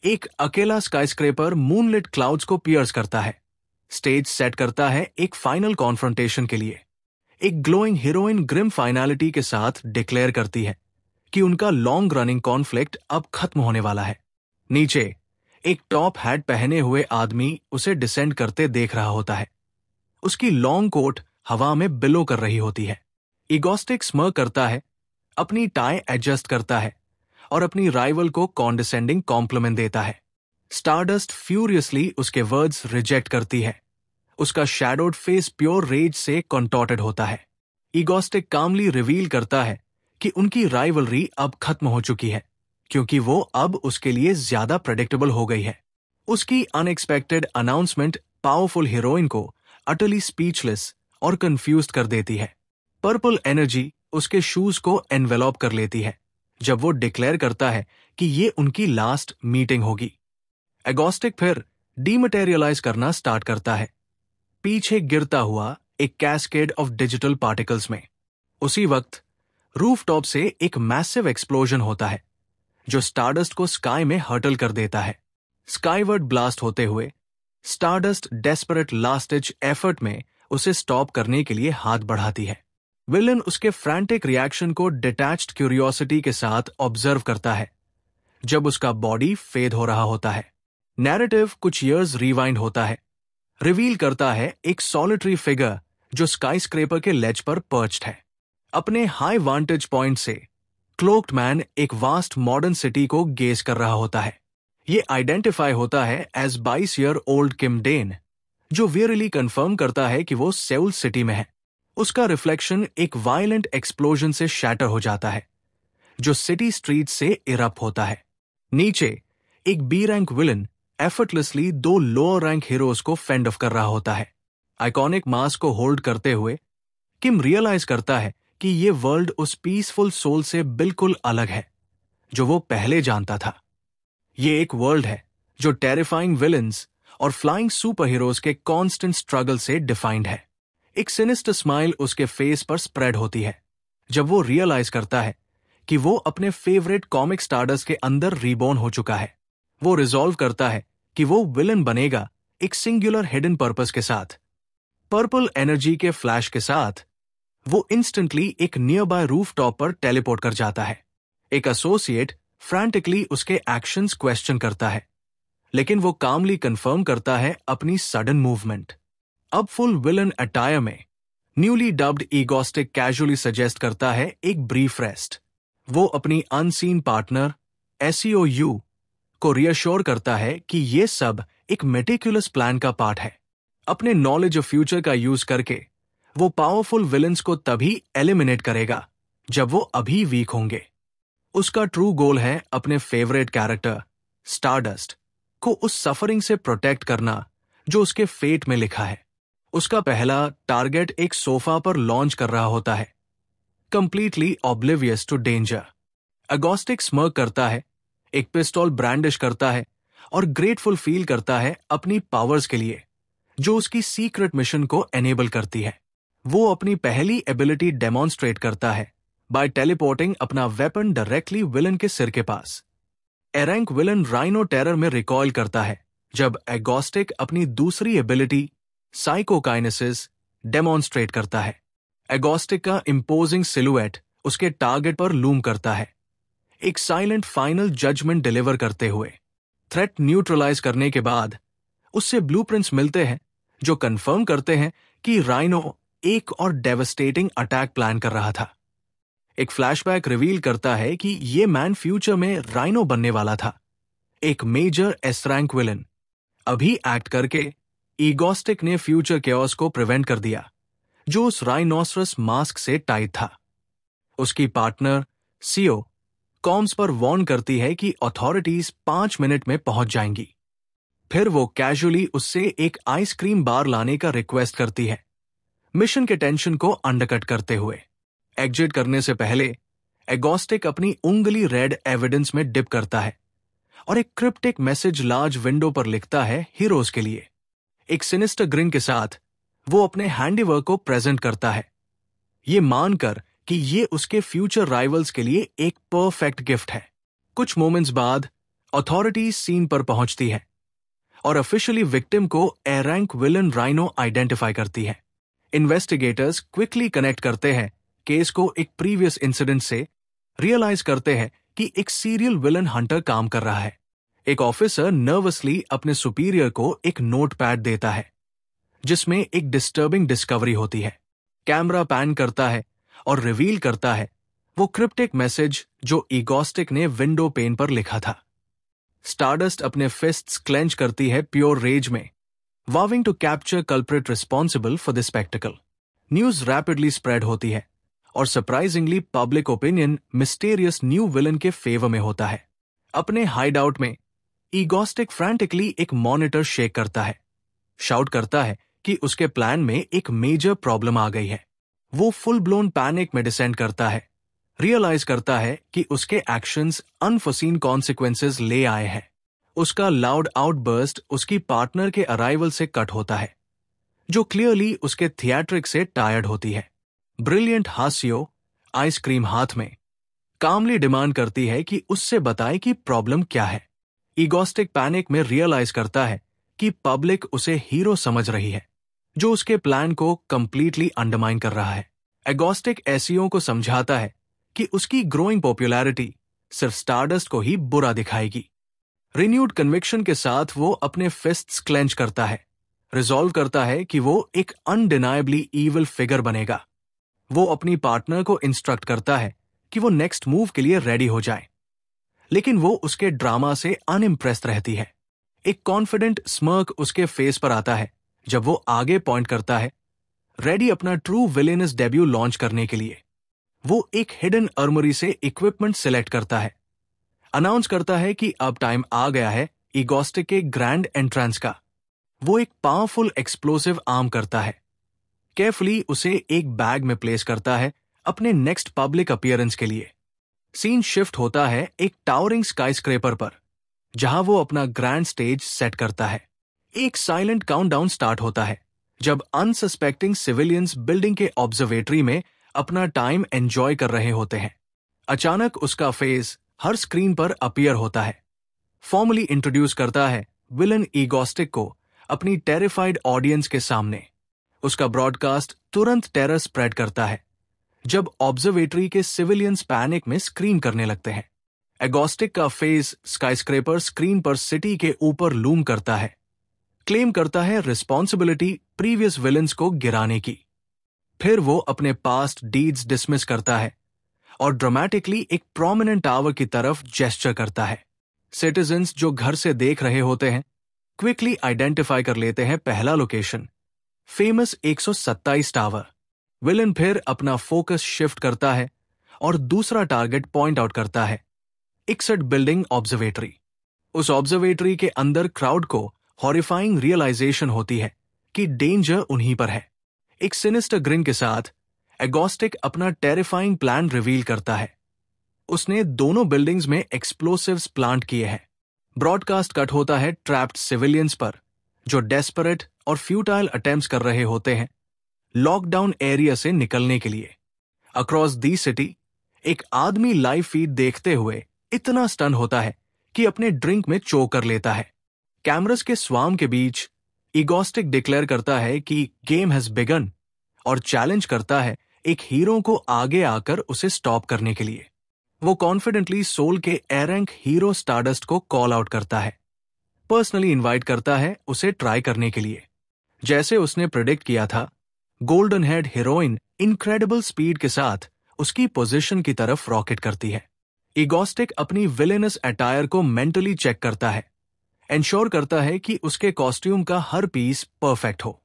एक अकेला स्काईस्क्रेपर moonlit clouds को पियर्स करता है, स्टेज सेट करता है एक फाइनल कॉन्फ्रंटेशन के लिए। एक ग्लोइंग हीरोइन ग्रिम फाइनलिटी के साथ डिक्लेयर करती है कि उनका लॉन्ग रनिंग कॉन्फ्लिक्ट अब खत्म होने वाला है। नीचे एक टॉप हैट पहने हुए आदमी उसे डिसेंड करते देख रहा होता है। उसकी लॉन्ग कोट हवा में बिलो कर रही होती है। ईगोस्टिक स्मर्क करता है, अपनी टाई एडजस्ट करता है और अपनी राइवल को कॉन्डिसेंडिंग कॉम्प्लीमेंट देता है। स्टारडस्ट फ्यूरियसली उसके वर्ड्स रिजेक्ट करती है। उसका शैडोड फेस प्योर रेज से कंटॉर्टेड होता है। ईगोस्टिक कामली रिवील करता है कि उनकी राइवलरी अब खत्म हो चुकी है, क्योंकि वो अब उसके लिए ज्यादा प्रेडिक्टेबल हो गई है। उसकी अनएक्सपेक्टेड अनाउंसमेंट पावरफुल हीरोइन को अटली स्पीचलेस और कंफ्यूज्ड कर देती है। पर्पल एनर्जी उसके शूज को एनवेलॉप कर लेती है जब वो डिक्लेयर करता है कि ये उनकी लास्ट मीटिंग होगी। एगोस्टिक फिर डीमटेरियलाइज करना स्टार्ट करता है, पीछे गिरता हुआ एक कैस्केड ऑफ डिजिटल पार्टिकल्स में। उसी वक्त रूफटॉप से एक मैसिव एक्सप्लोजन होता है जो स्टारडस्ट को स्काई में हर्टल कर देता है। स्काईवर्ड ब्लास्ट होते हुए stardust desperate last ditch effort में उसे स्टॉप करने के लिए हाथ बढ़ाती है। विलन उसके फ्रैंटिक रिएक्शन को डिटैच्ड क्यूरियोसिटी के साथ ऑब्जर्व करता है जब उसका बॉडी फेड हो रहा होता है। नैरेटिव कुछ ईयर्स रिवाइंड होता है, रिवील करता है एक सॉलिटरी फिगर जो स्काईस्क्रेपर के लेज पर पर्च्ड है। अपने हाई वांटेज पॉइंट से क्लोक्ड मैन एक वास्ट मॉडर्न सिटी को गेज कर रहा होता है। ये आइडेंटिफाई होता है एज 22 ईयर ओल्ड किम डेन, जो वियरली कंफर्म करता है कि वो सेउल सिटी में है। उसका रिफ्लेक्शन एक वायलेंट एक्सप्लोजन से शैटर हो जाता है जो सिटी स्ट्रीट से इरप्ट होता है। नीचे एक B rank villain effortlessly 2 lower rank heroes को फेंड ऑफ कर रहा होता है। आइकॉनिक मास को होल्ड करते हुए किम रियलाइज करता है कि ये वर्ल्ड उस पीसफुल सोल से बिल्कुल अलग है जो वो पहले जानता था। ये एक वर्ल्ड है जो टेरिफाइंग विलन्स और फ्लाइंग सुपर हीरोज के कांस्टेंट स्ट्रगल से डिफाइंड है। एक सिनिस्टर स्माइल उसके फेस पर स्प्रेड होती है जब वो रियलाइज करता है कि वो अपने फेवरेट कॉमिक स्टारडस्ट के अंदर रीबॉर्न हो चुका है। वो रिजॉल्व करता है कि वो विलन बनेगा एक सिंगुलर हिडन पर्पस के साथ। पर्पल एनर्जी के फ्लैश के साथ वो इंस्टेंटली एक नियर बाय रूफटॉप पर टेलीपोर्ट कर जाता है। एक एसोसिएट फ्रैंटिकली उसके एक्शंस क्वेश्चन करता है, लेकिन वो कामली कंफर्म करता है अपनी सडन मूवमेंट। अब फुल विलन अटायर में newly dubbed egoistic casually suggest करता है एक ब्रीफ रेस्ट। वो अपनी अनसीन पार्टनर SEOU को रियश्योर करता है कि ये सब एक मेटिकुलस प्लान का पार्ट है। अपने नॉलेज ऑफ फ्यूचर का यूज करके वो पावरफुल विलन्स को तभी एलिमिनेट करेगा जब वो अभी वीक होंगे। उसका ट्रू गोल है अपने फेवरेट कैरेक्टर स्टारडस्ट को उस सफरिंग से प्रोटेक्ट करना जो उसके फेट में लिखा है। उसका पहला टारगेट एक सोफा पर लॉन्च कर रहा होता है, completely oblivious to danger. Egotistic smirk करता है, एक पिस्टल ब्रांडिश करता है और ग्रेटफुल फील करता है अपनी पावर्स के लिए जो उसकी सीक्रेट मिशन को एनेबल करती है। वो अपनी पहली एबिलिटी डेमोन्स्ट्रेट करता है बाय टेलीपोर्टिंग अपना वेपन डायरेक्टली विलन के सिर के पास। एरैंक विलन राइनो टेरर में रिकॉयल करता है जब एगोस्टिक अपनी दूसरी एबिलिटी साइकोकाइनेसिस डेमोन्स्ट्रेट करता है। एगोस्टिक का इम्पोजिंग सिलुएट उसके टारगेट पर लूम करता है, एक साइलेंट फाइनल जजमेंट डिलीवर करते हुए। थ्रेट न्यूट्रलाइज करने के बाद उससे ब्लूप्रिंट्स मिलते हैं जो कंफर्म करते हैं कि राइनो एक और डेवस्टेटिंग अटैक प्लान कर रहा था। एक फ्लैशबैक रिवील करता है कि ये मैन फ्यूचर में राइनो बनने वाला था, एक मेजर S रैंक विलन। अभी एक्ट करके ईगोस्टिक ने फ्यूचर केओस को प्रिवेंट कर दिया जो उस राइनोसरस मास्क से टाइड था। उसकी पार्टनर सीओ कॉम्स पर वार्न करती है कि अथॉरिटीज 5 मिनट में पहुंच जाएंगी। फिर वो कैजुअली उससे एक आइसक्रीम बार लाने का रिक्वेस्ट करती है, मिशन के टेंशन को अंडरकट करते हुए। एग्जिट करने से पहले एगोस्टिक अपनी उंगली रेड एविडेंस में डिप करता है और एक क्रिप्टिक मैसेज लार्ज विंडो पर लिखता है हीरोज के लिए। एक सिनिस्टर ग्रिन के साथ वो अपने हैंडीवर्क को प्रेजेंट करता है, ये मानकर कि ये उसके फ्यूचर राइवल्स के लिए एक परफेक्ट गिफ्ट है। कुछ मोमेंट्स बाद अथॉरिटीज सीन पर पहुंचती है और ऑफिशियली विक्टिम को A rank villain rhino identify करती है। इन्वेस्टिगेटर्स क्विकली कनेक्ट करते हैं केस को एक प्रीवियस इंसिडेंट से, रियलाइज करते हैं कि एक सीरियल विलन हंटर काम कर रहा है। एक ऑफिसर नर्वसली अपने सुपीरियर को एक नोट पैड देता है जिसमें एक डिस्टर्बिंग डिस्कवरी होती है। कैमरा पैन करता है और रिवील करता है वो क्रिप्टिक मैसेज जो ईगोस्टिक ने विंडो पेन पर लिखा था। स्टारडस्ट अपने फिस्ट्स क्लेंच करती है प्योर रेज में, vowing to capture culprit responsible for this spectacle. News rapidly spread होती है और surprisingly public opinion mysterious new villain के फेवर में होता है। अपने हाइडआउट में ईगोस्टिक फ्रैंटिकली एक मॉनिटर शेक करता है, शाउट करता है कि उसके प्लान में एक मेजर प्रॉब्लम आ गई है। वो फुल ब्लोन पैनिक में डिसेंड करता है, रियलाइज करता है कि उसके एक्शंस अनफोर्सीन कॉन्सिक्वेंसेस ले आए हैं। उसका लाउड आउटबर्स्ट उसकी पार्टनर के अराइवल से कट होता है, जो क्लियरली उसके थिएट्रिक से टायर्ड होती है। ब्रिलियंट हास्यो आइसक्रीम हाथ में कामली डिमांड करती है कि उससे बताए कि प्रॉब्लम क्या है। ईगोस्टिक पैनिक में रियलाइज करता है कि पब्लिक उसे हीरो समझ रही है, जो उसके प्लान को कंप्लीटली अंडरमाइन कर रहा है। एगोस्टिक एसीओ को समझाता है कि उसकी ग्रोइंग पॉपुलैरिटी सिर्फ स्टारडस्ट को ही बुरा दिखाएगी। रिन्यूड कन्विक्शन के साथ वो अपने फिस्ट्स क्लेंच करता है, रिजॉल्व करता है कि वो एक अनडिनायबली ईविल फिगर बनेगा। वो अपनी पार्टनर को इंस्ट्रक्ट करता है कि वो नेक्स्ट मूव के लिए रेडी हो जाए, लेकिन वो उसके ड्रामा से अनइम्प्रेस्ड रहती है। एक कॉन्फिडेंट स्मर्क उसके फेस पर आता है जब वो आगे पॉइंट करता है, रेडी अपना ट्रू विलेनस डेब्यू लॉन्च करने के लिए। वो एक हिडन आर्मरी से इक्विपमेंट सिलेक्ट करता है, अनाउंस करता है कि अब टाइम आ गया है ईगोस्टिक के ग्रैंड एंट्रेंस का। वो एक पावरफुल एक्सप्लोसिव आर्म करता है, केयरफुली उसे एक बैग में प्लेस करता है अपने नेक्स्ट पब्लिक अपीयरेंस के लिए। सीन शिफ्ट होता है एक टावरिंग स्काईस्क्रेपर पर, जहां वो अपना ग्रैंड स्टेज सेट करता है। एक साइलेंट काउंटडाउन स्टार्ट होता है जब अनसस्पेक्टिंग सिविलियंस बिल्डिंग के ऑब्जर्वेटरी में अपना टाइम एंजॉय कर रहे होते हैं। अचानक उसका फेस हर स्क्रीन पर अपीयर होता है, फॉर्मली इंट्रोड्यूस करता है विलन ईगोस्टिक को अपनी टेरिफाइड ऑडियंस के सामने। उसका ब्रॉडकास्ट तुरंत टेरर स्प्रेड करता है जब ऑब्जर्वेटरी के सिविलियंस पैनिक में स्क्रीम करने लगते हैं। एगोस्टिक का फेस स्काईस्क्रेपर स्क्रीन पर सिटी के ऊपर लूम करता है, क्लेम करता है रिस्पॉन्सिबिलिटी प्रीवियस विलन्स को गिराने की। फिर वो अपने पास्ट डीड्स डिसमिस करता है और ड्रामेटिकली एक प्रोमिनेंट टावर की तरफ जेस्चर करता है। सिटीजन्स जो घर से देख रहे होते हैं क्विकली आइडेंटिफाई कर लेते हैं पहला लोकेशन, फेमस 127 टावर। विलन फिर अपना फोकस शिफ्ट करता है और दूसरा टारगेट पॉइंट आउट करता है, 61 बिल्डिंग ऑब्जर्वेटरी। उस ऑब्जर्वेटरी के अंदर क्राउड को हॉरिफाइंग रियलाइजेशन होती है कि डेंजर उन्हीं पर है। एक सिनिस्टर ग्रिन के साथ एगोस्टिक अपना टेरिफाइंग प्लान रिवील करता है। उसने दोनों बिल्डिंग्स में एक्सप्लोसिव्स प्लांट किए हैं। ब्रॉडकास्ट कट होता है ट्रैप्ड सिविलियंस पर, जो डेस्परेट और फ्यूटाइल अटेम्प्ट्स कर रहे होते हैं लॉकडाउन एरिया से निकलने के लिए। अक्रॉस दी सिटी एक आदमी लाइव फीड देखते हुए इतना स्टन होता है कि अपने ड्रिंक में चोक कर लेता है। कैमरस के स्वाम के बीच ईगोस्टिक डिक्लेयर करता है कि गेम हैज बिगन और चैलेंज करता है एक हीरो को आगे आकर उसे स्टॉप करने के लिए। वो कॉन्फिडेंटली सोल के ए रैंक हीरो स्टारडस्ट को कॉल आउट करता है, पर्सनली इनवाइट करता है उसे ट्राई करने के लिए। जैसे उसने प्रेडिक्ट किया था, golden head heroine incredible speed के साथ उसकी पोजीशन की तरफ रॉकेट करती है। ईगोस्टिक अपनी विलेनस अटायर को मेंटली चेक करता है, एंश्योर करता है कि उसके कॉस्ट्यूम का हर पीस परफेक्ट हो।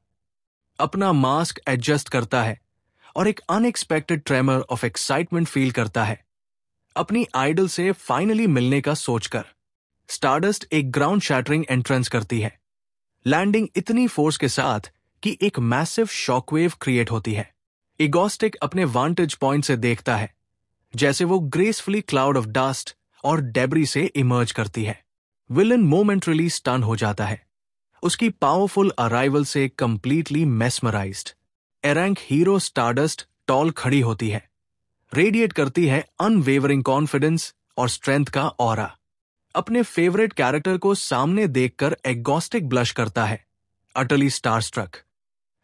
अपना मास्क एडजस्ट करता है और एक unexpected tremor of excitement feel करता है अपनी आइडल से फाइनली मिलने का सोचकर। स्टारडस्ट एक ग्राउंड शैटरिंग एंट्रेंस करती है, लैंडिंग इतनी फोर्स के साथ कि एक मैसिव शॉकवेव क्रिएट होती है। ईगोस्टिक अपने वांटेज पॉइंट से देखता है जैसे वो ग्रेसफुली क्लाउड ऑफ डस्ट और डेब्री से इमर्ज करती है। विलन मोमेंटरीली स्टन हो जाता है, उसकी पावरफुल अराइवल से completely mesmerised. A rank hero stardust toll खड़ी होती है, रेडिएट करती है अनवेवरिंग कॉन्फिडेंस और स्ट्रेंथ का ऑरा। अपने फेवरेट कैरेक्टर को सामने देखकर एग्नोस्टिक ब्लश करता है, अटली स्टारस्ट्रक,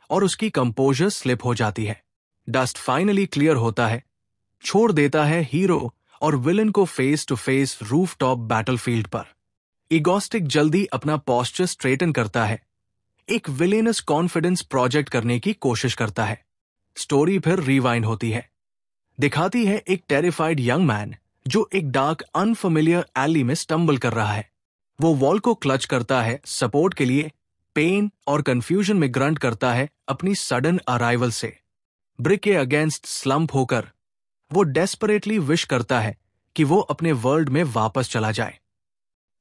और उसकी कंपोजर स्लिप हो जाती है। डस्ट फाइनली क्लियर होता है, छोड़ देता है हीरो और विलन को face to face rooftop battlefield पर। एग्नोस्टिक जल्दी अपना पोस्चर स्ट्रेटन करता है, एक विलेनस कॉन्फिडेंस प्रोजेक्ट करने की कोशिश करता है। स्टोरी फिर रिवाइंड होती है, दिखाती है एक टेरिफाइड यंग मैन जो एक डार्क अनफेमिलियर एली में स्टंबल कर रहा है। वो वॉल को क्लच करता है सपोर्ट के लिए, पेन और कंफ्यूजन में ग्रंट करता है अपनी सडन अराइवल से। ब्रिक के अगेंस्ट स्लम्प होकर वो डेस्परेटली विश करता है कि वो अपने वर्ल्ड में वापस चला जाए।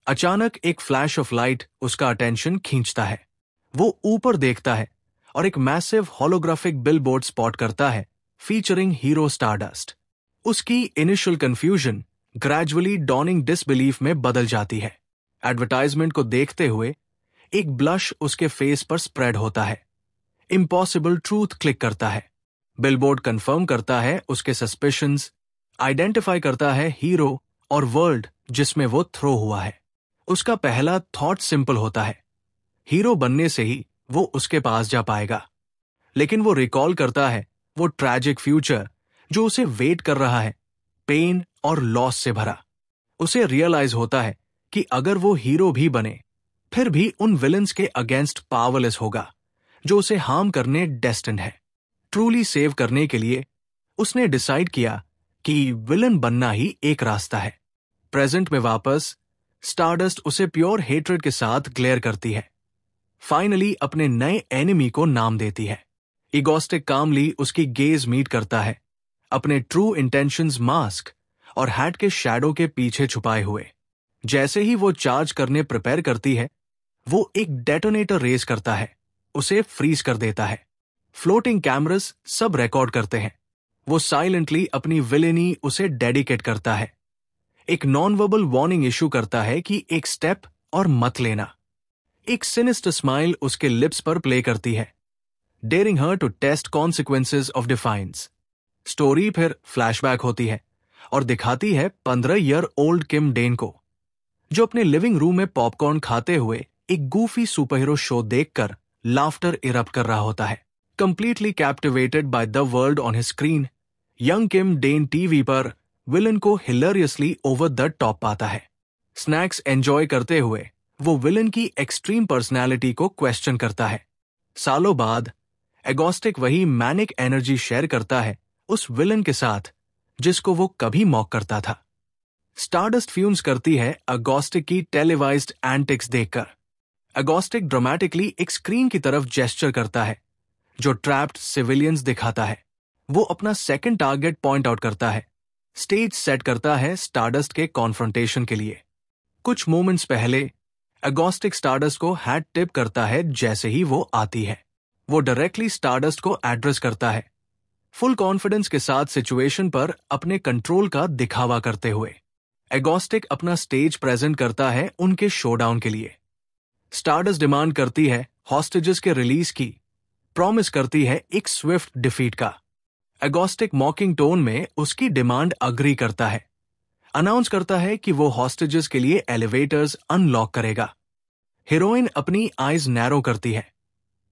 अचानक एक फ्लैश ऑफ लाइट उसका अटेंशन खींचता है। वो ऊपर देखता है और एक मैसिव होलोग्राफिक बिलबोर्ड स्पॉट करता है फीचरिंग हीरो स्टारडस्ट। उसकी initial confusion gradually dawning disbelief में बदल जाती है। एडवर्टाइजमेंट को देखते हुए एक ब्लश उसके फेस पर स्प्रेड होता है। इम्पॉसिबल ट्रूथ क्लिक करता है। बिलबोर्ड कंफर्म करता है उसके सस्पिशंस, आइडेंटिफाई करता है हीरो और वर्ल्ड जिसमें वो थ्रो हुआ है। उसका पहला थॉट सिंपल होता है, हीरो बनने से ही वो उसके पास जा पाएगा। लेकिन वो रिकॉल करता है वो ट्रैजिक फ्यूचर जो उसे वेट कर रहा है, पेन और लॉस से भरा। उसे रियलाइज होता है कि अगर वो हीरो भी बने फिर भी उन विलन्स के अगेंस्ट पावरलेस होगा जो उसे हार्म करने डेस्टिन्ड है। ट्रूली सेव करने के लिए उसने डिसाइड किया कि विलन बनना ही एक रास्ता है। प्रेजेंट में वापस स्टारडस्ट उसे प्योर हेट्रेड के साथ ग्लेयर करती है, फाइनली अपने नए एनिमी को नाम देती है। एग्नोस्टिक कामली उसकी गेज मीट करता है, अपने ट्रू इंटेंशंस मास्क और हैट के शैडो के पीछे छुपाए हुए। जैसे ही वो चार्ज करने प्रिपेयर करती है, वो एक डेटोनेटर रेज करता है, उसे फ्रीज कर देता है। फ्लोटिंग कैमरास सब रिकॉर्ड करते हैं। वो साइलेंटली अपनी विलेनी उसे डेडिकेट करता है, एक नॉन वर्बल वार्निंग इशू करता है कि एक स्टेप और मत लेना। एक सिनिस्टर स्माइल उसके लिप्स पर प्ले करती है, daring her to test consequences of defiance. Story फिर फ्लैशबैक होती है और दिखाती है 15 ईयर ओल्ड किम डेन को, जो अपने लिविंग रूम में पॉपकॉर्न खाते हुए एक गूफी सुपरहीरो शो देखकर लाफ्टर इरप्ट कर रहा होता है। Completely captivated by the world on his screen, young Kim Den TV पर विलन को हिलेरियसली ओवर द टॉप पाता है। स्नैक्स एंजॉय करते हुए वो विलन की एक्सट्रीम पर्सनैलिटी को क्वेश्चन करता है। सालों बाद एग्नोस्टिक वही मैनिक एनर्जी शेयर करता है उस विलन के साथ जिसको वो कभी मॉक करता था। स्टारडस्ट फ्यूम्स करती है एग्नोस्टिक की टेलीवाइज्ड एंटिक्स देखकर। एग्नोस्टिक ड्रामेटिकली एक स्क्रीन की तरफ जेस्चर करता है जो ट्रैप्ड सिविलियंस दिखाता है। वो अपना सेकंड टारगेट पॉइंट आउट करता है, स्टेज सेट करता है स्टारडस्ट के कॉन्फ्रंटेशन के लिए। कुछ मोमेंट्स पहले एग्नोस्टिक स्टारडस्ट को हैट टिप करता है जैसे ही वो आती है। वो डायरेक्टली स्टारडस्ट को एड्रेस करता है, फुल कॉन्फिडेंस के साथ सिचुएशन पर अपने कंट्रोल का दिखावा करते हुए। एग्नोस्टिक अपना स्टेज प्रेजेंट करता है उनके शोडाउन के लिए। स्टारडस्ट डिमांड करती है हॉस्टेजेस के रिलीज की, प्रॉमिस करती है एक स्विफ्ट डिफीट का। एग्नोस्टिक मॉकिंग टोन में उसकी डिमांड अग्री करता है, अनाउंस करता है कि वो हॉस्टेजेस के लिए एलिवेटर्स अनलॉक करेगा। हीरोइन अपनी आईज नैरो करती है,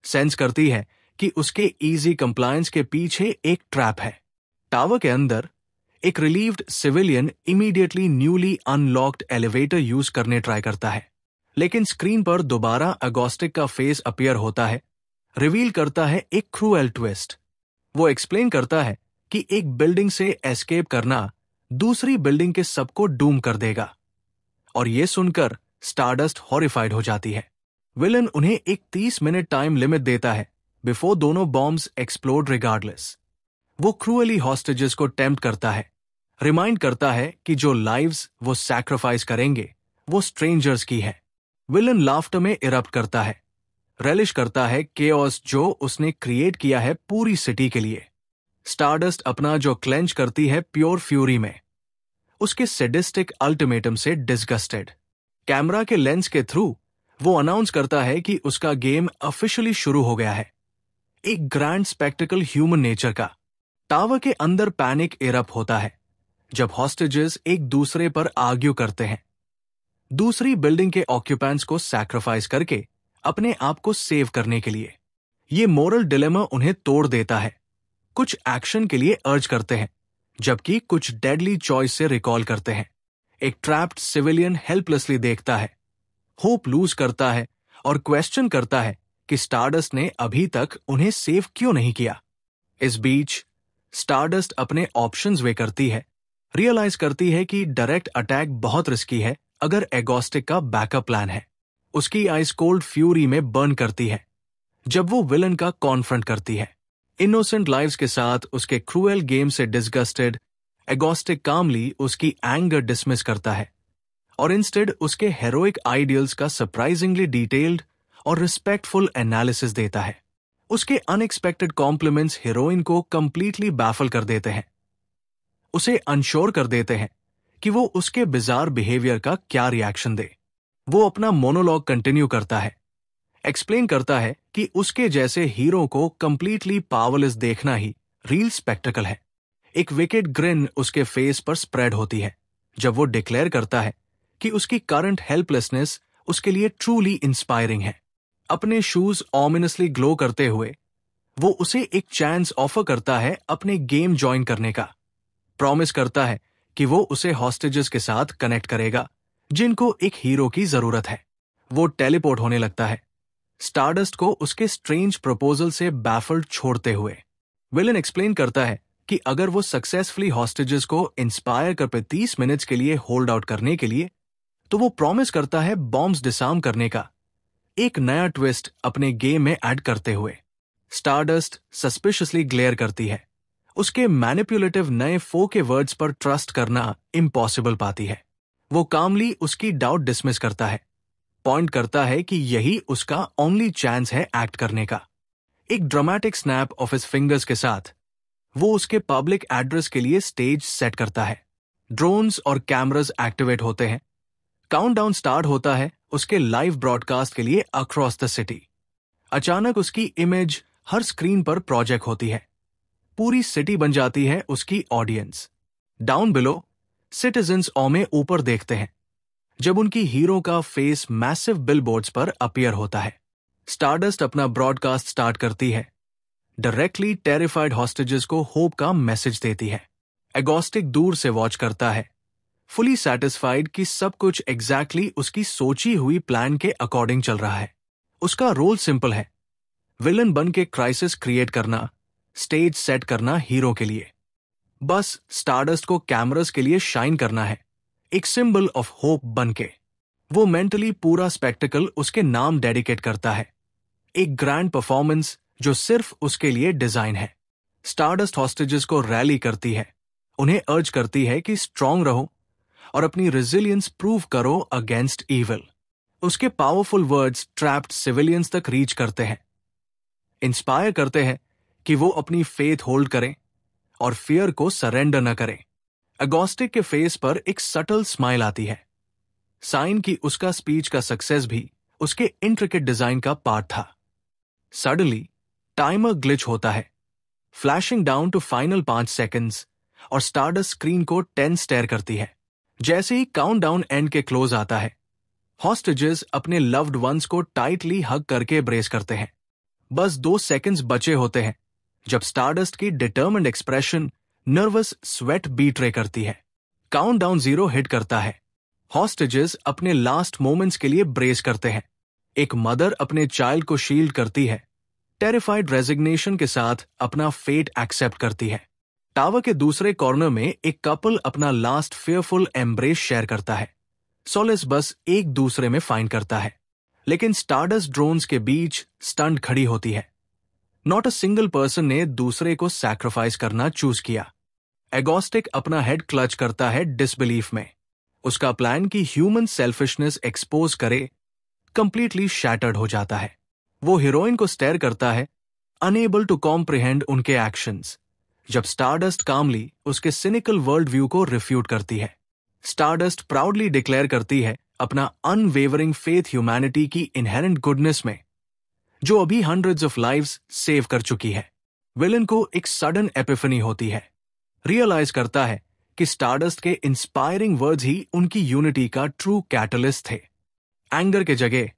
सेंस करती है कि उसके इजी कंप्लायंस के पीछे एक ट्रैप है। टावर के अंदर एक relieved civilian immediately newly unlocked elevator use करने ट्राई करता है, लेकिन स्क्रीन पर दोबारा एग्नोस्टिक का फेस अपीयर होता है, रिवील करता है एक क्रूएल ट्विस्ट। वो एक्सप्लेन करता है कि एक बिल्डिंग से एस्केप करना दूसरी बिल्डिंग के सबको डूम कर देगा, और ये सुनकर स्टारडस्ट हॉरिफाइड हो जाती है। विलन उन्हें एक 30 मिनट टाइम लिमिट देता है बिफोर दोनों बॉम्ब्स एक्सप्लोड रिगार्डलेस। वो क्रूअली हॉस्टेजेस को टेम्प्ट करता है, रिमाइंड करता है कि जो लाइव्स वो सैक्रिफाइस करेंगे वो स्ट्रेंजर्स की है। विलन लाफ्टर में इरप्ट करता है, रेलिश करता है केओस जो उसने क्रिएट किया है पूरी सिटी के लिए। स्टारडस्ट अपना जो क्लेंच करती है प्योर फ्यूरी में, उसके सैडिस्टिक अल्टीमेटम से डिस्गस्टेड। कैमरा के लेंस के थ्रू वो अनाउंस करता है कि उसका गेम ऑफिशियली शुरू हो गया है, एक ग्रैंड स्पेक्टिकल ह्यूमन नेचर का। टावर के अंदर पैनिक इरप्ट होता है जब हॉस्टेजेस एक दूसरे पर आर्ग्यू करते हैं। दूसरी बिल्डिंग के ऑक्यूपेंट्स को सैक्रिफाइस करके अपने आप को सेव करने के लिए। ये मोरल डिलेमा उन्हें तोड़ देता है। कुछ एक्शन के लिए अर्ज करते हैं, जबकि कुछ डेडली चॉइस से रिकॉल करते हैं। एक ट्रैप्ड सिविलियन हेल्पलेसली देखता है, होप लूज करता है और क्वेश्चन करता है कि स्टारडस्ट ने अभी तक उन्हें सेव क्यों नहीं किया। इस बीच स्टारडस्ट अपने ऑप्शंस वे करती है, रियलाइज करती है कि डायरेक्ट अटैक बहुत रिस्की है अगर एगोस्टिक का बैकअप प्लान है। उसकी आइस कोल्ड फ्यूरी में बर्न करती है जब वो विलन का कॉन्फ्रंट करती है। इनोसेंट लाइव्स के साथ उसके क्रूएल गेम से डिस्गस्टेड एगोस्टिक कामली उसकी एंगर डिसमिस करता है और इंस्टेड उसके हेरोइक आइडियल्स का सरप्राइजिंगली डिटेल्ड और रिस्पेक्टफुल एनालिसिस देता है। उसके अनएक्सपेक्टेड कॉम्प्लीमेंट्स हीरोइन को कंप्लीटली बैफल कर देते हैं, उसे अनश्योर कर देते हैं कि वो उसके बिजार बिहेवियर का क्या रिएक्शन दे। वो अपना मोनोलॉग कंटिन्यू करता है, एक्सप्लेन करता है कि उसके जैसे हीरो को कंप्लीटली पावरलेस देखना ही रियल स्पेक्टेकल है। एक विकेट ग्रिन उसके फेस पर स्प्रेड होती है जब वो डिक्लेयर करता है कि उसकी करंट हेल्पलेसनेस उसके लिए ट्रूली इंस्पायरिंग है। अपने शूज ऑमिनसली ग्लो करते हुए वो उसे एक चांस ऑफर करता है अपने गेम ज्वाइन करने का। प्रॉमिस करता है कि वो उसे हॉस्टेजेस के साथ कनेक्ट करेगा जिनको एक हीरो की जरूरत है। वो टेलीपोर्ट होने लगता है, स्टारडस्ट को उसके स्ट्रेंज प्रपोजल से बैफल्ड छोड़ते हुए। विलन एक्सप्लेन करता है कि अगर वो सक्सेसफुली हॉस्टेजेस को इंस्पायर कर 30 मिनट्स के लिए होल्ड आउट करने के लिए, तो वो प्रॉमिस करता है बॉम्ब्स डिसार्म करने का, एक नया ट्विस्ट अपने गेम में ऐड करते हुए। स्टारडस्ट सस्पिशियसली ग्लेयर करती है, उसके मैनिपुलेटिव नए फो के वर्ड्स पर ट्रस्ट करना इम्पॉसिबल पाती है। वो कामली उसकी डाउट डिसमिस करता है, पॉइंट करता है कि यही उसका ओनली चांस है एक्ट करने का। एक dramatic snap of his fingers के साथ वो उसके पब्लिक एड्रेस के लिए स्टेज सेट करता है। ड्रोन्स और कैमरास एक्टिवेट होते हैं, काउंटडाउन स्टार्ट होता है उसके लाइव ब्रॉडकास्ट के लिए अक्रॉस द सिटी। अचानक उसकी इमेज हर स्क्रीन पर प्रोजेक्ट होती है, पूरी सिटी बन जाती है उसकी ऑडियंस। डाउन बिलो सिटीजन्स ऑ में ऊपर देखते हैं जब उनकी हीरो का फेस मैसिव बिलबोर्ड्स पर अपीयर होता है। स्टारडस्ट अपना ब्रॉडकास्ट स्टार्ट करती है, डायरेक्टली टेरिफाइड हॉस्टेजेस को होप का मैसेज देती है। एगोस्टिक दूर से वॉच करता है, फुली सेटिस्फाइड कि सब कुछ एग्जैक्टली उसकी सोची हुई प्लान के अकॉर्डिंग चल रहा है। उसका रोल सिंपल है, विलन बन के क्राइसिस क्रिएट करना, स्टेज सेट करना हीरो के लिए। बस स्टारडस्ट को कैमरास के लिए शाइन करना है, एक सिंबल ऑफ होप बनके। वो मेंटली पूरा स्पेक्टिकल उसके नाम डेडिकेट करता है, एक ग्रैंड परफॉर्मेंस जो सिर्फ उसके लिए डिजाइन है। स्टारडस्ट हॉस्टेजेस को रैली करती है, उन्हें अर्ज करती है कि स्ट्रांग रहो और अपनी रेजिलियंस प्रूव करो अगेंस्ट ईविल। उसके पावरफुल वर्ड्स ट्रैप्ड सिविलियंस तक रीच करते हैं, इंस्पायर करते हैं कि वो अपनी फेथ होल्ड करें और फियर को सरेंडर न करें। एगोस्टिक के फेस पर एक सटल स्माइल आती है, साइन कि उसका स्पीच का सक्सेस भी उसके इंट्रिकेट डिजाइन का पार्ट था। सडनली टाइमर ग्लिच होता है, flashing down to final 5 seconds और स्टारडस्ट स्क्रीन को 10 स्टेयर करती है। जैसे ही काउंटडाउन एंड के क्लोज आता है, हॉस्टेजेस अपने लव्ड वंस को टाइटली हग करके ब्रेस करते हैं। बस 2 सेकंड्स बचे होते हैं जब स्टारडस्ट की determined expression nervous sweat betray करती है। काउंटडाउन 0 हिट करता है, हॉस्टेजेस अपने लास्ट मोमेंट्स के लिए ब्रेस करते हैं। एक मदर अपने चाइल्ड को शील्ड करती है, टेरिफाइड रेजिग्नेशन के साथ अपना फेट एक्सेप्ट करती है। टावर के दूसरे कॉर्नर में एक कपल अपना लास्ट फेयरफुल एम्ब्रेस शेयर करता है, सोलिस बस एक दूसरे में फाइंड करता है। लेकिन स्टारडस्ट ड्रोन्स के बीच स्टंट खड़ी होती है, नॉट अ सिंगल पर्सन ने दूसरे को सैक्रिफाइस करना चूज किया। एगोस्टिक अपना हेड क्लच करता है डिसबिलीफ में, उसका प्लान की ह्यूमन सेल्फिशनेस एक्सपोज करे कंप्लीटली शैटर्ड हो जाता है। वो हीरोइन को स्टेयर करता है, अनेबल टू कॉम्प्रिहेंड उनके एक्शंस, जब स्टारडस्ट कामली उसके सिनिकल वर्ल्ड व्यू को रिफ्यूट करती है। स्टारडस्ट प्राउडली डिक्लेयर करती है अपना अनवेवरिंग फेथ ह्यूमैनिटी की इनहेरेंट गुडनेस में, जो अभी हंड्रेड्स ऑफ लाइव्स सेव कर चुकी है। विलन को एक सडन एपिफनी होती है, रियलाइज करता है कि स्टारडस्ट के इंस्पायरिंग वर्ड्स ही उनकी यूनिटी का ट्रू कैटलिस्ट थे। एंगर के जगह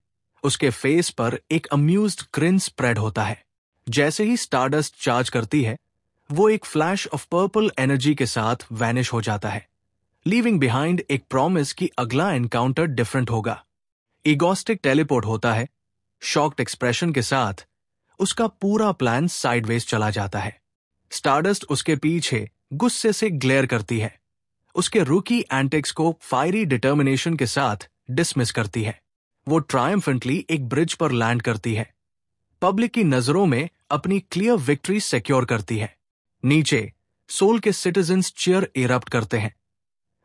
उसके फेस पर एक अम्यूज्ड ग्रिन स्प्रेड होता है। जैसे ही स्टारडस्ट चार्ज करती है, वो एक फ्लैश ऑफ पर्पल एनर्जी के साथ वैनिश हो जाता है, लीविंग बिहाइंड एक प्रॉमिस कि अगला एनकाउंटर डिफरेंट होगा। ईगोस्टिक टेलीपोर्ट होता है। शॉक्ड एक्सप्रेशन के साथ उसका पूरा प्लान साइडवेज चला जाता है। स्टारडस्ट उसके पीछे गुस्से से ग्लेयर करती है, उसके रूकी एंटिक्स को फायरी डिटर्मिनेशन के साथ डिसमिस करती है। वो ट्रायम्फेंटली एक ब्रिज पर लैंड करती है, पब्लिक की नजरों में अपनी क्लियर विक्ट्री सिक्योर करती है। नीचे सोल के सिटीजन्स चीयर इरप्ट करते हैं,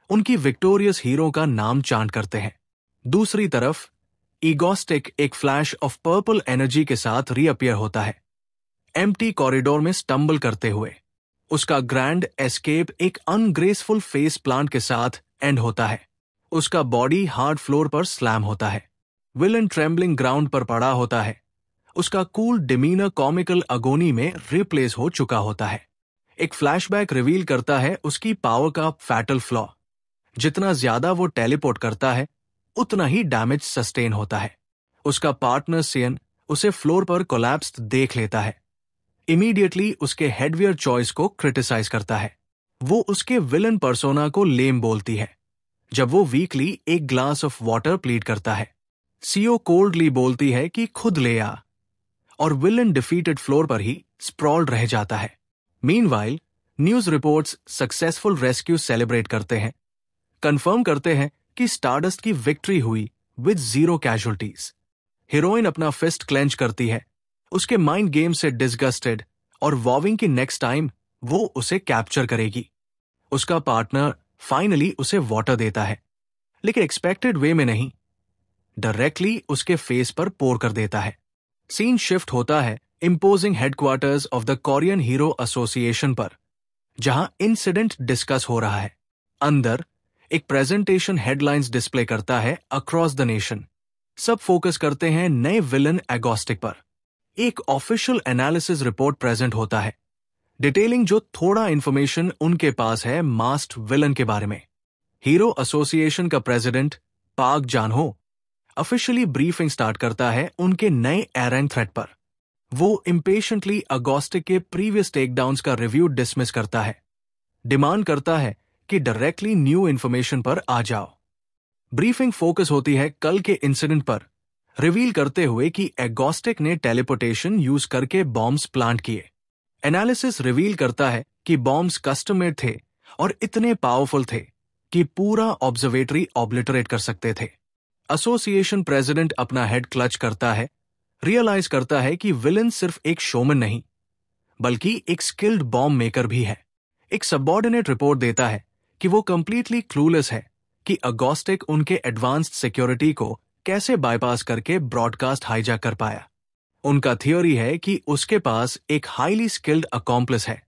उनकी विक्टोरियस हीरो का नाम चांट करते हैं। दूसरी तरफ ईगोस्टिक एक फ्लैश ऑफ पर्पल एनर्जी के साथ रीअपियर होता है, एम्प्टी कॉरिडोर में स्टंबल करते हुए। उसका ग्रैंड एस्केप एक अनग्रेसफुल फेस प्लांट के साथ एंड होता है। उसका बॉडी हार्ड फ्लोर पर स्लैम होता है, विलन ट्रेम्बलिंग ग्राउंड पर पड़ा होता है। उसका कूल डिमीनर कॉमिकल अगोनी में रिप्लेस हो चुका होता है। एक फ्लैशबैक रिवील करता है उसकी पावर का फैटल फ्लॉ। जितना ज्यादा वो टेलीपोर्ट करता है, उतना ही डैमेज सस्टेन होता है। उसका पार्टनर सियन उसे फ्लोर पर कोलैप्स्ड देख लेता है, इमीडिएटली उसके हेडवियर चॉइस को क्रिटिसाइज करता है। वो उसके विलन पर्सोना को लेम बोलती है जब वो वीकली एक ग्लास ऑफ वाटर प्लीड करता है। सीओ कोल्डली बोलती है कि खुद ले आ, और विलन डिफीटेड फ्लोर पर ही स्प्रॉल्ड रह जाता है। Meanwhile news reports successful rescue celebrate करते हैं, कंफर्म करते हैं कि स्टारडस्ट की विक्ट्री हुई विद 0 कैजुअल्टीज। हीरोइन अपना फिस्ट क्लेंच करती है, उसके माइंड गेम से डिसगस्टेड, और वॉविंग की नेक्स्ट टाइम वो उसे कैप्चर करेगी। उसका पार्टनर फाइनली उसे वाटर देता है, लेकिन एक्सपेक्टेड वे में नहीं, डायरेक्टली उसके फेस पर पोर कर देता है। सीन शिफ्ट होता है imposing headquarters of the Korean hero association पर, जहां इंसिडेंट डिस्कस हो रहा है। अंदर एक प्रेजेंटेशन हेडलाइंस डिस्प्ले करता है अक्रॉस द नेशन। सब फोकस करते हैं नए विलन एगोस्टिक पर। एक ऑफिशियल एनालिसिस रिपोर्ट प्रेजेंट होता है, डिटेलिंग जो थोड़ा इंफॉर्मेशन उनके पास है मास्क्ड विलन के बारे में। हीरो एसोसिएशन का president Park Janho officially briefing start करता है उनके नए एरैंग थ्रेट पर। वो इम्पेशेंटली अगोस्टिक के प्रीवियस टेकडाउन्स का रिव्यू डिसमिस करता है, डिमांड करता है कि डायरेक्टली न्यू इन्फॉर्मेशन पर आ जाओ। ब्रीफिंग फोकस होती है कल के इंसिडेंट पर, रिवील करते हुए कि एगोस्टिक ने टेलीपोर्टेशन यूज करके बॉम्ब्स प्लांट किए। एनालिसिस रिवील करता है कि बॉम्ब्स कस्टम मेड थे और इतने पावरफुल थे कि पूरा ऑब्जर्वेटरी ऑब्लिटरेट कर सकते थे। एसोसिएशन प्रेसिडेंट अपना हेड क्लच करता है, रियलाइज करता है कि विलन सिर्फ एक शोमैन नहीं, बल्कि एक स्किल्ड बॉम्ब मेकर भी है। एक सबऑर्डिनेट रिपोर्ट देता है कि वो कंप्लीटली क्लूलेस है कि अगोस्टिक उनके एडवांस्ड सिक्योरिटी को कैसे बाईपास करके ब्रॉडकास्ट हाईजैक कर पाया। उनका थियोरी है कि उसके पास एक हाईली स्किल्ड अकॉम्प्लिस है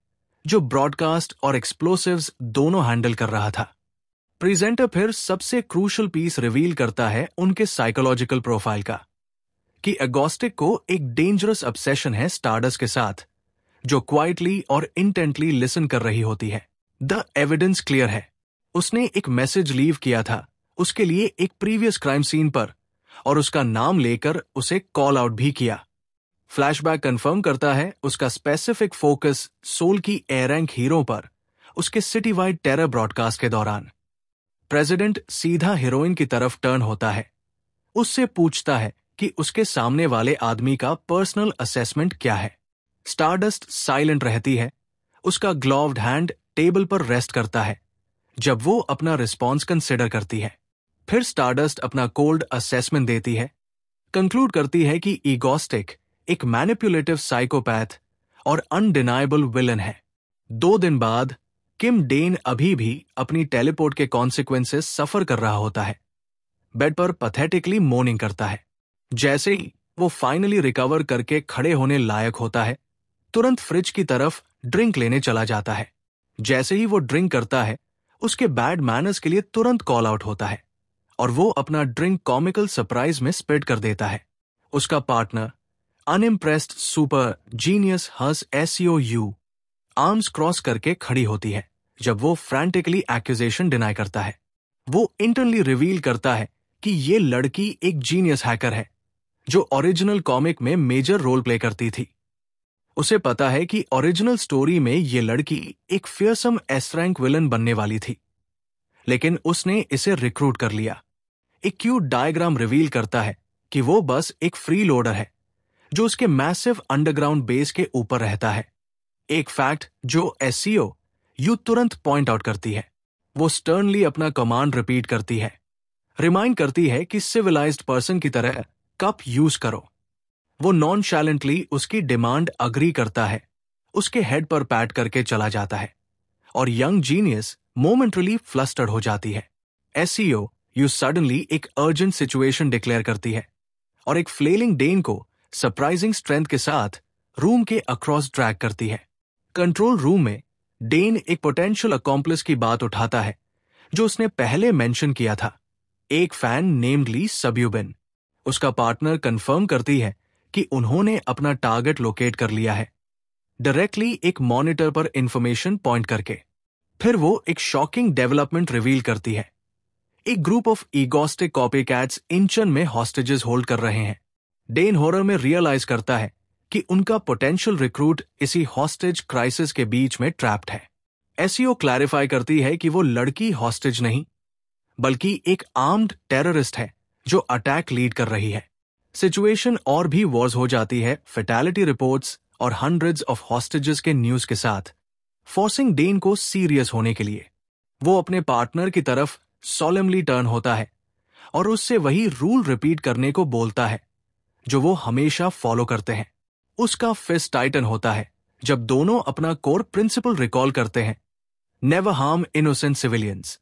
जो ब्रॉडकास्ट और एक्सप्लोसिव्स दोनों हैंडल कर रहा था। प्रेजेंटर फिर सबसे क्रूशल पीस रिवील करता है उनके साइकोलॉजिकल प्रोफाइल का, कि एगोस्टिक को एक डेंजरस ऑब्सेशन है स्टारडस्ट के साथ, जो क्वाइटली और इंटेंटली लिसन कर रही होती है। द एविडेंस क्लियर है, उसने एक मैसेज लीव किया था उसके लिए एक प्रीवियस क्राइम सीन पर, और उसका नाम लेकर उसे कॉल आउट भी किया। फ्लैशबैक कंफर्म करता है उसका स्पेसिफिक फोकस सोल की ए रैंक हीरो पर उसके सिटी वाइड टेरर ब्रॉडकास्ट के दौरान। प्रेसिडेंट सीधा हीरोइन की तरफ टर्न होता है, उससे पूछता है कि उसके सामने वाले आदमी का पर्सनल असेसमेंट क्या है। स्टारडस्ट साइलेंट रहती है, उसका ग्लोव्ड हैंड टेबल पर रेस्ट करता है जब वो अपना रिस्पॉन्स कंसिडर करती है। फिर स्टारडस्ट अपना कोल्ड असेसमेंट देती है, कंक्लूड करती है कि ईगोस्टिक एक मैनिपुलेटिव साइकोपैथ और अनडिनाइबल विलन है। 2 दिन बाद किम डेन अभी भी अपनी टेलीपोर्ट के कॉन्सिक्वेंसेस सफर कर रहा होता है, बेड पर पैथेटिकली मोर्निंग करता है। जैसे ही वो फाइनली रिकवर करके खड़े होने लायक होता है, तुरंत फ्रिज की तरफ ड्रिंक लेने चला जाता है। जैसे ही वो ड्रिंक करता है, उसके बैड मैनर्स के लिए तुरंत कॉल आउट होता है और वो अपना ड्रिंक कॉमिकल सरप्राइज में स्प्रेड कर देता है। उसका पार्टनर अनइम्प्रेस्ड सुपर जीनियस हंस SEOU आर्म्स क्रॉस करके खड़ी होती है, जब वो फ्रैंटिकली एक्यूजेशन डिनाई करता है। वो इंटरनली रिवील करता है कि ये लड़की एक जीनियस हैकर है जो ओरिजिनल कॉमिक में मेजर रोल प्ले करती थी। उसे पता है कि ओरिजिनल स्टोरी में ये लड़की एक फियरसम एस रैंक विलन बनने वाली थी, लेकिन उसने इसे रिक्रूट कर लिया। एक क्यूट डायग्राम रिवील करता है कि वो बस एक फ्री लोडर है जो उसके मैसिव अंडरग्राउंड बेस के ऊपर रहता है। एक फैक्ट जो एससीओ यू तुरंत पॉइंट आउट करती है। वो स्टर्नली अपना कमांड रिपीट करती है, रिमाइंड करती है कि सिविलाइज्ड पर्सन की तरह कप यूज करो। वो नॉनशैलेंटली उसकी डिमांड अग्री करता है, उसके हेड पर पैट करके चला जाता है और यंग जीनियस मोमेंटली फ्लस्टर्ड हो जाती है। एससीओ यू सडनली एक अर्जेंट सिचुएशन डिक्लेयर करती है और एक फ्लेलिंग डेन को सरप्राइजिंग स्ट्रेंथ के साथ रूम के अक्रॉस ड्रैग करती है। कंट्रोल रूम में डेन एक पोटेंशियल अकॉम्प्लिस की बात उठाता है जो उसने पहले मेंशन किया था, एक फैन नेम्डली सब्यूबिन। उसका पार्टनर कंफर्म करती है कि उन्होंने अपना टारगेट लोकेट कर लिया है, डायरेक्टली एक मॉनिटर पर इंफॉर्मेशन पॉइंट करके। फिर वो एक शॉकिंग डेवलपमेंट रिवील करती है। एक ग्रुप ऑफ ईगोस्टिक कॉपीकैट्स इंचन में हॉस्टेजेस होल्ड कर रहे हैं। डेन हॉरर में रियलाइज करता है कि उनका पोटेंशियल रिक्रूट इसी हॉस्टेज क्राइसिस के बीच में ट्रैप्ड है। एसईओ क्लैरिफाई करती है कि वो लड़की हॉस्टेज नहीं बल्कि एक आर्म्ड टेररिस्ट है जो अटैक लीड कर रही है। सिचुएशन और भी वॉर्स हो जाती है फैटेलिटी रिपोर्ट्स और हंड्रेड्स ऑफ हॉस्टेजेस के न्यूज के साथ, फोर्सिंग डेन को सीरियस होने के लिए। वो अपने पार्टनर की तरफ सॉलेमली टर्न होता है और उससे वही रूल रिपीट करने को बोलता है जो वो हमेशा फॉलो करते हैं। उसका फिस्ट टाइटन होता है जब दोनों अपना कोर प्रिंसिपल रिकॉल करते हैं, नेवर हार्म इनोसेंट सिविलियंस।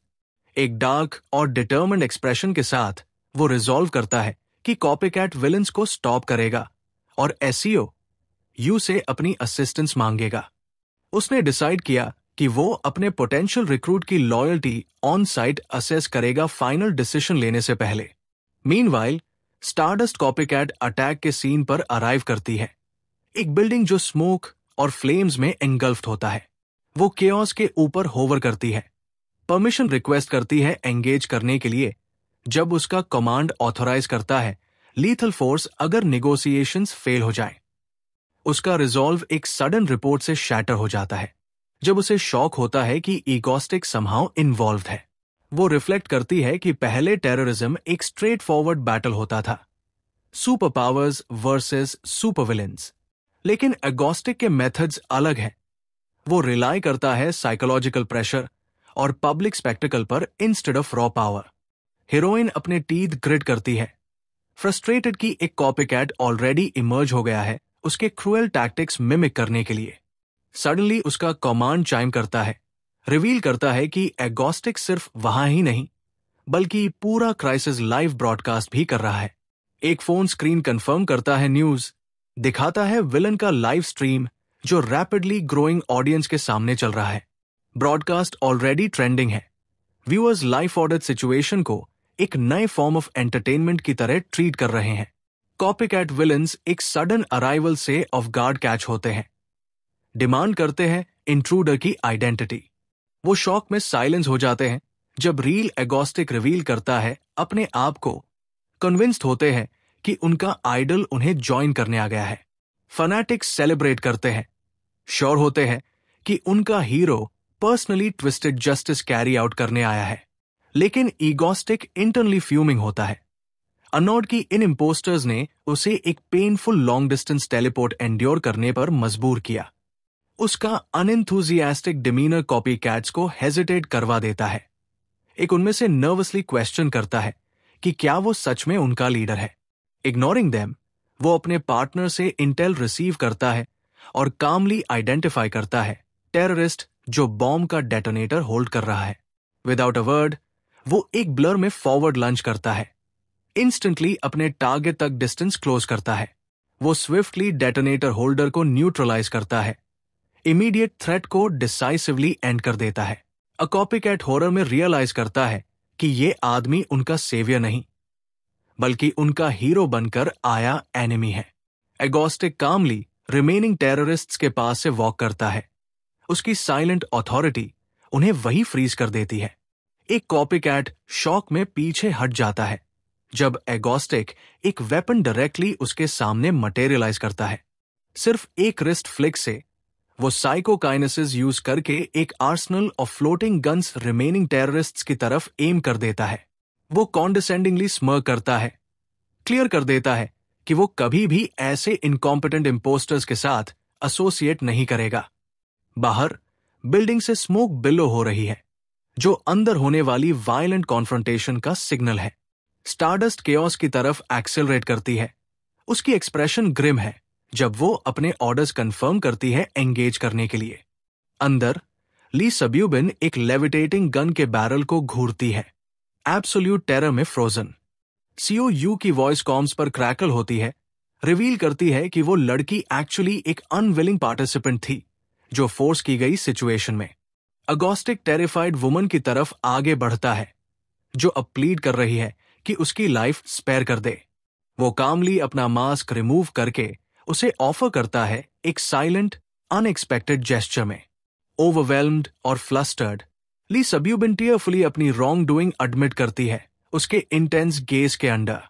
एक डार्क और डिटर्मिन्ड एक्सप्रेशन के साथ वो रिजॉल्व करता है कि कॉपीकैट विलन्स को स्टॉप करेगा और एसईओ यू से अपनी असिस्टेंस मांगेगा। उसने डिसाइड किया कि वो अपने पोटेंशियल रिक्रूट की लॉयल्टी ऑन साइट असेस करेगा फाइनल डिसीजन लेने से पहले। मीनवाइल स्टारडस्ट कॉपीकैट अटैक के सीन पर अराइव करती है, एक बिल्डिंग जो स्मोक और फ्लेम्स में एंगल्फ्ड होता है। वो केओस के ऊपर होवर करती है, परमिशन रिक्वेस्ट करती है एंगेज करने के लिए, जब उसका कमांड ऑथोराइज करता है लीथल फोर्स अगर नेगोशिएशंस फेल हो जाए। उसका रिजॉल्व एक सडन रिपोर्ट से शैटर हो जाता है जब उसे शॉक होता है कि ईगोस्टिक समहाउ इन्वॉल्व्ड है। वो रिफ्लेक्ट करती है कि पहले टेररिज्म एक स्ट्रेट फॉरवर्ड बैटल होता था, super powers versus super villains, लेकिन एगोस्टिक के मेथड्स अलग हैं। वो रिलाई करता है साइकोलॉजिकल प्रेशर और पब्लिक स्पेक्टिकल पर instead of raw power. Heroine अपने टीथ ग्रिट करती है, फ्रस्ट्रेटेड कि एक कॉपीकैट ऑलरेडी इमर्ज हो गया है उसके क्रूएल टैक्टिक्स मिमिक करने के लिए। सडनली उसका कमांड चाइम करता है, रिवील करता है कि एगोस्टिक सिर्फ वहां ही नहीं बल्कि पूरा क्राइसिस लाइव ब्रॉडकास्ट भी कर रहा है। एक फोन स्क्रीन कंफर्म करता है न्यूज, दिखाता है विलन का लाइव स्ट्रीम जो रैपिडली ग्रोइंग ऑडियंस के सामने चल रहा है। ब्रॉडकास्ट ऑलरेडी ट्रेंडिंग है। व्यूअर्स लाइफ ऑर्डर सिचुएशन को एक नए फॉर्म ऑफ एंटरटेनमेंट की तरह ट्रीट कर रहे हैं। कॉपीकैट विलन्स एक सडन अराइवल से ऑफ गार्ड कैच होते हैं, डिमांड करते हैं इंट्रूडर की आइडेंटिटी। वो शॉक में साइलेंस हो जाते हैं जब रील एगोस्टिक रिवील करता है अपने आप को, कन्विंस्ड होते हैं कि उनका आइडल उन्हें ज्वाइन करने आ गया है। फनाटिक्स सेलिब्रेट करते हैं, श्योर होते हैं कि उनका hero personally twisted justice carry out करने आया है, लेकिन ईगोस्टिक इंटरनली फ्यूमिंग होता है। अनॉड की इन इम्पोस्टर्स ने उसे एक painful long distance teleport endure करने पर मजबूर किया। उसका अनएंथुजियास्टिक डिमीनर कॉपीकैट्स को हेजिटेट करवा देता है। एक उनमें से नर्वसली क्वेश्चन करता है कि क्या वो सच में उनका लीडर है। इग्नोरिंग देम, वो अपने पार्टनर से इंटेल रिसीव करता है और कामली आइडेंटिफाई करता है टेररिस्ट जो बॉम्ब का डेटोनेटर होल्ड कर रहा है। विदाउट अ वर्ड, वो एक ब्लर में फॉरवर्ड लंच करता है, इंस्टेंटली अपने टारगेट तक डिस्टेंस क्लोज करता है। वो स्विफ्टली डेटोनेटर होल्डर को न्यूट्रलाइज करता है, इमीडिएट थ्रेट को डिसाइसिवली एंड कर देता है। अ कॉपीकैट हॉरर में रियलाइज करता है कि ये आदमी उनका सेवियर नहीं बल्कि उनका हीरो बनकर आया एनिमी है। एगोस्टिक कामली रिमेनिंग टेररिस्ट्स के पास से वॉक करता है। उसकी साइलेंट अथॉरिटी उन्हें वही फ्रीज कर देती है। एक कॉपीकैट शॉक में पीछे हट जाता है जब एगोस्टिक एक वेपन डायरेक्टली उसके सामने मटेरियलाइज करता है। सिर्फ एक रिस्ट फ्लिक से वो साइकोकाइनेसिस यूज करके एक Arsenal of floating guns remaining terrorists की तरफ एम कर देता है। वो कॉन्डिसेंडिंगली स्मर्क करता है, क्लियर कर देता है कि वो कभी भी ऐसे इनकॉम्पिटेंट इम्पोस्टर्स के साथ एसोसिएट नहीं करेगा। बाहर बिल्डिंग से स्मोक बिलो हो रही है, जो अंदर होने वाली वायलेंट कॉन्फ्रंटेशन का सिग्नल है। स्टारडस्ट केओस की तरफ एक्सेलरेट करती है। उसकी एक्सप्रेशन ग्रिम है जब वो अपने ऑर्डर्स कंफर्म करती है एंगेज करने के लिए। अंदर ली सबयूबिन एक लेविटेटिंग गन के बैरल को घूरती है, एब्सोल्यूट टेरर में फ्रोजन। सीओयू की वॉइस कॉम्स पर क्रैकल होती है, रिवील करती है कि वो लड़की एक्चुअली एक अनविलिंग पार्टिसिपेंट थी जो फोर्स की गई सिचुएशन में। अगोस्टिक टेरिफाइड वुमन की तरफ आगे बढ़ता है, जो अब प्लीड कर रही है कि उसकी लाइफ स्पेयर कर दे। वो कामली अपना मास्क रिमूव करके उसे ऑफर करता है एक साइलेंट अनएक्सपेक्टेड जेस्चर में। ओवरवेल्म्ड और फ्लस्टर्ड, ली सबयूबिन टीयरफुली अपनी रॉन्ग डूइंग एडमिट करती है उसके इंटेंस गेज के अंडर।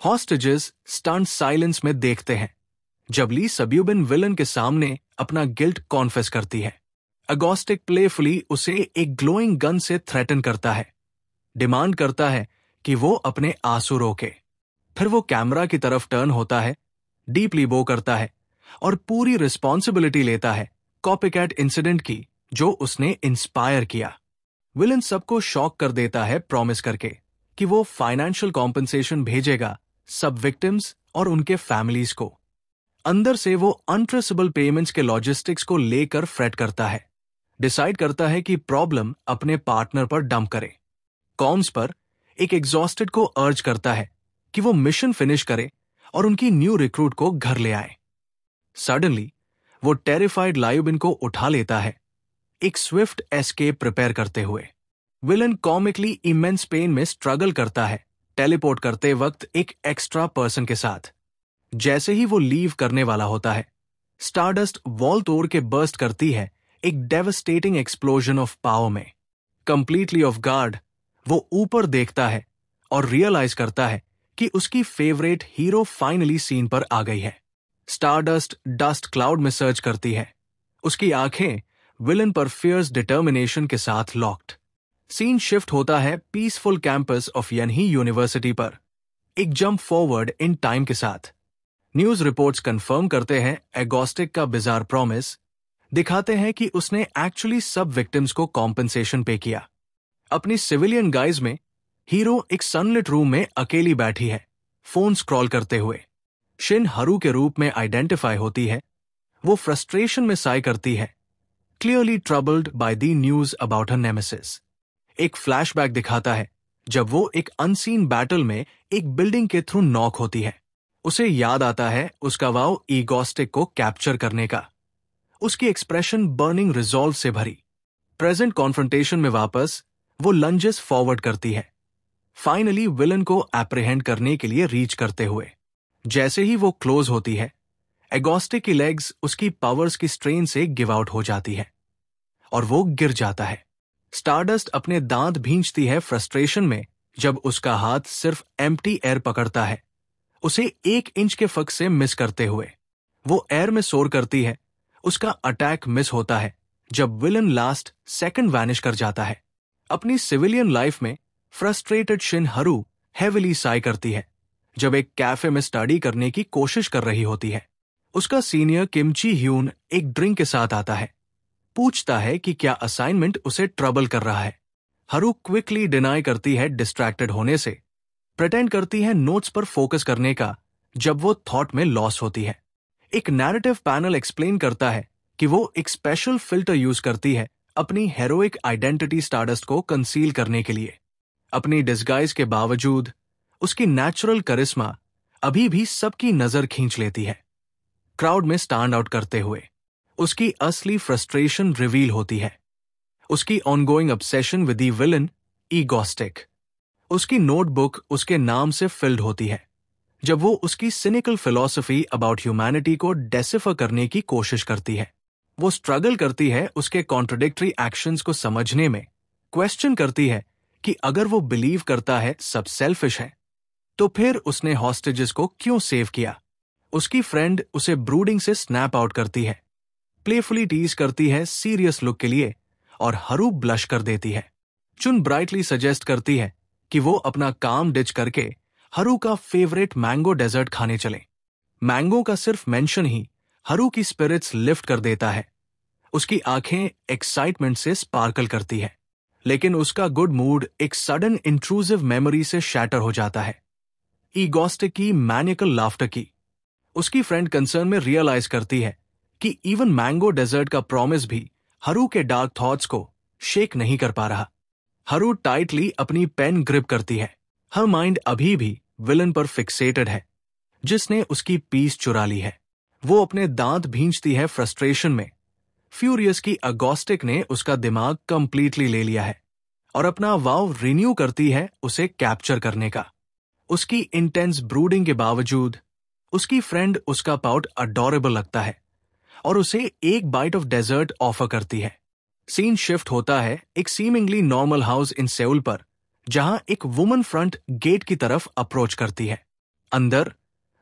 हॉस्टेजेस स्टंट साइलेंस में देखते हैं जब ली सबयूबिन विलन के सामने अपना गिल्ट कॉन्फेस करती है। अगोस्टिक प्लेफुली उसे एक ग्लोइंग गन से थ्रेटन करता है, डिमांड करता है कि वो अपने आंसू रोके। फिर वो कैमरा की तरफ टर्न होता है, डीपली बो करता है और पूरी रिस्पॉन्सिबिलिटी लेता है कॉपीकैट इंसिडेंट की जो उसने इंस्पायर किया। विलन सबको शॉक कर देता है प्रॉमिस करके कि वो फाइनेंशियल कॉम्पनसेशन भेजेगा सब विक्टिम्स और उनके फैमिलीज को। अंदर से वो अनट्रेसेबल पेमेंट्स के लॉजिस्टिक्स को लेकर फ्रेट करता है, डिसाइड करता है कि प्रॉब्लम अपने पार्टनर पर डंप करे। कॉम्स पर एक एग्जॉस्टेड को अर्ज करता है कि वो मिशन फिनिश करे और उनकी न्यू रिक्रूट को घर ले आए। सडनली वो टेरिफाइड लायुबिन को उठा लेता है, एक स्विफ्ट एस्केप प्रिपेयर करते हुए। विलन कॉमिकली इमेंस पेन में स्ट्रगल करता है टेलीपोर्ट करते वक्त एक एक्स्ट्रा पर्सन के साथ। जैसे ही वो लीव करने वाला होता है, स्टारडस्ट वॉल तोड़ के बर्स्ट करती है एक डेवस्टेटिंग एक्सप्लोजन ऑफ पावर में। कंप्लीटली ऑफ गार्ड वो ऊपर देखता है और रियलाइज करता है कि उसकी फेवरेट हीरो फाइनली सीन पर आ गई है। स्टारडस्ट डस्ट क्लाउड में सर्च करती है, उसकी आंखें विलन पर फियर्स डिटर्मिनेशन के साथ लॉक्ड। सीन शिफ्ट होता है पीसफुल कैंपस ऑफ यनही यूनिवर्सिटी पर, एक जंप फॉरवर्ड इन टाइम के साथ। न्यूज रिपोर्ट्स कंफर्म करते हैं एगोस्टिक का बिजार प्रॉमिस, दिखाते हैं कि उसने एक्चुअली सब विक्टिम्स को कॉम्पनसेशन पे किया। अपनी सिविलियन गाइज में हीरो एक सनलिट रूम में अकेली बैठी है, फोन स्क्रॉल करते हुए। शिन हरू के रूप में आइडेंटिफाई होती है। वो फ्रस्ट्रेशन में साई करती है, clearly troubled by the news about her nemesis. एक फ्लैशबैक दिखाता है जब वो एक अनसीन बैटल में एक बिल्डिंग के थ्रू नॉक होती है। उसे याद आता है उसका वाव ईगोस्टिक को कैप्चर करने का। उसकी एक्सप्रेशन बर्निंग रिजॉल्व से भरी। प्रेजेंट कॉन्फ्रंटेशन में वापस वो लंजेस फॉरवर्ड करती है, फाइनली विलन को एप्रीहेंड करने के लिए रीच करते हुए। जैसे ही वो क्लोज होती है, एगोस्टिक की लेग्स उसकी पावर्स की स्ट्रेन से गिव आउट हो जाती है और वो गिर जाता है। स्टारडस्ट अपने दांत भींचती है फ्रस्ट्रेशन में जब उसका हाथ सिर्फ एम्प्टी एयर पकड़ता है, उसे 1 इंच के फक से मिस करते हुए। वो एयर में सोर करती है, उसका अटैक मिस होता है जब विलन लास्ट सेकंड वैनिश कर जाता है। अपनी सिविलियन लाइफ में फ्रस्ट्रेटेड शिन हरू हेविली साई करती है जब एक कैफे में स्टडी करने की कोशिश कर रही होती है। उसका सीनियर किमची ह्यून एक ड्रिंक के साथ आता है, पूछता है कि क्या असाइनमेंट उसे ट्रबल कर रहा है। हरू क्विकली डिनाई करती है डिस्ट्रैक्टेड होने से, प्रिटेंड करती है नोट्स पर फोकस करने का जब वो थॉट में लॉस होती है। एक नैरेटिव पैनल एक्सप्लेन करता है कि वो एक स्पेशल फिल्टर यूज करती है अपनी हेरोइक आइडेंटिटी स्टारडस्ट को कंसील करने के लिए। अपनी डिस्गाइज के बावजूद उसकी नेचुरल करिश्मा अभी भी सबकी नजर खींच लेती है। क्राउड में स्टैंड आउट करते हुए उसकी असली फ्रस्ट्रेशन रिवील होती है। उसकी ongoing obsession with the villain egoistic. उसकी नोटबुक उसके नाम से फिल्ड होती है जब वो उसकी सिनिकल फिलॉसफी अबाउट ह्यूमैनिटी को डेसिफर करने की कोशिश करती है। वो स्ट्रगल करती है उसके कॉन्ट्रडिक्टरी एक्शंस को समझने में, क्वेश्चन करती है कि अगर वो बिलीव करता है सब सेल्फिश है, तो फिर उसने हॉस्टेजेस को क्यों सेव किया। उसकी फ्रेंड उसे ब्रूडिंग से स्नैप आउट करती है, प्लेफुली टीज करती है सीरियस लुक के लिए, और हरू ब्लश कर देती है। चुन ब्राइटली सजेस्ट करती है कि वो अपना काम डिच करके हरू का फेवरेट मैंगो डेजर्ट खाने चले। मैंगो का सिर्फ मेंशन ही हरू की स्पिरिट्स लिफ्ट कर देता है। उसकी आंखें एक्साइटमेंट से स्पार्कल करती है, लेकिन उसका गुड मूड एक सडन इंट्रूसिव मेमोरी से शैटर हो जाता है, ईगोस्टिक की मैनिकल लाफ्टर की। उसकी फ्रेंड कंसर्न में रियलाइज करती है कि इवन मैंगो डेजर्ट का प्रॉमिस भी हरू के डार्क थॉट्स को शेक नहीं कर पा रहा। हरू टाइटली अपनी पेन ग्रिप करती है। हर माइंड अभी भी विलन पर फिक्सेटेड है, जिसने उसकी पीस चुरा ली है। वो अपने दांत भींचती है फ्रस्ट्रेशन में। फ्यूरियस की अगोस्टिक ने उसका दिमाग कंप्लीटली ले लिया है और अपना वाव रिन्यू करती है उसे कैप्चर करने का। उसकी इंटेंस ब्रूडिंग के बावजूद उसकी फ्रेंड उसका पाउट अडोरेबल लगता है और उसे एक बाइट ऑफ डेजर्ट ऑफर करती है। सीन शिफ्ट होता है एक सीमिंगली नॉर्मल हाउस इन सेउल पर, जहां एक वुमन फ्रंट गेट की तरफ अप्रोच करती है। अंदर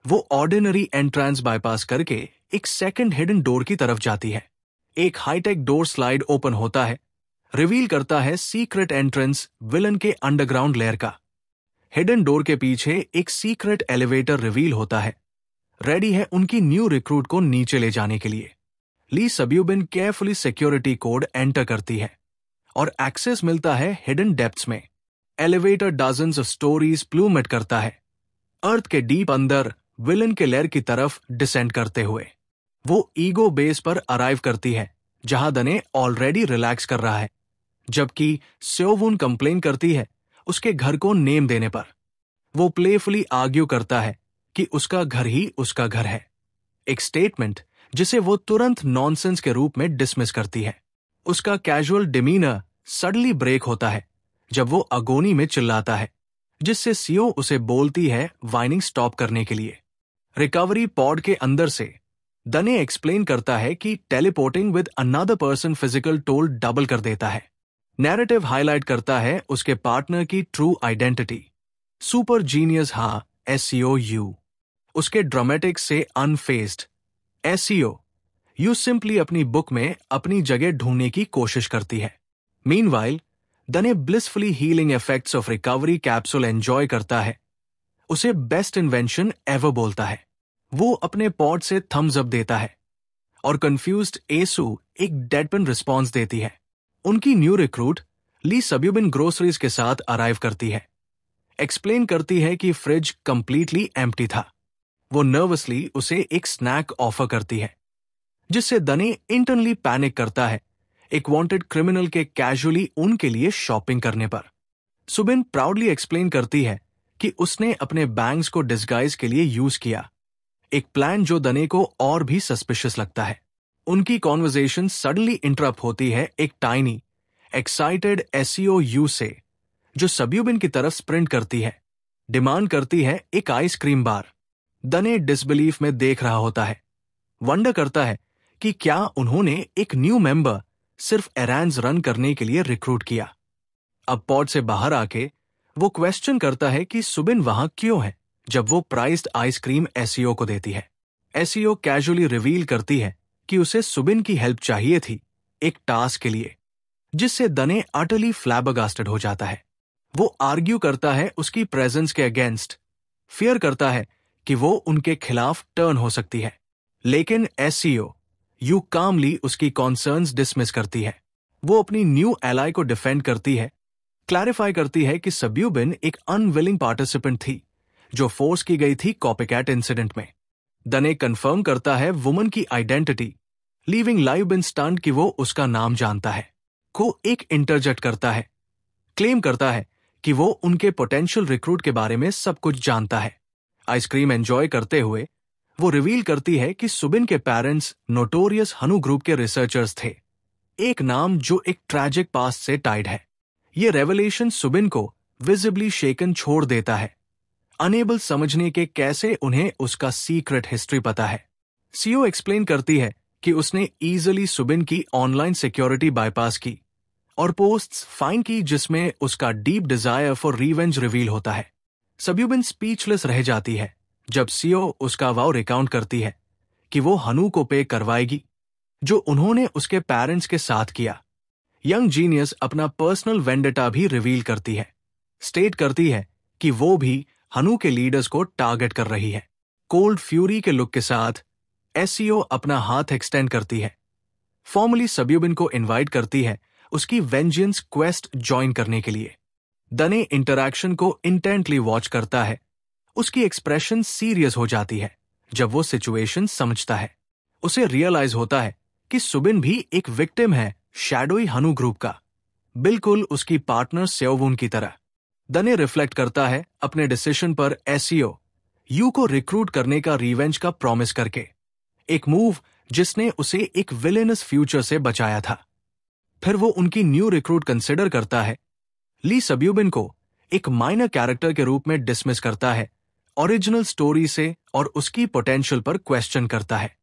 वो ऑर्डिनरी एंट्रेंस बाईपास करके एक सेकंड हिडन डोर की तरफ जाती है। एक हाईटेक डोर स्लाइड ओपन होता है, रिवील करता है सीक्रेट एंट्रेंस विलन के अंडरग्राउंड लेयर का। हिडन डोर के पीछे एक सीक्रेट एलिवेटर रिवील होता है, रेडी है उनकी न्यू रिक्रूट को नीचे ले जाने के लिए। ली सब्यूबिन केयरफुली सिक्योरिटी कोड एंटर करती है और एक्सेस मिलता है हिडन डेप्थ्स में। Elevator dozens of stories plummet करता है, अर्थ के डीप अंदर विलन के लेयर की तरफ डिसेंड करते हुए। वो ईगो बेस पर अराइव करती है, जहां दने ऑलरेडी रिलैक्स कर रहा है, जबकि स्योवुन कंप्लेन करती है उसके घर को नेम देने पर। वो प्लेफुली आर्ग्यू करता है कि उसका घर ही उसका घर है, एक स्टेटमेंट जिसे वो तुरंत नॉनसेंस के रूप में डिसमिस करती है। उसका कैजुअल डिमीनर सडनली ब्रेक होता है जब वो अगोनी में चिल्लाता है, जिससे सीओ उसे बोलती है वाइनिंग स्टॉप करने के लिए। रिकवरी पॉड के अंदर से दने एक्सप्लेन करता है कि teleporting with another person physical toll double कर देता है। नैरेटिव हाईलाइट करता है उसके पार्टनर की ट्रू आइडेंटिटी, सुपर जीनियस हा SEO। उसके ड्रामेटिक से अनफेस्ड SEO यू सिंपली अपनी बुक में अपनी जगह ढूंढने की कोशिश करती है। मीनवाइल दने blissfully healing effects of recovery capsule enjoy करता है, उसे बेस्ट इन्वेंशन एवर बोलता है। वो अपने पॉड से थम्स अप देता है और कंफ्यूज्ड एसू एक डेडपन रिस्पॉन्स देती है। उनकी न्यू रिक्रूट ली सब्यूबिन ग्रोसरीज के साथ अराइव करती है, एक्सप्लेन करती है कि फ्रिज कंप्लीटली एम्प्टी था। वो नर्वसली उसे एक स्नैक ऑफर करती है, जिससे दने इंटरनली पैनिक करता है एक वांटेड क्रिमिनल के कैजुअली उनके लिए शॉपिंग करने पर। सुबिन प्राउडली एक्सप्लेन करती है कि उसने अपने बैंग्स को डिस्गाइज के लिए यूज किया, एक प्लान जो दने को और भी सस्पिशियस लगता है। उनकी कॉन्वर्सेशन सडनली इंटरप्ट होती है एक टाइनी एक्साइटेड SEO से, जो सब्यूबिन की तरफ स्प्रिंट करती है, डिमांड करती है एक आइसक्रीम बार। दने डिसबिलीफ में देख रहा होता है, वंडर करता है कि क्या उन्होंने एक न्यू मेंबर सिर्फ एरेंज रन करने के लिए रिक्रूट किया। अब पॉड से बाहर आके वो क्वेश्चन करता है कि सुबिन वहां क्यों है जब वो प्राइस्ड आइसक्रीम SEO को देती है। SEO कैजुअली रिवील करती है कि उसे सुबिन की हेल्प चाहिए थी एक टास्क के लिए, जिससे दने अटली फ्लैबरगास्टेड हो जाता है। वो आर्ग्यू करता है उसकी प्रेजेंस के अगेंस्ट, फियर करता है कि वो उनके खिलाफ टर्न हो सकती है, लेकिन SEO यू कामली उसकी कॉन्सर्न्स डिसमिस करती है। वो अपनी न्यू एलाई को डिफेंड करती है, क्लैरिफाई करती है कि सब्यूबिन एक अनविलिंग पार्टिसिपेंट थी जो फोर्स की गई थी कॉपीकैट इंसिडेंट में। दने कंफर्म करता है वुमन की आइडेंटिटी, लीविंग लाइव बिन स्टंट कि वो उसका नाम जानता है। को एक इंटरजेक्ट करता है, क्लेम करता है कि वो उनके पोटेंशियल रिक्रूट के बारे में सब कुछ जानता है। आइसक्रीम एंजॉय करते हुए वो रिवील करती है कि सुबिन के पेरेंट्स नोटोरियस हनु ग्रुप के रिसर्चर्स थे, एक नाम जो एक ट्रैजिक पास्ट से टाइड है। ये रेवलेशन सुबिन को विजिबली शेकन छोड़ देता है, अनेबल समझने के कैसे उन्हें उसका सीक्रेट हिस्ट्री पता है। सीओ एक्सप्लेन करती है कि उसने इजीली सुबिन की ऑनलाइन सिक्योरिटी बाईपास की और पोस्ट्स फाइन की जिसमें उसका deep desire for revenge reveal होता है। सब्यूबिन स्पीचलेस रह जाती है जब सीओ उसका वाव रिकाउंट करती है कि वो हनु को पे करवाएगी जो उन्होंने उसके पेरेंट्स के साथ किया। यंग जीनियस अपना पर्सनल वेंडेटा भी रिवील करती है, स्टेट करती है कि वो भी हनु के लीडर्स को टारगेट कर रही है। कोल्ड फ्यूरी के लुक के साथ एसईओ अपना हाथ एक्सटेंड करती है, फॉर्मली सब्यूबिन को इनवाइट करती है उसकी वेंजेंस क्वेस्ट ज्वाइन करने के लिए। दने इंटरैक्शन को इंटेंटली वॉच करता है, उसकी एक्सप्रेशन सीरियस हो जाती है जब वो सिचुएशन समझता है। उसे रियलाइज होता है कि सुबिन भी एक विक्टिम है शैडोई हनु ग्रुप का, बिल्कुल उसकी पार्टनर सेओवून की तरह। दने रिफ्लेक्ट करता है अपने डिसीजन पर एसईओ यू को रिक्रूट करने का रिवेंज का प्रॉमिस करके, एक मूव जिसने उसे एक विलेनस फ्यूचर से बचाया था। फिर वो उनकी न्यू रिक्रूट कंसिडर करता है। ली सब्यूबिन को एक माइनर कैरेक्टर के रूप में डिसमिस करता है, ओरिजिनल स्टोरी से और उसकी पोटेंशियल पर क्वेश्चन करता है।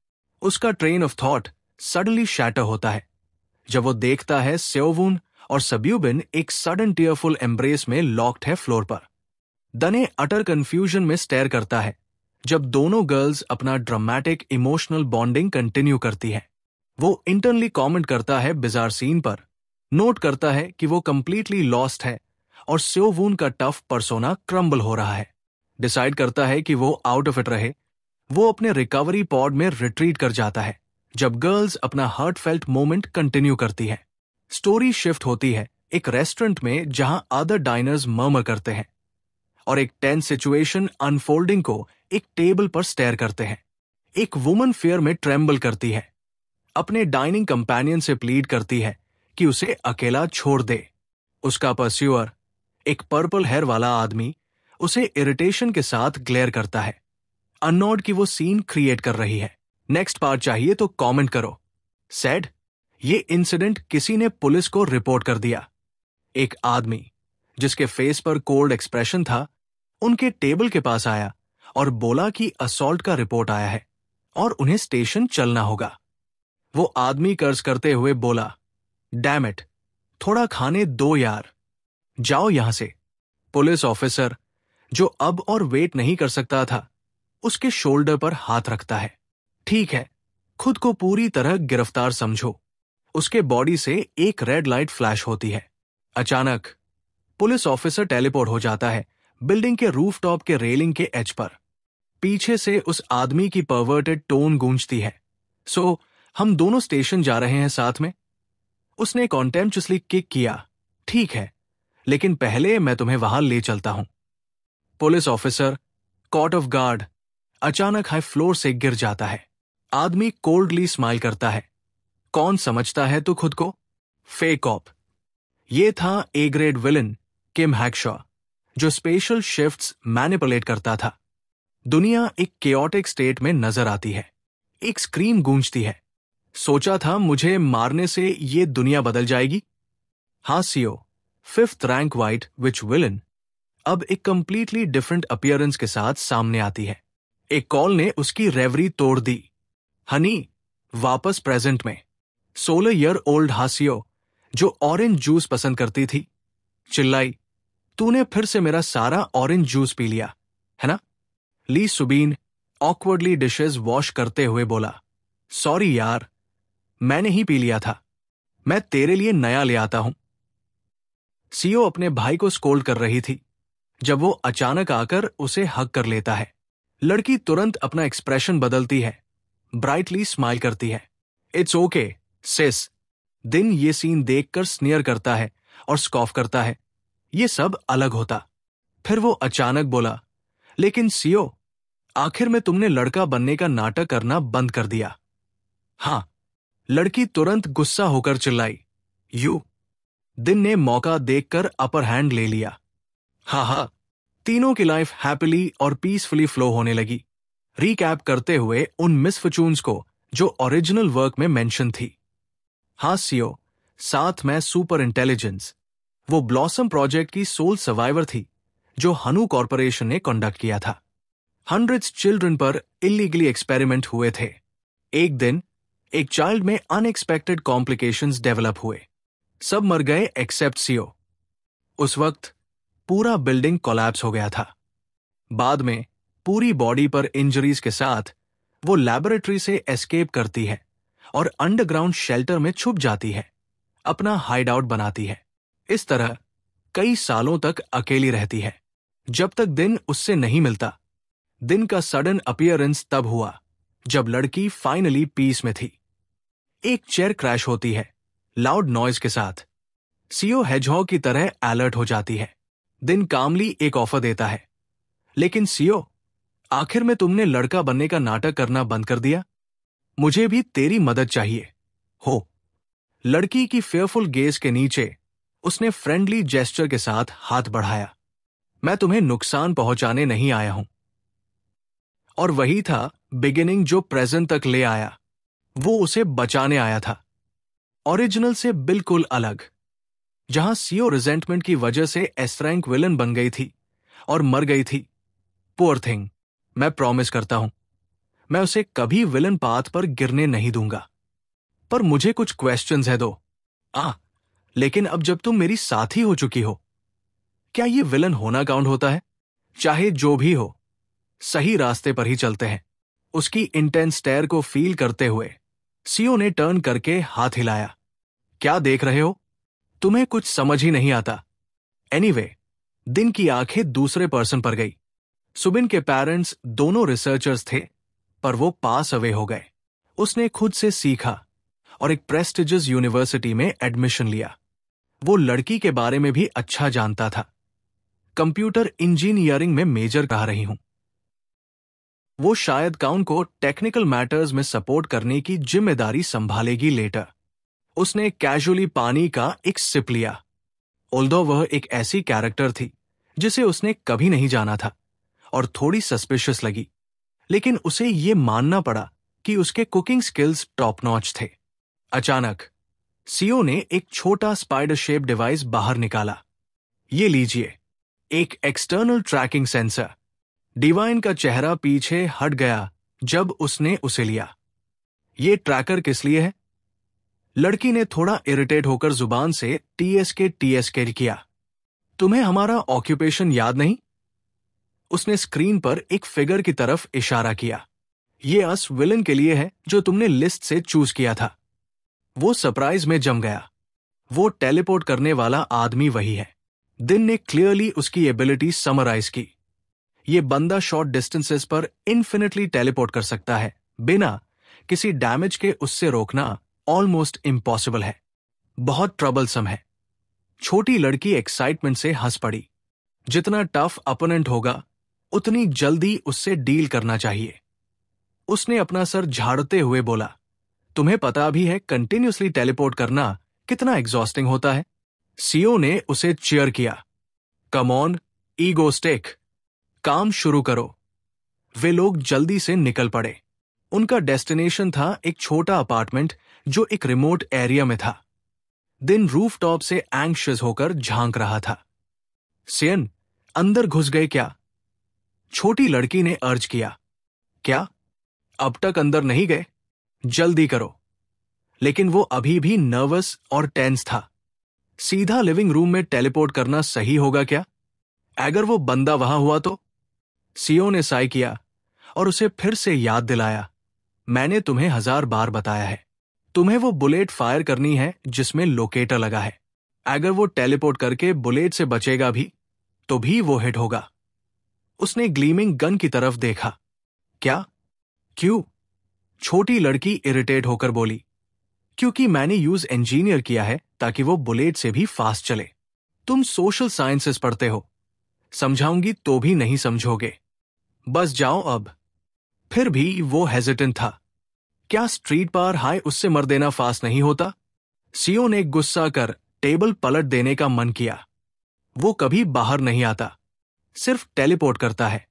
उसका train of thought suddenly shatter होता है जब वो देखता है सेओवून और सब्यूबिन एक सडन टीयरफुल एम्ब्रेस में लॉक्ड है फ्लोर पर। दने अटर कंफ्यूजन में स्टेयर करता है जब दोनों गर्ल्स अपना ड्रामेटिक इमोशनल बॉन्डिंग कंटिन्यू करती है। वो इंटरनली कमेंट करता है बिजार सीन पर, नोट करता है कि वो कंप्लीटली लॉस्ट है और सेओवून का टफ पर्सोना क्रम्बल हो रहा है। डिसाइड करता है कि वो आउट ऑफ इट रहे। वो अपने रिकवरी पॉड में रिट्रीट कर जाता है जब गर्ल्स अपना हार्टफेल्ट मोमेंट कंटिन्यू करती है। स्टोरी शिफ्ट होती है एक रेस्टोरेंट में जहां अदर डाइनर्स मर्मर करते हैं और एक टेंस सिचुएशन अनफोल्डिंग को एक टेबल पर स्टेयर करते हैं। एक वुमन फियर में ट्रेम्बल करती है, अपने डाइनिंग कंपेनियन से प्लीड करती है कि उसे अकेला छोड़ दे। उसका परस्यूअर, एक पर्पल हेयर वाला आदमी, उसे इरिटेशन के साथ ग्लेयर करता है, अननोड की वो सीन क्रिएट कर रही है। नेक्स्ट पार्ट चाहिए तो कमेंट करो। सेड, ये इंसिडेंट किसी ने पुलिस को रिपोर्ट कर दिया। एक आदमी जिसके फेस पर कोल्ड एक्सप्रेशन था उनके टेबल के पास आया और बोला कि असॉल्ट का रिपोर्ट आया है और उन्हें स्टेशन चलना होगा। वो आदमी कर्ज करते हुए बोला, डैम इट, थोड़ा खाने दो यार, जाओ यहां से। पुलिस ऑफिसर, जो अब और वेट नहीं कर सकता था, उसके शोल्डर पर हाथ रखता है। ठीक है, खुद को पूरी तरह गिरफ्तार समझो। उसके बॉडी से एक रेड लाइट फ्लैश होती है। अचानक पुलिस ऑफिसर टेलीपोर्ट हो जाता है बिल्डिंग के रूफटॉप के रेलिंग के एज पर। पीछे से उस आदमी की परवर्टेड टोन गूंजती है, सो हम दोनों स्टेशन जा रहे हैं साथ में। उसने कॉन्टेम्प्चुअसली किक किया, ठीक है, लेकिन पहले मैं तुम्हें वहां ले चलता हूं। Police officer, caught off guard, अचानक हाई फ्लोर से गिर जाता है। आदमी कोल्डली स्माइल करता है। कौन समझता है तू खुद को? Fake cop. ये था ए ग्रेड विलन किम हैक्शॉ, जो स्पेशल शिफ्ट्स मैनिपुलेट करता था। दुनिया एक केओटिक स्टेट में नजर आती है। एक स्क्रीम गूंजती है, सोचा था मुझे मारने से ये दुनिया बदल जाएगी। हाँ सीओ, 5th रैंक वाइट विच विलन अब एक कंप्लीटली डिफरेंट अपीयरेंस के साथ सामने आती है। एक कॉल ने उसकी रेवरी तोड़ दी। हनी वापस प्रेजेंट में। 16 ईयर ओल्ड हासियो, जो ऑरेंज जूस पसंद करती थी, चिल्लाई, तूने फिर से मेरा सारा ऑरेंज जूस पी लिया है ना? ली सुबीन ऑकवर्डली डिशेस वॉश करते हुए बोला, सॉरी यार, मैंने ही पी लिया था, मैं तेरे लिए नया ले आता हूं। सीओ अपने भाई को स्कोल्ड कर रही थी जब वो अचानक आकर उसे हग कर लेता है। लड़की तुरंत अपना एक्सप्रेशन बदलती है, ब्राइटली स्माइल करती है। इट्स ओके सिस। दिन ये सीन देखकर स्नियर करता है और स्कॉफ करता है, ये सब अलग होता। फिर वो अचानक बोला, लेकिन सीओ, आखिर में तुमने लड़का बनने का नाटक करना बंद कर दिया। हां। लड़की तुरंत गुस्सा होकर चिल्लाई, यू। दिन ने मौका देखकर अपर हैंड ले लिया। हा, तीनों की लाइफ हैप्पीली और पीसफुली फ्लो होने लगी, रीकैप करते हुए उन मिसफॉर्चून्स को जो ओरिजिनल वर्क में मेंशन थी। हाँ सीओ, साथ में सुपर इंटेलिजेंस, वो ब्लॉसम प्रोजेक्ट की सोल सर्वाइवर थी जो हनु कॉर्पोरेशन ने कंडक्ट किया था। हंड्रेड्स चिल्ड्रन पर इलीगली एक्सपेरिमेंट हुए थे। एक दिन एक चाइल्ड में अनएक्सपेक्टेड कॉम्प्लिकेशंस डेवलप हुए। सब मर गए एक्सेप्ट सीओ। उस वक्त पूरा बिल्डिंग कोलैप्स हो गया था। बाद में पूरी बॉडी पर इंजरीज के साथ वो लैबोरेटरी से एस्केप करती है और अंडरग्राउंड शेल्टर में छुप जाती है, अपना हाइड आउट बनाती है। इस तरह कई सालों तक अकेली रहती है, जब तक दिन उससे नहीं मिलता। दिन का सडन अपीयरेंस तब हुआ जब लड़की फाइनली पीस में थी। एक चेयर क्रैश होती है लाउड नॉइज के साथ। सीओ हेजहॉग की तरह अलर्ट हो जाती है। दिन कामली एक ऑफर देता है, लेकिन सीओ, आखिर में तुमने लड़का बनने का नाटक करना बंद कर दिया। मुझे भी तेरी मदद चाहिए हो। लड़की की फेयरफुल गेज के नीचे उसने फ्रेंडली जेस्चर के साथ हाथ बढ़ाया। मैं तुम्हें नुकसान पहुंचाने नहीं आया हूं। और वही था बिगिनिंग जो प्रेजेंट तक ले आया। वो उसे बचाने आया था, ओरिजिनल से बिल्कुल अलग। जहां सीओ रिजेंटमेंट की वजह से एस रैंक विलन बन गई थी और मर गई थी। Poor thing. मैं प्रॉमिस करता हूं, मैं उसे कभी विलन पाथ पर गिरने नहीं दूंगा। पर मुझे कुछ क्वेश्चंस है दो। लेकिन अब जब तुम मेरी साथी हो चुकी हो, क्या ये विलन होना काउंट होता है? चाहे जो भी हो, सही रास्ते पर ही चलते हैं। उसकी इंटेंस स्टेयर को फील करते हुए सीओ ने टर्न करके हाथ हिलाया। क्या देख रहे हो? तुम्हें कुछ समझ ही नहीं आता। एनीवे, दिन की आंखें दूसरे पर्सन पर गई। सुबिन के पेरेंट्स दोनों रिसर्चर्स थे, पर वो पास अवे हो गए। उसने खुद से सीखा और एक प्रेस्टिजियस यूनिवर्सिटी में एडमिशन लिया। वो लड़की के बारे में भी अच्छा जानता था। कंप्यूटर इंजीनियरिंग में मेजर कर रही हूं। वो शायद काउन को टेक्निकल मैटर्स में सपोर्ट करने की जिम्मेदारी संभालेगी लेटर। उसने कैजुअली पानी का एक सिप लिया। ऑल्दो वह एक ऐसी कैरेक्टर थी जिसे उसने कभी नहीं जाना था और थोड़ी सस्पिशियस लगी, लेकिन उसे ये मानना पड़ा कि उसके कुकिंग स्किल्स टॉप नॉच थे। अचानक सीओ ने एक छोटा स्पाइडर शेप डिवाइस बाहर निकाला। ये लीजिए, एक एक्सटर्नल ट्रैकिंग सेंसर। डिवाइन का चेहरा पीछे हट गया जब उसने उसे लिया। ये ट्रैकर किस लिए है? लड़की ने थोड़ा इरिटेट होकर जुबान से टीएसके किया। तुम्हें हमारा ऑक्यूपेशन याद नहीं? उसने स्क्रीन पर एक फिगर की तरफ इशारा किया। ये अस विलन के लिए है जो तुमने लिस्ट से चूज किया था। वो सरप्राइज में जम गया। वो टेलीपोर्ट करने वाला आदमी वही है। दिन ने क्लियरली उसकी एबिलिटी समराइज की। ये बंदा शॉर्ट डिस्टेंसेस पर इन्फिनिटली टेलीपोर्ट कर सकता है, बिना किसी डैमेज के। उससे रोकना ऑलमोस्ट इम्पॉसिबल है। बहुत ट्रबलसम है। छोटी लड़की एक्साइटमेंट से हंस पड़ी। जितना टफ अपोनेंट होगा, उतनी जल्दी उससे डील करना चाहिए। उसने अपना सर झाड़ते हुए बोला, तुम्हें पता भी है कंटिन्यूसली टेलीपोर्ट करना कितना एग्जॉस्टिंग होता है? सीओ ने उसे चीयर किया। कम ऑन, ईगो स्टेक, काम शुरू करो। वे लोग जल्दी से निकल पड़े। उनका डेस्टिनेशन था एक छोटा अपार्टमेंट जो एक रिमोट एरिया में था। दिन रूफटॉप से एंग्शियस होकर झांक रहा था। सियन, अंदर घुस गए क्या? छोटी लड़की ने अर्ज किया। क्या? अब तक अंदर नहीं गए? जल्दी करो। लेकिन वो अभी भी नर्वस और टेंस था। सीधा लिविंग रूम में टेलीपोर्ट करना सही होगा क्या? अगर वो बंदा वहां हुआ तो? सीओ ने साई किया और उसे फिर से याद दिलाया, मैंने तुम्हें 1000 बार बताया है, तुम्हें वो बुलेट फायर करनी है जिसमें लोकेटर लगा है। अगर वो टेलीपोर्ट करके बुलेट से बचेगा भी, तो भी वो हिट होगा। उसने ग्लीमिंग गन की तरफ देखा। क्या? क्यों? छोटी लड़की इरिटेट होकर बोली, क्योंकि मैंने यूज इंजीनियर किया है ताकि वो बुलेट से भी फास्ट चले। तुम सोशल साइंसेस पढ़ते हो, समझाऊंगी तो भी नहीं समझोगे। बस जाओ अब। फिर भी वो हेजिटेंट था। क्या स्ट्रीट पार हाय उससे मर देना फास्ट नहीं होता? सीओ ने गुस्सा कर टेबल पलट देने का मन किया। वो कभी बाहर नहीं आता, सिर्फ टेलीपोर्ट करता है।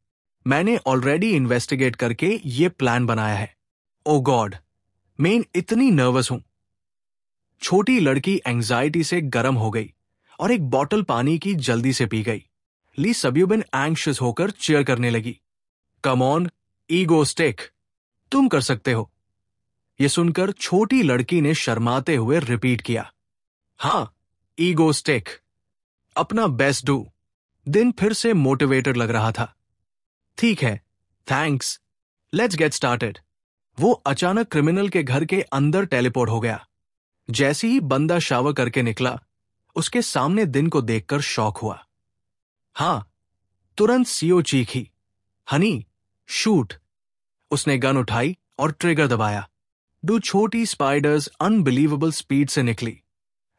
मैंने ऑलरेडी इन्वेस्टिगेट करके ये प्लान बनाया है। ओ गॉड, मैं इतनी नर्वस हूं। छोटी लड़की एंजाइटी से गर्म हो गई और एक बॉटल पानी की जल्दी से पी गई। ली सब्यूबिन एंग्शियस होकर चीयर करने लगी। कम ऑन, ईगो स्टेक, तुम कर सकते हो। ये सुनकर छोटी लड़की ने शर्माते हुए रिपीट किया, हाँ, ईगो स्टिक। अपना बेस्ट डू। दिन फिर से मोटिवेटेड लग रहा था। ठीक है, थैंक्स, लेट्स गेट स्टार्टेड। वो अचानक क्रिमिनल के घर के अंदर टेलीपोर्ट हो गया। जैसे ही बंदा शावर करके निकला, उसके सामने दिन को देखकर शॉक हुआ। हाँ, तुरंत सीओ चीखी, हनी, शूट। उसने गन उठाई और ट्रिगर दबाया। दो छोटी स्पाइडर्स अनबिलीवेबल स्पीड से निकली,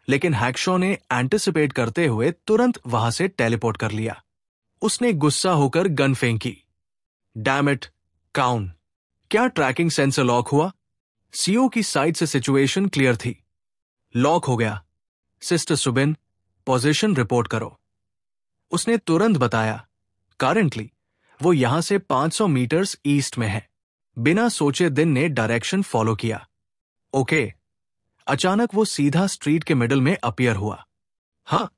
लेकिन हैक्शॉ ने एंटिसिपेट करते हुए तुरंत वहां से टेलीपोर्ट कर लिया। उसने गुस्सा होकर गन फेंकी। डैम इट, काउन, क्या ट्रैकिंग सेंसर लॉक हुआ? सीओ की साइड से सिचुएशन क्लियर थी। लॉक हो गया। सिस्टर सुबिन, पोजीशन रिपोर्ट करो। उसने तुरंत बताया, करंटली वो यहां से 500 मीटर्स ईस्ट में है। बिना सोचे दिन ने डायरेक्शन फॉलो किया। ओके। अचानक वो सीधा स्ट्रीट के मिडल में अपीयर हुआ। हाँ,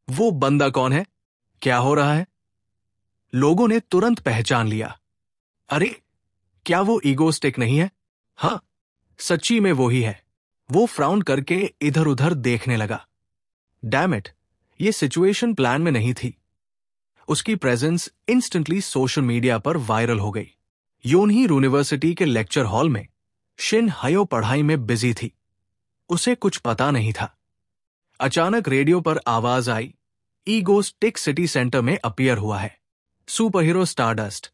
वो बंदा कौन है? क्या हो रहा है? लोगों ने तुरंत पहचान लिया। अरे, क्या वो ईगोस्टिक नहीं है? हाँ, सच्ची में वो ही है। वो फ्राउन करके इधर उधर देखने लगा। डैम इट, ये सिचुएशन प्लान में नहीं थी। उसकी प्रेजेंस इंस्टेंटली सोशल मीडिया पर वायरल हो गई। योनही यूनिवर्सिटी के लेक्चर हॉल में शिन हायो पढ़ाई में बिजी थी। उसे कुछ पता नहीं था। अचानक रेडियो पर आवाज आई, ईगोस्टिक सिटी सेंटर में अपीयर हुआ है। सुपर हीरो स्टारडस्ट,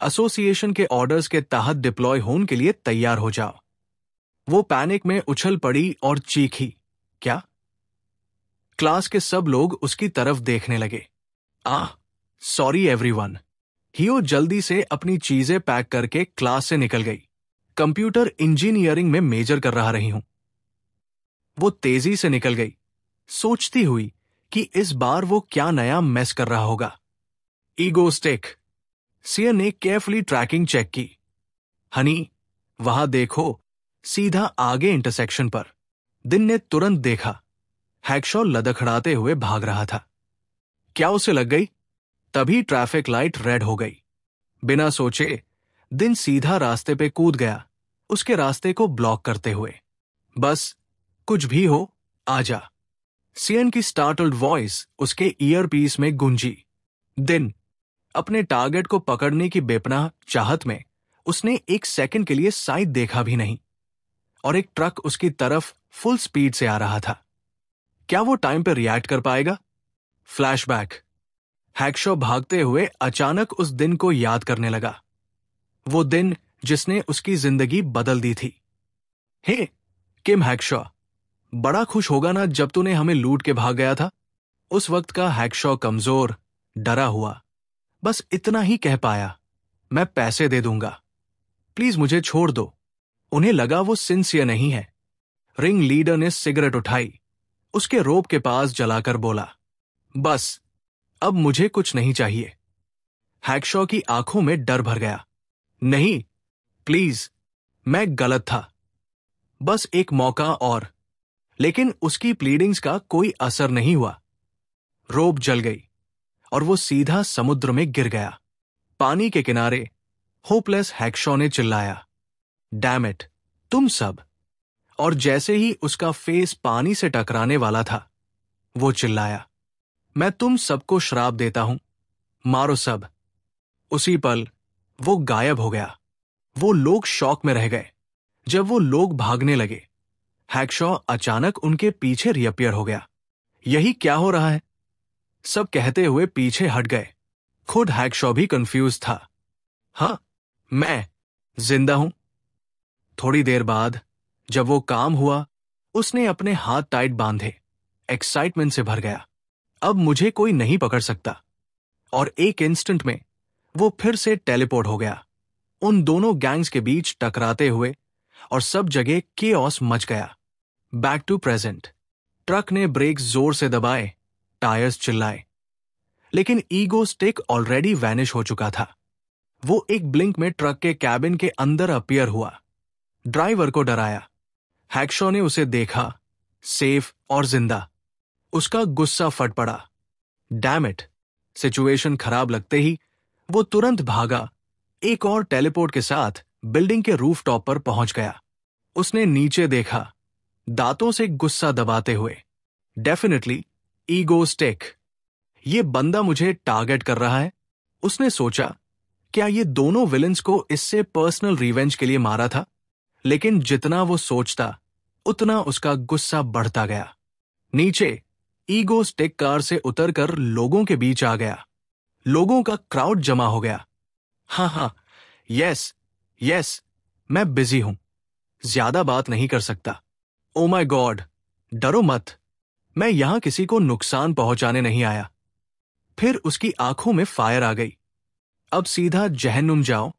एसोसिएशन के ऑर्डर्स के तहत डिप्लॉय होने के लिए तैयार हो जाओ। वो पैनिक में उछल पड़ी और चीखी, क्या? क्लास के सब लोग उसकी तरफ देखने लगे। Sorry everyone. हियो जल्दी से अपनी चीजें पैक करके क्लास से निकल गई। कंप्यूटर इंजीनियरिंग में मेजर कर रहा रही हूं। वो तेजी से निकल गई, सोचती हुई कि इस बार वो क्या नया मेस कर रहा होगा। ईगोस्टिक। सिया ने केयरफुली ट्रैकिंग चेक की। हनी, वहां देखो, सीधा आगे इंटरसेक्शन पर। दिन ने तुरंत देखा, हैक्शॉ लदखड़ाते हुए भाग रहा था। क्या उसे लग गई? तभी ट्रैफिक लाइट रेड हो गई। बिना सोचे दिन सीधा रास्ते पे कूद गया, उसके रास्ते को ब्लॉक करते हुए। बस, कुछ भी हो, आजा। सियन की स्टार्टल्ड वॉइस उसके ईयरपीस में गूंजी। दिन, अपने टारगेट को पकड़ने की बेपनाह चाहत में उसने एक सेकंड के लिए साइड देखा भी नहीं, और एक ट्रक उसकी तरफ फुल स्पीड से आ रहा था। क्या वो टाइम पर रिएक्ट कर पाएगा? फ्लैशबैक। हैक्शॉ भागते हुए अचानक उस दिन को याद करने लगा। वो दिन जिसने उसकी जिंदगी बदल दी थी। हे, किम हैक्शॉ, बड़ा खुश होगा ना जब तूने हमें लूट के भाग गया था। उस वक्त का हैक्शॉ कमजोर, डरा हुआ, बस इतना ही कह पाया, मैं पैसे दे दूंगा, प्लीज मुझे छोड़ दो। उन्हें लगा वो सिंसियर नहीं है। रिंग लीडर ने सिगरेट उठाई, उसके रोप के पास जलाकर बोला, बस, अब मुझे कुछ नहीं चाहिए। हैक्शॉ की आंखों में डर भर गया। नहीं, प्लीज, मैं गलत था, बस एक मौका और। लेकिन उसकी प्लीडिंग्स का कोई असर नहीं हुआ। रोप जल गई और वो सीधा समुद्र में गिर गया। पानी के किनारे होपलेस हैक्शॉ ने चिल्लाया, डैम इट, तुम सब। और जैसे ही उसका फेस पानी से टकराने वाला था, वो चिल्लाया, मैं तुम सबको श्राप देता हूं, मारो सब। उसी पल वो गायब हो गया। वो लोग शॉक में रह गए। जब वो लोग भागने लगे, हैक्शॉ अचानक उनके पीछे रिअपियर हो गया। यही क्या हो रहा है? सब कहते हुए पीछे हट गए। खुद हैक्शॉ भी कंफ्यूज था। हाँ, मैं जिंदा हूं। थोड़ी देर बाद जब वो काम हुआ, उसने अपने हाथ टाइट बांधे, एक्साइटमेंट से भर गया। अब मुझे कोई नहीं पकड़ सकता। और एक इंस्टेंट में वो फिर से टेलीपोर्ट हो गया, उन दोनों गैंग्स के बीच टकराते हुए, और सब जगह केओस मच गया। Back to present. ट्रक ने ब्रेक जोर से दबाए, टायर्स चिल्लाए, लेकिन ईगोस्टिक ऑलरेडी वैनिश हो चुका था। वो एक ब्लिंक में ट्रक के कैबिन के अंदर अपीयर हुआ। ड्राइवर को डराया। हैक्शॉ ने उसे देखा, सेफ और जिंदा। उसका गुस्सा फट पड़ा। Damn it. सिचुएशन खराब लगते ही वो तुरंत भागा, एक और टेलीपोर्ट के साथ बिल्डिंग के रूफटॉप पर पहुंच गया। उसने नीचे देखा, दांतों से गुस्सा दबाते हुए। Definitely ego stick. ये बंदा मुझे टारगेट कर रहा है। उसने सोचा, क्या ये दोनों विलेंस को इससे पर्सनल रिवेंज के लिए मारा था? लेकिन जितना वो सोचता, उतना उसका गुस्सा बढ़ता गया। नीचे ईगो स्टिक कार से उतरकर लोगों के बीच आ गया। लोगों का क्राउड जमा हो गया। हाँ, यस, यस, मैं बिजी हूं, ज्यादा बात नहीं कर सकता। ओ माय गॉड, डरो मत, मैं यहां किसी को नुकसान पहुंचाने नहीं आया। फिर उसकी आंखों में फायर आ गई। अब सीधा जहन्नुम जाओ,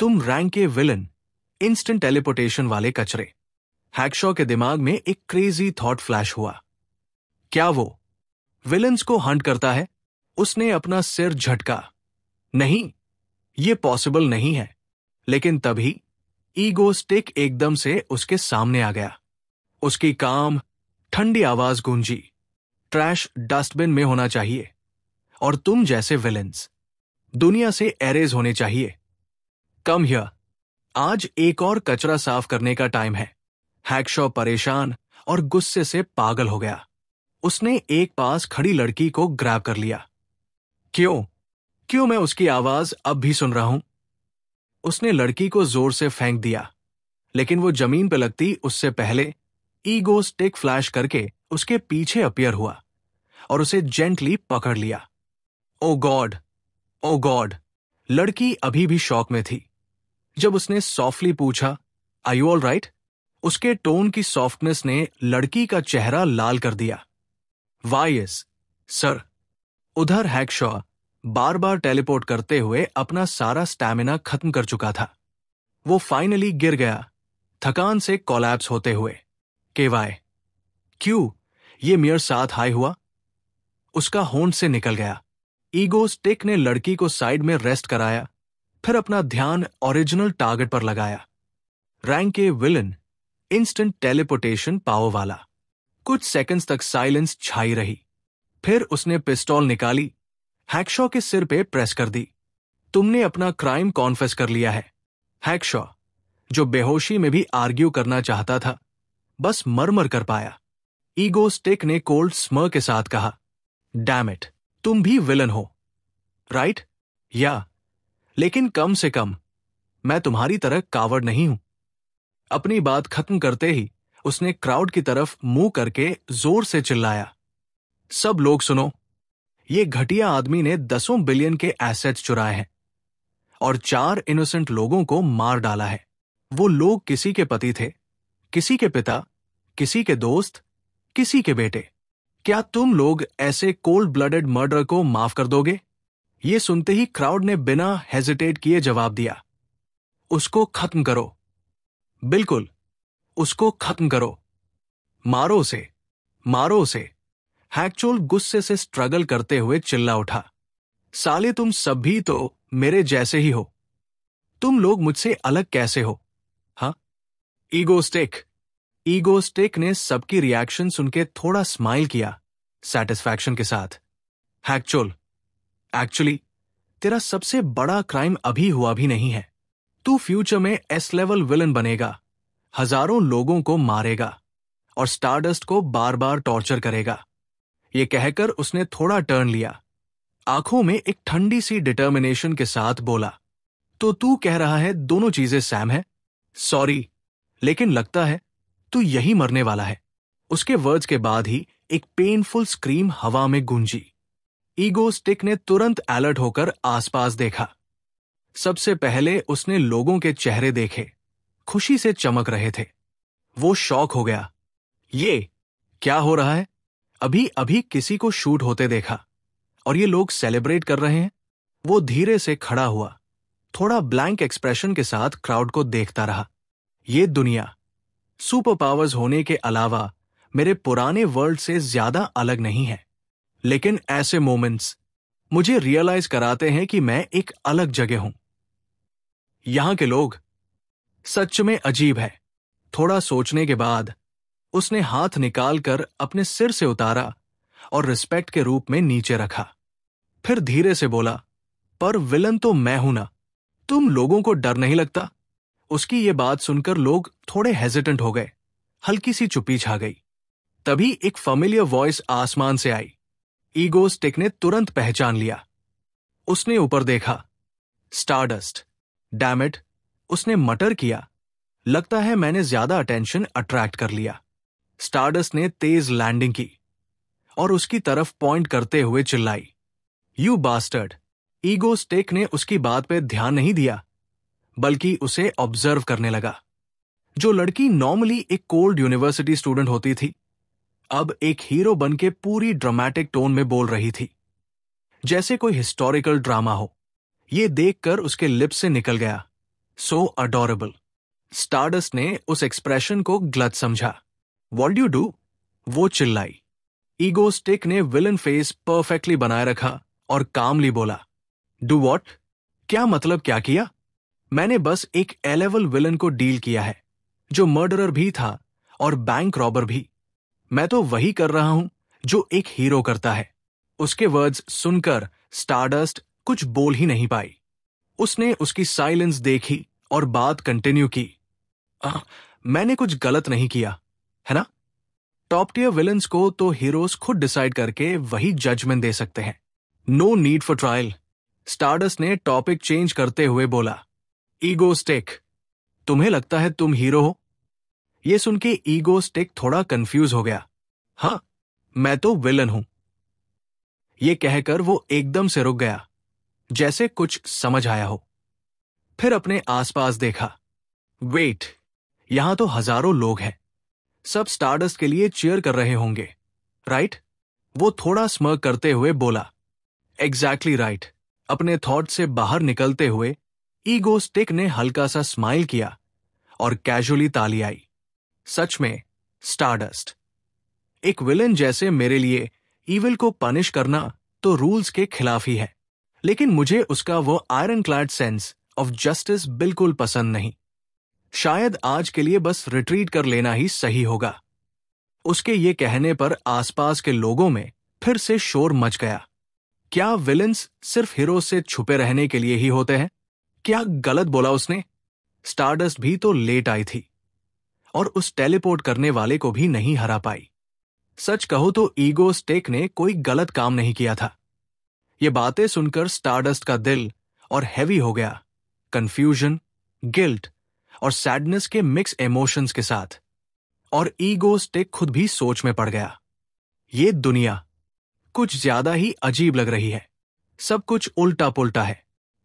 तुम रैंक के विलन, इंस्टेंट टेलीपोर्टेशन वाले कचरे। हैक्शॉ के दिमाग में एक क्रेजी थॉट फ्लैश हुआ। क्या वो विलन्स को हंट करता है? उसने अपना सिर झटका। नहीं, ये पॉसिबल नहीं है। लेकिन तभी ईगो स्टिक एकदम से उसके सामने आ गया। उसकी काम ठंडी आवाज गूंजी, ट्रैश डस्टबिन में होना चाहिए, और तुम जैसे विलेंस दुनिया से एरेज होने चाहिए। कम हियर, आज एक और कचरा साफ करने का टाइम है। हैक्शॉ परेशान और गुस्से से पागल हो गया। उसने एक पास खड़ी लड़की को ग्रैब कर लिया। क्यों मैं उसकी आवाज अब भी सुन रहा हूं? उसने लड़की को जोर से फेंक दिया, लेकिन वो जमीन पर लगती उससे पहले ईगो स्टिक फ्लैश करके उसके पीछे अपीयर हुआ और उसे जेंटली पकड़ लिया। ओ गॉड, ओ गॉड! लड़की अभी भी शॉक में थी। जब उसने सॉफ्टली पूछा, आर यू ऑल राइट? उसके टोन की सॉफ्टनेस ने लड़की का चेहरा लाल कर दिया। Why yes, sir. उधर हैक्शॉ बार बार टेलीपोर्ट करते हुए अपना सारा स्टैमिना खत्म कर चुका था। वो फाइनली गिर गया, थकान से कोलैप्स होते हुए। केवाय, क्यों ये मेरे साथ हाई हुआ? उसका होंठ से निकल गया। ईगो स्टिक ने लड़की को साइड में रेस्ट कराया, फिर अपना ध्यान ओरिजिनल टारगेट पर लगाया। रैंक के विलन, इंस्टेंट टेलीपोर्टेशन पावर वाला। कुछ सेकंड्स तक साइलेंस छाई रही। फिर उसने पिस्टल निकाली, हैक्शॉ के सिर पे प्रेस कर दी। तुमने अपना क्राइम कॉन्फेस कर लिया है। हैक्शॉ, जो बेहोशी में भी आर्ग्यू करना चाहता था, बस मरमर कर पाया। ईगो स्टिक ने कोल्ड स्मर के साथ कहा, डैम इट, तुम भी विलन हो, राइट? या, लेकिन कम से कम मैं तुम्हारी तरह कावर्ड नहीं हूं। अपनी बात खत्म करते ही उसने क्राउड की तरफ मुंह करके जोर से चिल्लाया, सब लोग सुनो, ये घटिया आदमी ने 10 बिलियन के एसेट्स चुराए हैं और 4 इनोसेंट लोगों को मार डाला है। वो लोग किसी के पति थे, किसी के पिता, किसी के दोस्त, किसी के बेटे। क्या तुम लोग ऐसे कोल्ड ब्लडेड मर्डर को माफ कर दोगे? ये सुनते ही क्राउड ने बिना हेजिटेट किए जवाब दिया, उसको खत्म करो, बिल्कुल, उसको खत्म करो, मारो उसे, मारो उसे। हैक्चुअल गुस्से से स्ट्रगल करते हुए चिल्ला उठा, साले तुम सब भी तो मेरे जैसे ही हो। तुम लोग मुझसे अलग कैसे हो? हाँ? ईगो स्टिक ने सबकी रिएक्शन सुनके थोड़ा स्माइल किया, सैटिस्फैक्शन के साथ। हैक्चुअल, एक्चुअली तेरा सबसे बड़ा क्राइम अभी हुआ भी नहीं है। तू फ्यूचर में एस लेवल विलन बनेगा, हजारों लोगों को मारेगा और स्टारडस्ट को बार बार टॉर्चर करेगा। ये कहकर उसने थोड़ा टर्न लिया, आंखों में एक ठंडी सी डिटर्मिनेशन के साथ बोला, तो तू कह रहा है दोनों चीजें सैम है? सॉरी, लेकिन लगता है तू यही मरने वाला है। उसके वर्ड्स के बाद ही एक पेनफुल स्क्रीम हवा में गूंजी। ईगो स्टिक ने तुरंत अलर्ट होकर आसपास देखा। सबसे पहले उसने लोगों के चेहरे देखे, खुशी से चमक रहे थे। वो शॉक हो गया, ये क्या हो रहा है? अभी अभी किसी को शूट होते देखा और ये लोग सेलिब्रेट कर रहे हैं। वो धीरे से खड़ा हुआ, थोड़ा ब्लैंक एक्सप्रेशन के साथ क्राउड को देखता रहा। ये दुनिया सुपर पावर्स होने के अलावा मेरे पुराने वर्ल्ड से ज्यादा अलग नहीं है, लेकिन ऐसे मोमेंट्स मुझे रियलाइज कराते हैं कि मैं एक अलग जगह हूं। यहां के लोग सच में अजीब है। थोड़ा सोचने के बाद उसने हाथ निकालकर अपने सिर से उतारा और रिस्पेक्ट के रूप में नीचे रखा। फिर धीरे से बोला, पर विलन तो मैं हूं ना? तुम लोगों को डर नहीं लगता? उसकी ये बात सुनकर लोग थोड़े हेजिटेंट हो गए। हल्की सी चुप्पी छा गई। तभी एक फेमिलियर वॉइस आसमान से आई। ईगो स्टिक ने तुरंत पहचान लिया। उसने ऊपर देखा। स्टारडस्ट। डैम इट, उसने मटर किया। लगता है मैंने ज्यादा अटेंशन अट्रैक्ट कर लिया। स्टारडस्ट ने तेज लैंडिंग की और उसकी तरफ पॉइंट करते हुए चिल्लाई, यू बास्टर्ड। ईगो स्टिक ने उसकी बात पे ध्यान नहीं दिया, बल्कि उसे ऑब्जर्व करने लगा। जो लड़की नॉर्मली एक कोल्ड यूनिवर्सिटी स्टूडेंट होती थी, अब एक हीरो बनके पूरी ड्रामेटिक टोन में बोल रही थी, जैसे कोई हिस्टोरिकल ड्रामा हो। ये देखकर उसके लिप्स से निकल गया, सो अडोरेबल। स्टारडस्ट ने उस एक्सप्रेशन को गलत समझा। What you do? वो चिल्लाई। ईगो स्टिक ने विलन फेस परफेक्टली बनाए रखा और कामली बोला, डू वॉट? क्या मतलब क्या किया? मैंने बस एक ए-लेवल विलन को डील किया है, जो मर्डरर भी था और बैंक रॉबर भी। मैं तो वही कर रहा हूं जो एक हीरो करता है। उसके वर्ड्स सुनकर स्टारडस्ट कुछ बोल ही नहीं पाई। उसने उसकी साइलेंस देखी और बात कंटिन्यू की। मैंने कुछ गलत नहीं किया, है ना? टॉप टियर विलन्स को तो हीरोज खुद डिसाइड करके वही जजमेंट दे सकते हैं। No need for trial. Stardust ने टॉपिक चेंज करते हुए बोला, ईगो स्टिक, तुम्हें लगता है तुम हीरो हो? यह सुन के ईगो स्टिक थोड़ा कंफ्यूज हो गया। हाँ, मैं तो विलन हूं। यह कहकर वो एकदम से रुक गया, जैसे कुछ समझ आया हो। फिर अपने आसपास देखा। वेट, यहां तो हजारों लोग हैं। सब स्टारडस्ट के लिए चीयर कर रहे होंगे, राइट? वो थोड़ा स्मर्क करते हुए बोला, एग्जैक्टली राइट। अपने थॉट से बाहर निकलते हुए ईगो स्टिक ने हल्का सा स्माइल किया और कैजुअली ताली आई। सच में स्टारडस्ट। एक विलन जैसे मेरे लिए ईविल को पनिश करना तो रूल्स के खिलाफ ही है, लेकिन मुझे उसका वो iron clad sense of justice बिल्कुल पसंद नहीं। शायद आज के लिए बस रिट्रीट कर लेना ही सही होगा। उसके ये कहने पर आसपास के लोगों में फिर से शोर मच गया। क्या विलन्स सिर्फ हीरो से छुपे रहने के लिए ही होते हैं? क्या गलत बोला उसने? स्टारडस्ट भी तो लेट आई थी और उस टेलीपोर्ट करने वाले को भी नहीं हरा पाई। सच कहो तो ईगो स्टिक ने कोई गलत काम नहीं किया था। ये बातें सुनकर स्टारडस्ट का दिल और हैवी हो गया, कंफ्यूजन, गिल्ट और सैडनेस के मिक्स इमोशंस के साथ। और ईगो स्टिक खुद भी सोच में पड़ गया। ये दुनिया कुछ ज्यादा ही अजीब लग रही है। सब कुछ उल्टा पुल्टा है।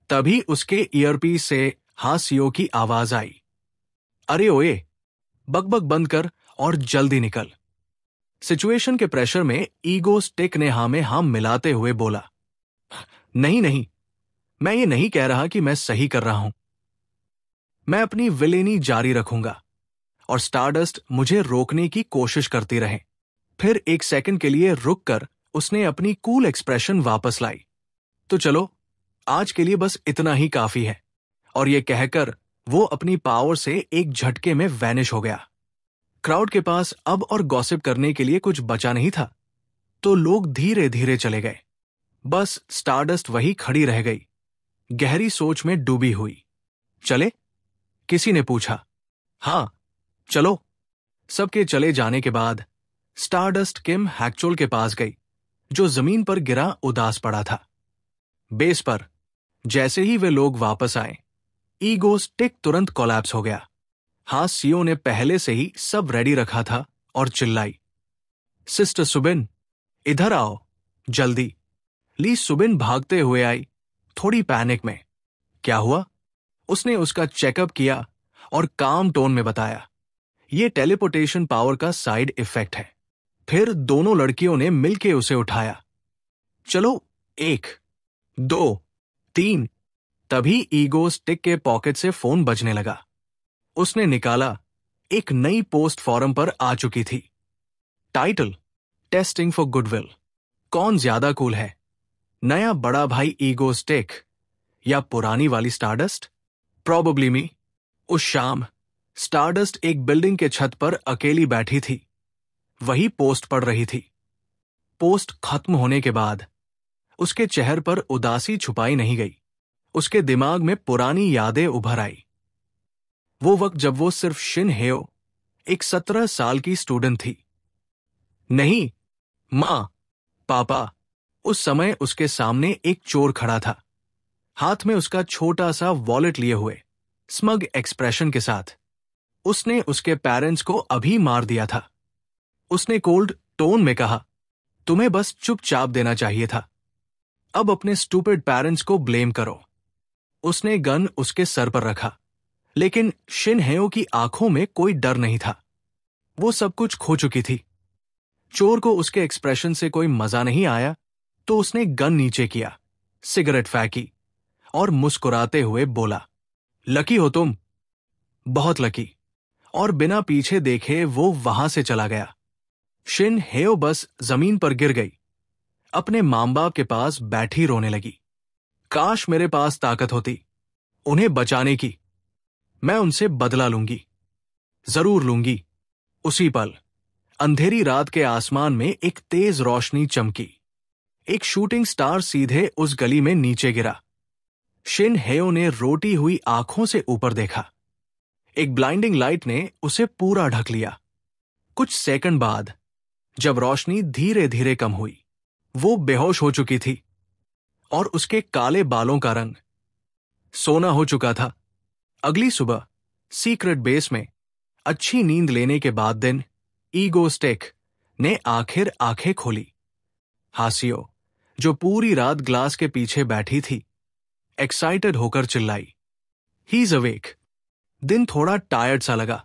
तभी उसके ईयरपीस से हासियों की आवाज आई, अरे ओए, बकबक बंद कर और जल्दी निकल। सिचुएशन के प्रेशर में ईगो स्टिक ने हाँ में हाँ मिलाते हुए बोला, नहीं नहीं, मैं ये नहीं कह रहा कि मैं सही कर रहा हूं। मैं अपनी विलेनी जारी रखूंगा और स्टारडस्ट मुझे रोकने की कोशिश करती रहे। फिर एक सेकंड के लिए रुककर उसने अपनी कूल एक्सप्रेशन वापस लाई। तो चलो, आज के लिए बस इतना ही काफी है। और ये कहकर वो अपनी पावर से एक झटके में वैनिश हो गया। क्राउड के पास अब और गॉसिप करने के लिए कुछ बचा नहीं था, तो लोग धीरे धीरे चले गए। बस स्टारडस्ट वही खड़ी रह गई, गहरी सोच में डूबी हुई। चले? किसी ने पूछा। हां, चलो। सबके चले जाने के बाद स्टारडस्ट किम हैक्चुअल के पास गई, जो जमीन पर गिरा उदास पड़ा था। बेस पर जैसे ही वे लोग वापस आए, ईगो स्टिक तुरंत कोलैप्स हो गया। हाँ, सीओ ने पहले से ही सब रेडी रखा था और चिल्लाई, सिस्टर सुबिन, इधर आओ जल्दी। ली सुबिन भागते हुए आई, थोड़ी पैनिक में। क्या हुआ? उसने उसका चेकअप किया और काम टोन में बताया, यह टेलीपोर्टेशन पावर का साइड इफेक्ट है। फिर दोनों लड़कियों ने मिलके उसे उठाया। चलो, 1, 2, 3। तभी ईगो स्टिक के पॉकेट से फोन बजने लगा। उसने निकाला। एक नई पोस्ट फॉरम पर आ चुकी थी। Title, testing for goodwill. कौन ज्यादा कूल है, नया बड़ा भाई ईगो स्टिक या पुरानी वाली स्टारडस्ट? प्रोबेबली मी। उस शाम स्टारडस्ट एक बिल्डिंग के छत पर अकेली बैठी थी, वही पोस्ट पढ़ रही थी। पोस्ट खत्म होने के बाद उसके चेहरे पर उदासी छुपाई नहीं गई। उसके दिमाग में पुरानी यादें उभर आई। वो वक्त जब वो सिर्फ शिन हेयो, एक 17 साल की स्टूडेंट थी। नहीं माँ, पापा। उस समय उसके सामने एक चोर खड़ा था, हाथ में उसका छोटा सा वॉलेट लिए हुए, स्मग एक्सप्रेशन के साथ। उसने उसके पेरेंट्स को अभी मार दिया था। उसने कोल्ड टोन में कहा, तुम्हें बस चुपचाप देना चाहिए था। अब अपने स्टूपिड पेरेंट्स को ब्लेम करो। उसने गन उसके सर पर रखा, लेकिन शिन हेयो की आंखों में कोई डर नहीं था। वो सब कुछ खो चुकी थी। चोर को उसके एक्सप्रेशन से कोई मजा नहीं आया, तो उसने गन नीचे किया, सिगरेट फेंकी और मुस्कुराते हुए बोला, लकी हो तुम, बहुत लकी। और बिना पीछे देखे वो वहां से चला गया। शिन हेयो बस जमीन पर गिर गई, अपने मां बाप के पास बैठी रोने लगी। काश मेरे पास ताकत होती उन्हें बचाने की। मैं उनसे बदला लूंगी, जरूर लूंगी। उसी पल अंधेरी रात के आसमान में एक तेज रोशनी चमकी। एक शूटिंग स्टार सीधे उस गली में नीचे गिरा। शिन हेयो ने रोटी हुई आंखों से ऊपर देखा। एक ब्लाइंडिंग लाइट ने उसे पूरा ढक लिया। कुछ सेकंड बाद, जब रोशनी धीरे धीरे कम हुई, वो बेहोश हो चुकी थी और उसके काले बालों का रंग सोना हो चुका था। अगली सुबह सीक्रेट बेस में अच्छी नींद लेने के बाद दिन ईगो स्टिक ने आखिर आंखें खोली। हासियो, जो पूरी रात ग्लास के पीछे बैठी थी, एक्साइटेड होकर चिल्लाई, ही इज अवेक। दिन थोड़ा टायर्ड सा लगा।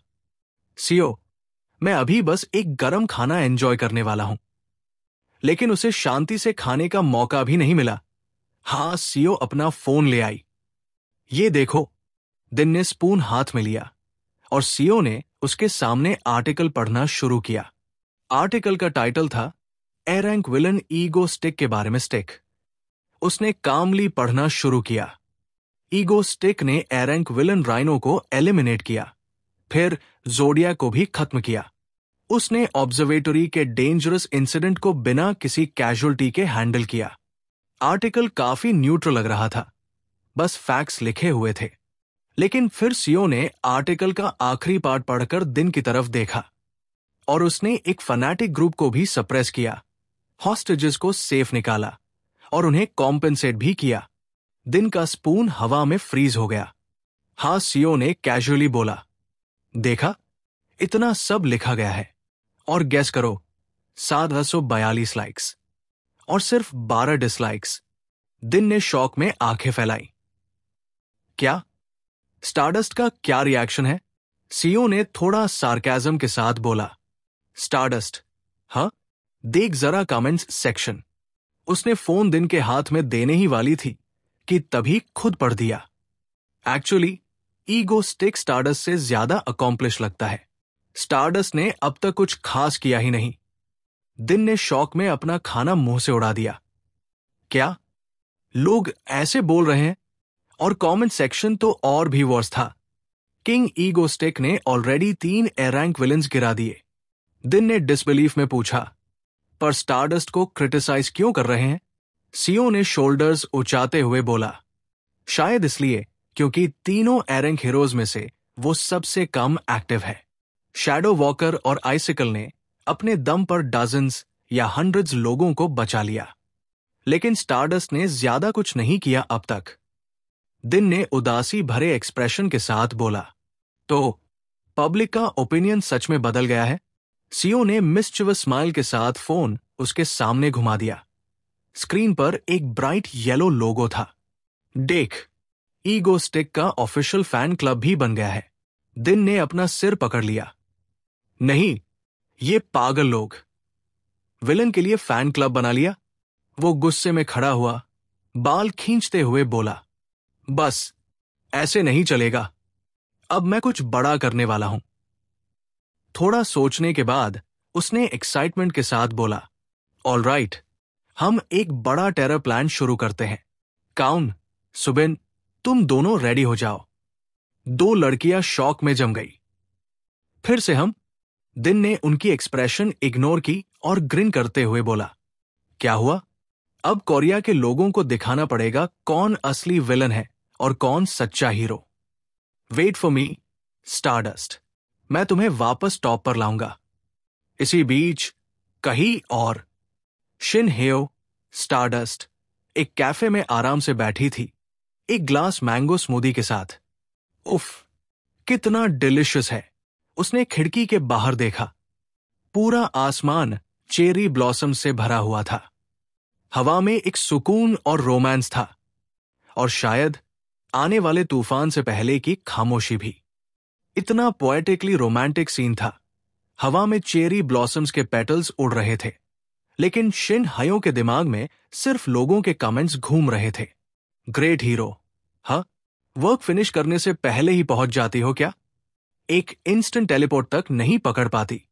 सियो, मैं अभी बस एक गरम खाना एंजॉय करने वाला हूं। लेकिन उसे शांति से खाने का मौका भी नहीं मिला। हाँ, सियो अपना फोन ले आई। ये देखो। दिन ने स्पून हाथ में लिया और सियो ने उसके सामने आर्टिकल पढ़ना शुरू किया। आर्टिकल का टाइटल था, A rank villain ego stick के बारे में स्टिक। उसने कामली पढ़ना शुरू किया। ईगो स्टिक ने ए रैंक विलन राइनो को एलिमिनेट किया, फिर जोडिया को भी खत्म किया। उसने ऑब्जर्वेटरी के डेंजरस इंसिडेंट को बिना किसी कैजुअलिटी के हैंडल किया। आर्टिकल काफी न्यूट्रल लग रहा था, बस फैक्ट्स लिखे हुए थे। लेकिन फिर सियो ने आर्टिकल का आखिरी पार्ट पढ़कर दिन की तरफ देखा और उसने एक फैनेटिक ग्रुप को भी सप्रेस किया, हॉस्टेजेस को सेफ निकाला और उन्हें कॉम्पेंसेट भी किया। दिन का स्पून हवा में फ्रीज हो गया। हाँ, सियो ने कैजुअली बोला, देखा, इतना सब लिखा गया है और गेस करो, 742 लाइक्स और सिर्फ 12 डिसलाइक्स। दिन ने शौक में आंखें फैलाई। क्या? स्टारडस्ट का क्या रिएक्शन है? सीओ ने थोड़ा सार्केज्म के साथ बोला। स्टारडस्ट, हाँ, देख जरा कमेंट्स सेक्शन। उसने फोन दिन के हाथ में देने ही वाली थी कि तभी खुद पढ़ दिया। एक्चुअली ईगो स्टिक स्टारडस्ट से ज्यादा अकॉम्प्लिश लगता है। स्टारडस्ट ने अब तक कुछ खास किया ही नहीं। दिन ने शौक में अपना खाना मुंह से उड़ा दिया। क्या? लोग ऐसे बोल रहे हैं? और कमेंट सेक्शन तो और भी वर्स था। किंग ईगो स्टिक ने ऑलरेडी 3 ए रैंक विलेंस गिरा दिए। दिन ने डिसबिलीफ में पूछा, पर स्टारडस्ट को क्रिटिसाइज क्यों कर रहे हैं? सीओ ने शोल्डर्स उचाते हुए बोला, शायद इसलिए क्योंकि तीनों ए रैंक हीरोज में से वो सबसे कम एक्टिव है। शैडो वॉकर और आइसिकल ने अपने दम पर डजन्स या हंड्रेड्स लोगों को बचा लिया, लेकिन स्टारडस्ट ने ज्यादा कुछ नहीं किया अब तक। दिन ने उदासी भरे एक्सप्रेशन के साथ बोला, तो पब्लिक का ओपिनियन सच में बदल गया है? सीओ ने मिस्चिवस स्माइल के साथ फोन उसके सामने घुमा दिया। स्क्रीन पर एक ब्राइट येलो लोगो था। देख, ईगो स्टिक का ऑफिशियल फैन क्लब भी बन गया है। दिन ने अपना सिर पकड़ लिया। नहीं, ये पागल लोग। विलन के लिए फैन क्लब बना लिया? वो गुस्से में खड़ा हुआ, बाल खींचते हुए बोला, बस ऐसे नहीं चलेगा। अब मैं कुछ बड़ा करने वाला हूं। थोड़ा सोचने के बाद उसने एक्साइटमेंट के साथ बोला, ऑलराइट, हम एक बड़ा टेरर प्लान शुरू करते हैं। काउन, सुबिन, तुम दोनों रेडी हो जाओ। 2 लड़कियां शॉक में जम गई। फिर से हम? दिन ने उनकी एक्सप्रेशन इग्नोर की और ग्रिन करते हुए बोला, क्या हुआ? अब कोरिया के लोगों को दिखाना पड़ेगा कौन असली विलन है और कौन सच्चा hero. Wait for me. Stardust, मैं तुम्हें वापस टॉप पर लाऊंगा। इसी बीच कहीं और शिन हेयो, स्टारडस्ट, एक कैफे में आराम से बैठी थी, एक ग्लास मैंगो स्मूदी के साथ। उफ, कितना डिलिशियस है। उसने खिड़की के बाहर देखा। पूरा आसमान चेरी ब्लॉसम से भरा हुआ था। हवा में एक सुकून और रोमांस था, और शायद आने वाले तूफान से पहले की खामोशी भी। इतना पोएटिकली रोमांटिक सीन था। हवा में चेरी ब्लॉसम्स के पेटल्स उड़ रहे थे, लेकिन शिन हयो के दिमाग में सिर्फ लोगों के कमेंट्स घूम रहे थे। ग्रेट हीरो, हाँ, वर्क फिनिश करने से पहले ही पहुंच जाती हो क्या? एक इंस्टेंट टेलीपोर्ट तक नहीं पकड़ पाती।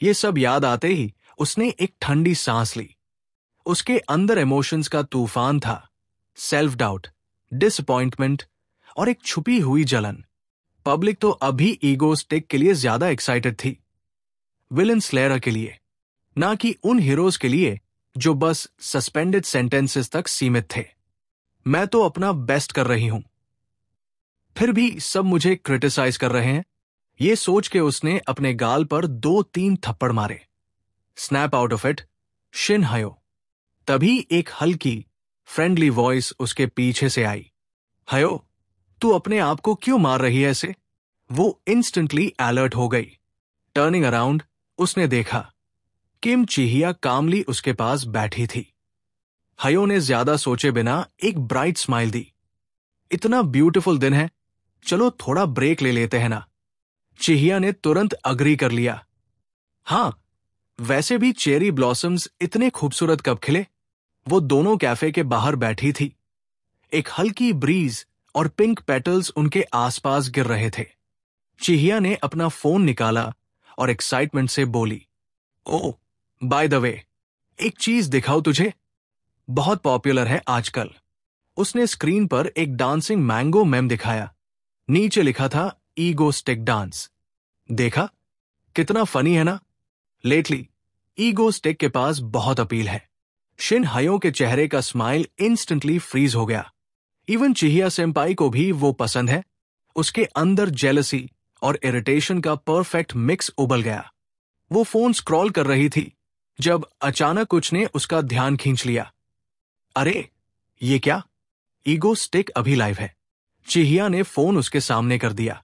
ये सब याद आते ही उसने एक ठंडी सांस ली। उसके अंदर इमोशंस का तूफान था। सेल्फ डाउट, डिसअपॉइंटमेंट और एक छुपी हुई जलन। पब्लिक तो अभी ईगो स्टिक के लिए ज्यादा एक्साइटेड थी, विलन स्लेयर के लिए, ना कि उन हीरोज के लिए जो बस सस्पेंडेड सेंटेंसेस तक सीमित थे। मैं तो अपना बेस्ट कर रही हूं, फिर भी सब मुझे क्रिटिसाइज कर रहे हैं। ये सोच के उसने अपने गाल पर 2-3 थप्पड़ मारे। Snap out of it, Shin हयो। तभी एक हल्की फ्रेंडली वॉइस उसके पीछे से आई। हयो, तू अपने आप को क्यों मार रही है ऐसे? वो इंस्टेंटली अलर्ट हो गई। टर्निंग अराउंड उसने देखा, किम चिहिया कामली उसके पास बैठी थी। हयो ने ज्यादा सोचे बिना एक ब्राइट स्माइल दी। इतना ब्यूटीफुल दिन है, चलो थोड़ा ब्रेक ले लेते हैं ना। चिहिया ने तुरंत अग्री कर लिया। हाँ, वैसे भी चेरी ब्लॉसम्स इतने खूबसूरत कब खिले? वो दोनों कैफे के बाहर बैठी थी। एक हल्की ब्रीज और पिंक पेटल्स उनके आसपास गिर रहे थे। चिहिया ने अपना फोन निकाला और एक्साइटमेंट से बोली, ओह, बाय द वे, एक चीज दिखाऊं तुझे? बहुत पॉपुलर है आजकल। उसने स्क्रीन पर एक डांसिंग मैंगो मेम दिखाया। नीचे लिखा था ईगो स्टिक डांस। देखा, कितना फनी है ना? लेटली ईगो स्टिक के पास बहुत अपील है। शिन हयो के चेहरे का स्माइल इंस्टेंटली फ्रीज हो गया। इवन चिहिया सेम्पाई को भी वो पसंद है। उसके अंदर जेलसी और इरिटेशन का परफेक्ट मिक्स उबल गया। वो फोन स्क्रॉल कर रही थी जब अचानक कुछ ने उसका ध्यान खींच लिया। अरे, ये क्या? ईगो स्टिक अभी लाइव है। चिहिया ने फोन उसके सामने कर दिया।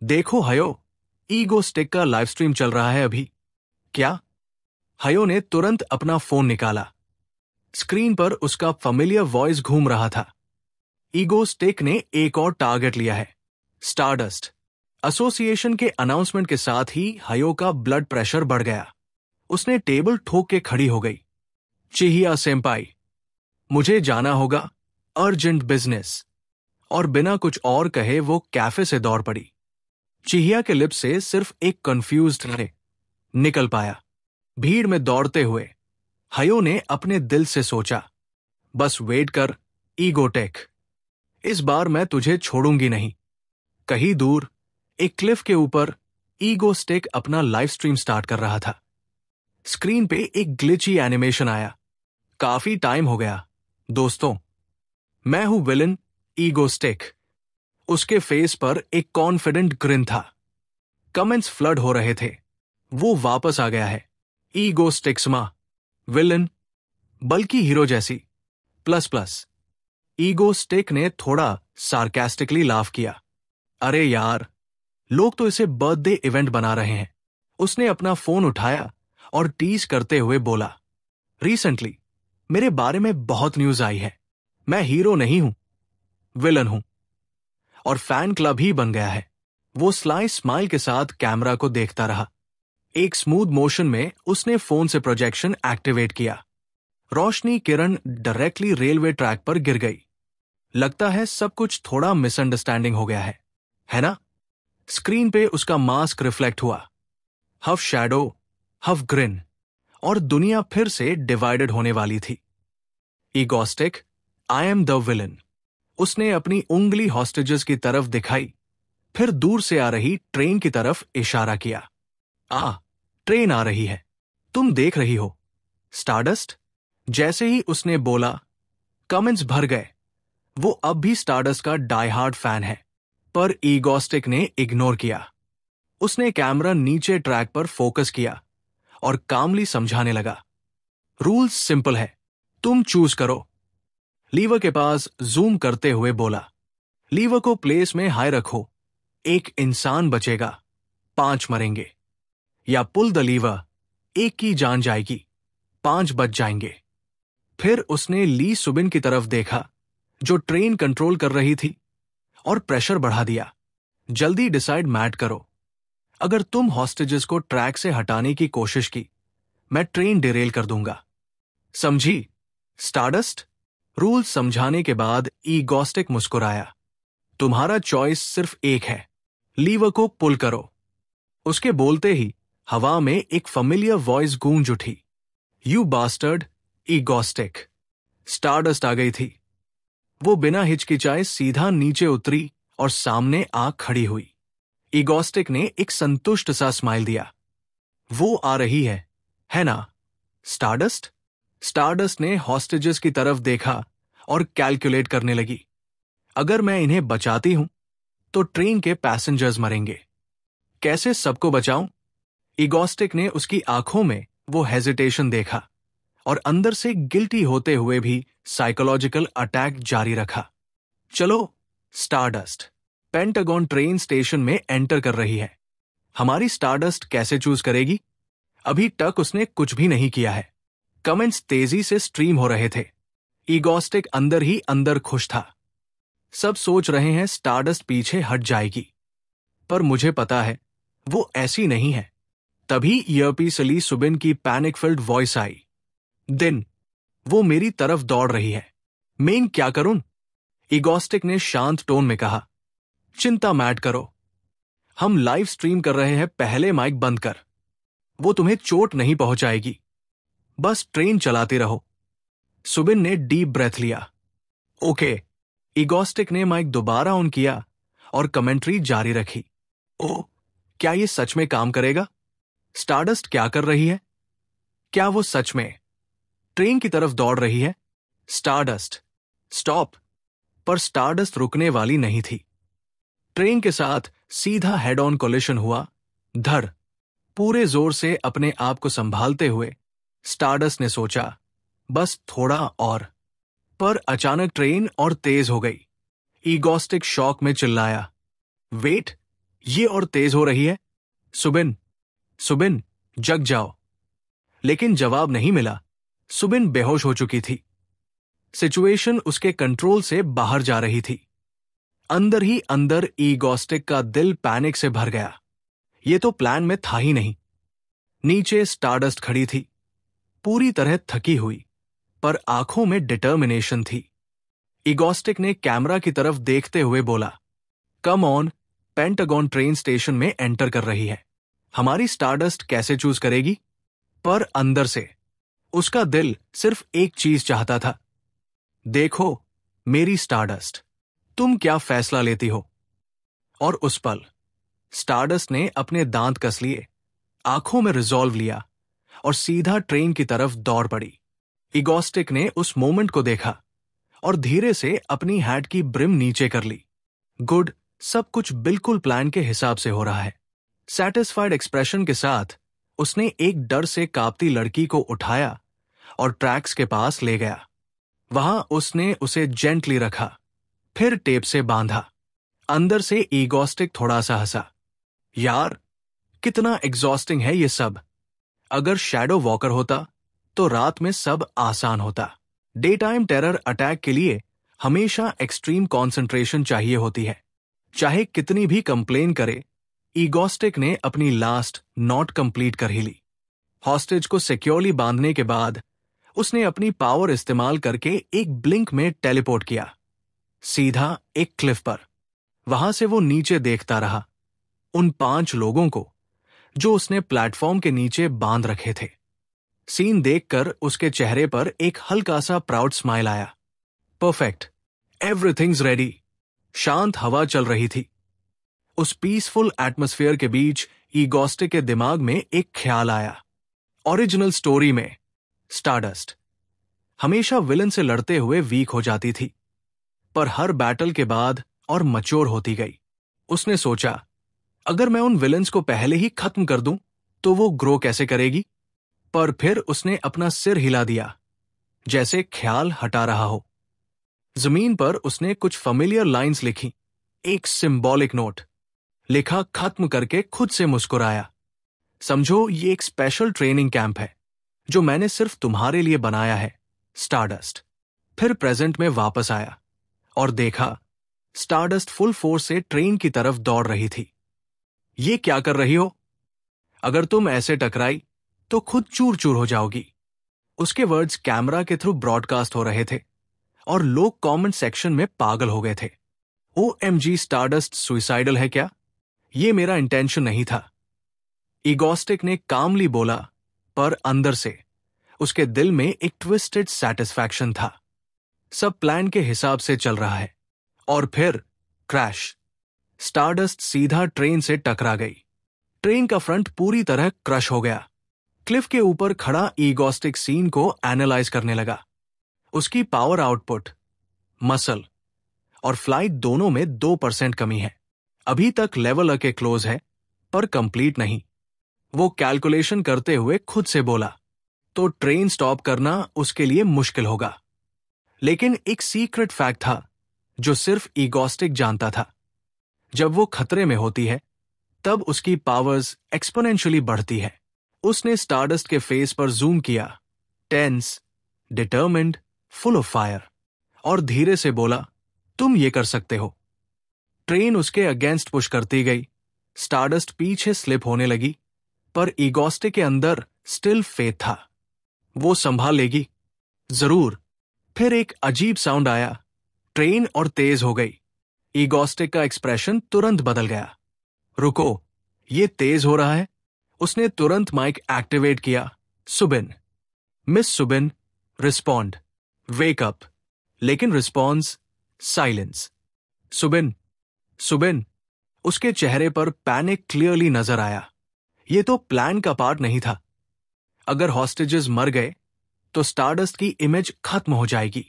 देखो हयो, ईगो स्टिक का लाइव स्ट्रीम चल रहा है अभी। क्या? हयो ने तुरंत अपना फोन निकाला। स्क्रीन पर उसका फैमिलियर वॉइस घूम रहा था। ईगो स्टिक ने एक और टारगेट लिया है, स्टारडस्ट। एसोसिएशन के अनाउंसमेंट के साथ ही हयो का ब्लड प्रेशर बढ़ गया। उसने टेबल ठोक के खड़ी हो गई। चिहिया सेम्पाई, मुझे जाना होगा, अर्जेंट बिजनेस। और बिना कुछ और कहे वो कैफे से दौड़ पड़ी। चिहिया के लिप्स से सिर्फ एक कंफ्यूज्ड रे निकल पाया। भीड़ में दौड़ते हुए हयो ने अपने दिल से सोचा, बस वेट कर ईगोटेक, इस बार मैं तुझे छोड़ूंगी नहीं। कहीं दूर एक क्लिफ के ऊपर ईगो स्टिक अपना लाइव स्ट्रीम स्टार्ट कर रहा था। स्क्रीन पे एक ग्लिची एनिमेशन आया। काफी टाइम हो गया दोस्तों, मैं हूं विलन ईगो स्टिक। उसके फेस पर एक कॉन्फिडेंट ग्रिन था। कमेंट्स फ्लड हो रहे थे। वो वापस आ गया है, ईगो स्टिक्समा, विलन, बल्कि हीरो जैसी, प्लस प्लस। ईगो स्टिक ने थोड़ा सार्केस्टिकली लाफ किया। अरे यार, लोग तो इसे बर्थडे इवेंट बना रहे हैं। उसने अपना फोन उठाया और टीज करते हुए बोला, रिसेंटली मेरे बारे में बहुत न्यूज आई है। मैं हीरो नहीं हूं, विलन हूं, और फैन क्लब ही बन गया है। वो स्लाई स्माइल के साथ कैमरा को देखता रहा। एक स्मूथ मोशन में उसने फोन से प्रोजेक्शन एक्टिवेट किया। रोशनी किरण डायरेक्टली रेलवे ट्रैक पर गिर गई। लगता है सब कुछ थोड़ा मिसअंडरस्टैंडिंग हो गया है ना? स्क्रीन पे उसका मास्क रिफ्लेक्ट हुआ। हफ शैडो, हफ ग्रिन, और दुनिया फिर से डिवाइडेड होने वाली थी। Egoistic, I am the villain. उसने अपनी उंगली हॉस्टेजेस की तरफ दिखाई, फिर दूर से आ रही ट्रेन की तरफ इशारा किया। ट्रेन आ रही है, तुम देख रही हो, स्टारडस्ट। जैसे ही उसने बोला, कमेंट्स भर गए। वो अब भी स्टारडस्ट का डाई हार्ड फैन है। पर ईगोस्टिक ने इग्नोर किया। उसने कैमरा नीचे ट्रैक पर फोकस किया और कामली समझाने लगा, रूल्स सिंपल है, तुम चूज करो। लीवर के पास जूम करते हुए बोला, लीवर को प्लेस में हाई रखो, एक इंसान बचेगा, 5 मरेंगे। या पुल द लीवर, एक की जान जाएगी, 5 बच जाएंगे। फिर उसने ली सुबिन की तरफ देखा, जो ट्रेन कंट्रोल कर रही थी, और प्रेशर बढ़ा दिया, जल्दी डिसाइड मैट करो। अगर तुम हॉस्टेजेस को ट्रैक से हटाने की कोशिश की, मैं ट्रेन डिरेल कर दूंगा, समझी? स्टारडस्ट? रूल समझाने के बाद ईगोस्टिक मुस्कुराया, तुम्हारा चॉइस सिर्फ एक है, लीवर को पुल करो। उसके बोलते ही हवा में एक फेमिलियर वॉइस गूंज उठी, यू बास्टर्ड, ईगोस्टिक। स्टारडस्ट आ गई थी। वो बिना हिचकिचाए सीधा नीचे उतरी और सामने आ खड़ी हुई। ईगोस्टिक ने एक संतुष्ट सा स्माइल दिया, वो आ रही है ना? स्टारडस्ट? स्टारडस्ट ने हॉस्टेजेस की तरफ देखा और कैलकुलेट करने लगी, अगर मैं इन्हें बचाती हूं तो ट्रेन के पैसेंजर्स मरेंगे, कैसे सबको बचाऊं? ईगोस्टिक ने उसकी आंखों में वो हेजिटेशन देखा और अंदर से गिल्टी होते हुए भी साइकोलॉजिकल अटैक जारी रखा। चलो स्टारडस्ट, पेंटागन ट्रेन स्टेशन में एंटर कर रही है। हमारी स्टारडस्ट कैसे चूज करेगी? अभी तक उसने कुछ भी नहीं किया है। कमेंट्स तेजी से स्ट्रीम हो रहे थे। ईगोस्टिक अंदर ही अंदर खुश था। सब सोच रहे हैं स्टारडस्ट पीछे हट जाएगी, पर मुझे पता है वो ऐसी नहीं है। तभी ईयरपीस ली सुबिन की पैनिक फिल्ड वॉइस आई, दिन, वो मेरी तरफ दौड़ रही है, मैं क्या करूं? ईगोस्टिक ने शांत टोन में कहा, चिंता मत करो, हम लाइव स्ट्रीम कर रहे हैं, पहले माइक बंद कर, वो तुम्हें चोट नहीं पहुंचाएगी, बस ट्रेन चलाते रहो। सुबिन ने डीप ब्रेथ लिया। ओके। ईगोस्टिक ने माइक दोबारा ऑन किया और कमेंट्री जारी रखी। ओह, क्या ये सच में काम करेगा? स्टारडस्ट क्या कर रही है? क्या वो सच में ट्रेन की तरफ दौड़ रही है? Stardust, stop! पर स्टारडस्ट रुकने वाली नहीं थी। ट्रेन के साथ सीधा हेड ऑन कोलिशन हुआ। धड़! पूरे जोर से अपने आप को संभालते हुए स्टारडस्ट ने सोचा, बस थोड़ा और। पर अचानक ट्रेन और तेज हो गई। ईगोस्टिक शॉक में चिल्लाया, वेट, ये और तेज हो रही है। सुबिन, सुबिन, जग जाओ। लेकिन जवाब नहीं मिला। सुबिन बेहोश हो चुकी थी। सिचुएशन उसके कंट्रोल से बाहर जा रही थी। अंदर ही अंदर ईगोस्टिक का दिल पैनिक से भर गया। ये तो प्लान में था ही नहीं। नीचे स्टारडस्ट खड़ी थी, पूरी तरह थकी हुई, पर आंखों में डिटर्मिनेशन थी। ईगोस्टिक ने कैमरा की तरफ देखते हुए बोला, come on, pentagon train station में एंटर कर रही है, हमारी स्टारडस्ट कैसे चूज करेगी? पर अंदर से उसका दिल सिर्फ एक चीज चाहता था, देखो मेरी स्टारडस्ट, तुम क्या फैसला लेती हो? और उस पल स्टारडस्ट ने अपने दांत कस लिए, आंखों में रिजॉल्व लिया और सीधा ट्रेन की तरफ दौड़ पड़ी। ईगोस्टिक ने उस मोमेंट को देखा और धीरे से अपनी हैट की ब्रिम नीचे कर ली। गुड, सब कुछ बिल्कुल प्लान के हिसाब से हो रहा है। सैटिस्फाइड एक्सप्रेशन के साथ उसने एक डर से कांपती लड़की को उठाया और ट्रैक्स के पास ले गया। वहां उसने उसे जेंटली रखा, फिर टेप से बांधा। अंदर से ईगोस्टिक थोड़ा सा हंसा, यार कितना एग्जॉस्टिंग है ये सब। अगर शैडो वॉकर होता तो रात में सब आसान होता। डे टाइम टेरर अटैक के लिए हमेशा एक्सट्रीम कॉन्सेंट्रेशन चाहिए होती है। चाहे कितनी भी कंप्लेन करे, ईगोस्टिक ने अपनी लास्ट नॉट कंप्लीट कर ही ली। हॉस्टेज को सिक्योरली बांधने के बाद उसने अपनी पावर इस्तेमाल करके एक ब्लिंक में टेलीपोर्ट किया, सीधा एक क्लिफ पर। वहां से वो नीचे देखता रहा, उन 5 लोगों को जो उसने प्लेटफॉर्म के नीचे बांध रखे थे। सीन देखकर उसके चेहरे पर एक हल्का सा प्राउड स्माइल आया। Perfect, everything's ready. शांत हवा चल रही थी। उस पीसफुल एटमॉस्फेयर के बीच ईगोस्टिक के दिमाग में एक ख्याल आया। ओरिजिनल स्टोरी में स्टारडस्ट हमेशा विलन से लड़ते हुए वीक हो जाती थी, पर हर बैटल के बाद और मैच्योर होती गई। उसने सोचा, अगर मैं उन विलन्स को पहले ही खत्म कर दूं तो वो ग्रो कैसे करेगी। पर फिर उसने अपना सिर हिला दिया, जैसे ख्याल हटा रहा हो। जमीन पर उसने कुछ फेमिलियर लाइंस लिखी, एक सिंबॉलिक नोट लिखा, खत्म करके खुद से मुस्कुराया। समझो, ये एक स्पेशल ट्रेनिंग कैंप है जो मैंने सिर्फ तुम्हारे लिए बनाया है, स्टारडस्ट। फिर प्रेजेंट में वापस आया और देखा स्टारडस्ट फुल फोर्स से ट्रेन की तरफ दौड़ रही थी। ये क्या कर रही हो? अगर तुम ऐसे टकराई तो खुद चूर चूर हो जाओगी। उसके वर्ड्स कैमरा के थ्रू ब्रॉडकास्ट हो रहे थे और लोग कमेंट सेक्शन में पागल हो गए थे। OMG, स्टारडस्ट सुइसाइडल है क्या? ये मेरा इंटेंशन नहीं था, ईगोस्टिक ने कामली बोला, पर अंदर से उसके दिल में एक ट्विस्टेड सैटिस्फैक्शन था। सब प्लान के हिसाब से चल रहा है। और फिर क्रैश। स्टारडस्ट सीधा ट्रेन से टकरा गई। ट्रेन का फ्रंट पूरी तरह क्रश हो गया। क्लिफ के ऊपर खड़ा ईगोस्टिक सीन को एनालाइज करने लगा। उसकी पावर आउटपुट, मसल और फ्लाइट दोनों में 2% कमी है। अभी तक लेवल के क्लोज है, पर कंप्लीट नहीं। वो कैलकुलेशन करते हुए खुद से बोला, तो ट्रेन स्टॉप करना उसके लिए मुश्किल होगा। लेकिन एक सीक्रेट फैक्ट था जो सिर्फ ईगोस्टिक जानता था। जब वो खतरे में होती है तब उसकी पावर्स एक्सपोनेंशियली बढ़ती है। उसने स्टारडस्ट के फेस पर जूम किया, tense, determined, full of fire, और धीरे से बोला, तुम ये कर सकते हो। ट्रेन उसके अगेंस्ट पुश करती गई। स्टारडस्ट पीछे स्लिप होने लगी, पर ईगोस्टिक के अंदर स्टिल फेथ था। वो संभाल लेगी, जरूर। फिर एक अजीब साउंड आया, ट्रेन और तेज हो गई। ईगोस्टिक का एक्सप्रेशन तुरंत बदल गया। रुको, ये तेज हो रहा है। उसने तुरंत माइक एक्टिवेट किया। Subin, miss Subin, respond, wake up. लेकिन रिस्पॉन्स साइलेंस। सुबिन, सुबिन। उसके चेहरे पर पैनिक क्लियरली नजर आया। ये तो प्लान का पार्ट नहीं था। अगर हॉस्टेजेस मर गए तो स्टारडस्ट की इमेज खत्म हो जाएगी,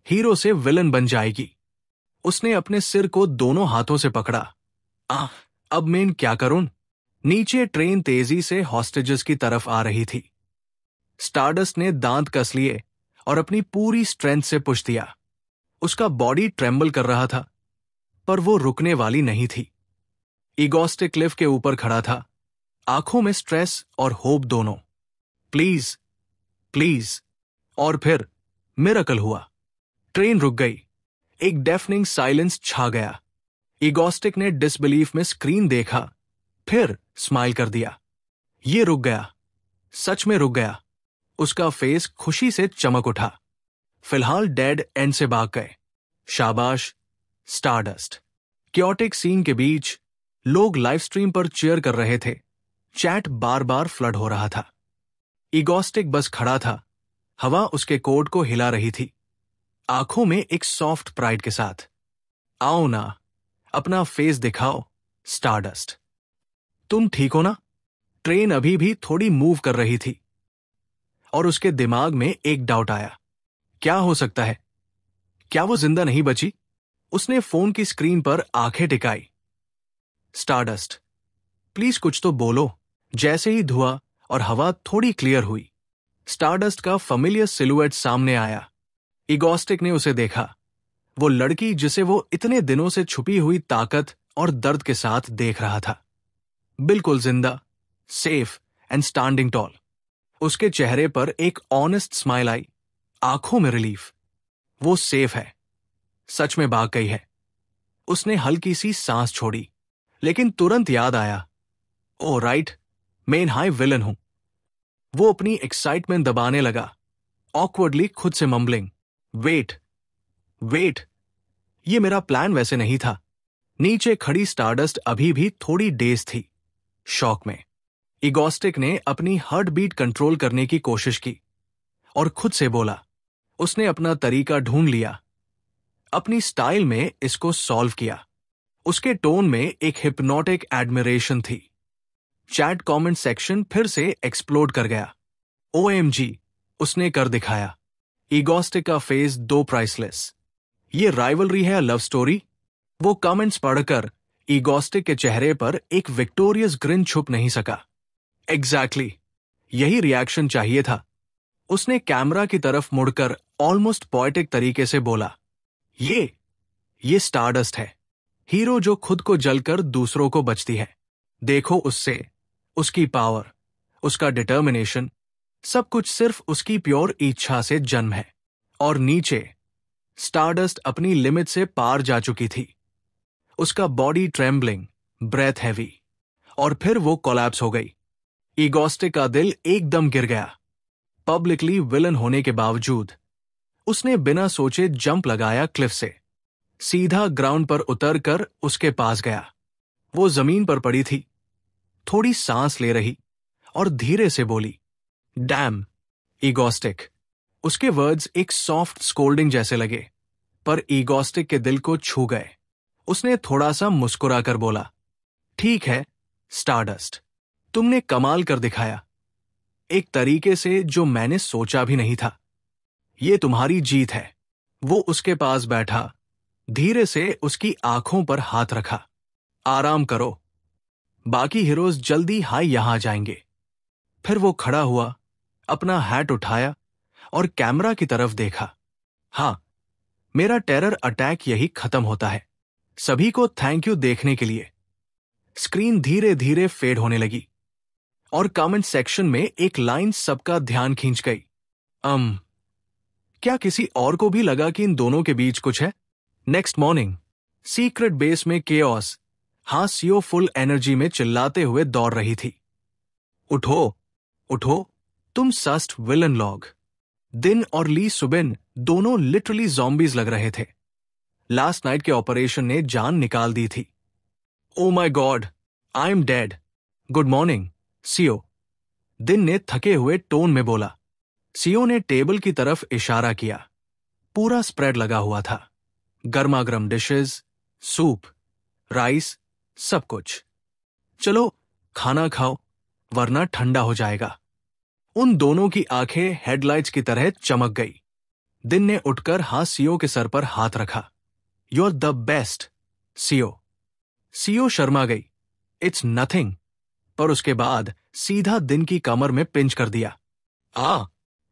हीरो से विलन बन जाएगी। उसने अपने सिर को दोनों हाथों से पकड़ा। अब मैं क्या करूं? नीचे ट्रेन तेजी से हॉस्टेजेस की तरफ आ रही थी। स्टारडस्ट ने दांत कस लिए और अपनी पूरी स्ट्रेंथ से पुश दिया। उसका बॉडी ट्रेम्बल कर रहा था, पर वो रुकने वाली नहीं थी। ईगोस्टिक क्लिफ के ऊपर खड़ा था, आंखों में स्ट्रेस और होप दोनों। Please, please. और फिर मिरेकल हुआ। ट्रेन रुक गई। एक डेफनिंग साइलेंस छा गया। ईगोस्टिक ने डिसबिलीफ में स्क्रीन देखा, फिर स्माइल कर दिया। ये रुक गया, सच में रुक गया। उसका फेस खुशी से चमक उठा। फिलहाल डेड एंड से भाग गए। शाबाश, स्टारडस्ट। क्योटिक सीन के बीच लोग लाइव स्ट्रीम पर चीयर कर रहे थे। चैट बार बार फ्लड हो रहा था। ईगोस्टिक बस खड़ा था, हवा उसके कोट को हिला रही थी, आंखों में एक सॉफ्ट प्राइड के साथ। आओ ना, अपना फेस दिखाओ, स्टारडस्ट। तुम ठीक हो ना? ट्रेन अभी भी थोड़ी मूव कर रही थी और उसके दिमाग में एक डाउट आया, क्या हो सकता है? क्या वो जिंदा नहीं बची? उसने फोन की स्क्रीन पर आंखें टिकाई। स्टारडस्ट, प्लीज कुछ तो बोलो। जैसे ही धुआं और हवा थोड़ी क्लियर हुई, स्टारडस्ट का फेमिलियर सिलुएट सामने आया। ईगोस्टिक ने उसे देखा, वो लड़की जिसे वो इतने दिनों से छुपी हुई ताकत और दर्द के साथ देख रहा था। बिल्कुल जिंदा, सेफ एंड स्टैंडिंग टॉल। उसके चेहरे पर एक ऑनेस्ट स्माइल आई, आंखों में रिलीफ। वो सेफ है, सच में भाग गई है। उसने हल्की सी सांस छोड़ी, लेकिन तुरंत याद आया, ओ राइट, मैं इन हाई विलन हूं। वो अपनी एक्साइटमेंट दबाने लगा, ऑकवर्डली खुद से मम्बलिंग, वेट, वेट। ये मेरा प्लान वैसे नहीं था। नीचे खड़ी स्टारडस्ट अभी भी थोड़ी डेज थी, शॉक में। ईगोस्टिक ने अपनी हार्ट बीट कंट्रोल करने की कोशिश की और खुद से बोला, उसने अपना तरीका ढूंढ लिया, अपनी स्टाइल में इसको सॉल्व किया। उसके टोन में एक हिप्नोटिक एडमिरेशन थी। चैट कमेंट सेक्शन फिर से एक्सप्लोड कर गया। OMG, उसने कर दिखाया। ईगोस्टिक का फेस दो प्राइसलेस। ये राइवलरी है, लव स्टोरी? वो कमेंट्स पढ़कर ईगोस्टिक के चेहरे पर एक विक्टोरियस ग्रिन छुप नहीं सका। एग्जैक्टली, यही रिएक्शन चाहिए था। उसने कैमरा की तरफ मुड़कर ऑलमोस्ट पोएटिक तरीके से बोला, ये स्टारडस्ट है, हीरो जो खुद को जलकर दूसरों को बचती है। देखो उससे, उसकी पावर, उसका डिटर्मिनेशन, सब कुछ सिर्फ उसकी प्योर इच्छा से जन्म है। और नीचे स्टारडस्ट अपनी लिमिट से पार जा चुकी थी। उसका बॉडी ट्रेम्बलिंग, ब्रेथ हैवी, और फिर वो कोलैप्स हो गई। ईगोस्टिक का दिल एकदम गिर गया। पब्लिकली विलन होने के बावजूद उसने बिना सोचे जंप लगाया क्लिफ से, सीधा ग्राउंड पर उतरकर उसके पास गया। वो जमीन पर पड़ी थी, थोड़ी सांस ले रही और धीरे से बोली, डैम। ईगोस्टिक। उसके वर्ड्स एक सॉफ्ट स्कोल्डिंग जैसे लगे, पर ईगोस्टिक के दिल को छू गए। उसने थोड़ा सा मुस्कुराकर बोला, ठीक है स्टारडस्ट, तुमने कमाल कर दिखाया, एक तरीके से जो मैंने सोचा भी नहीं था। ये तुम्हारी जीत है। वो उसके पास बैठा, धीरे से उसकी आंखों पर हाथ रखा। आराम करो, बाकी हीरोज जल्दी हाई यहां आ जाएंगे। फिर वो खड़ा हुआ, अपना हैट उठाया और कैमरा की तरफ देखा। हां, मेरा टेरर अटैक यही खत्म होता है। सभी को थैंक यू देखने के लिए। स्क्रीन धीरे धीरे फेड होने लगी और कमेंट सेक्शन में एक लाइन सबका ध्यान खींच गई। क्या किसी और को भी लगा कि इन दोनों के बीच कुछ है? नेक्स्ट मॉर्निंग सीक्रेट बेस में केओस, सीओ फुल एनर्जी में चिल्लाते हुए दौड़ रही थी। उठो, उठो, तुम सस्ट विलन लॉग। दिन और ली सुबिन दोनों लिटरली ज़ॉम्बीज लग रहे थे। लास्ट नाइट के ऑपरेशन ने जान निकाल दी थी। Oh my God, I am dead. Good morning CO, दिन ने थके हुए टोन में बोला। सीओ ने टेबल की तरफ इशारा किया। पूरा स्प्रेड लगा हुआ था, गर्मागर्म डिशेस, सूप, राइस, सब कुछ। चलो खाना खाओ, वरना ठंडा हो जाएगा। उन दोनों की आंखें हेडलाइट्स की तरह चमक गई। दिन ने उठकर सीओ के सर पर हाथ रखा। You are the best CO. CO शर्मा गई। It's nothing. पर उसके बाद सीधा दिन की कमर में पिंच कर दिया।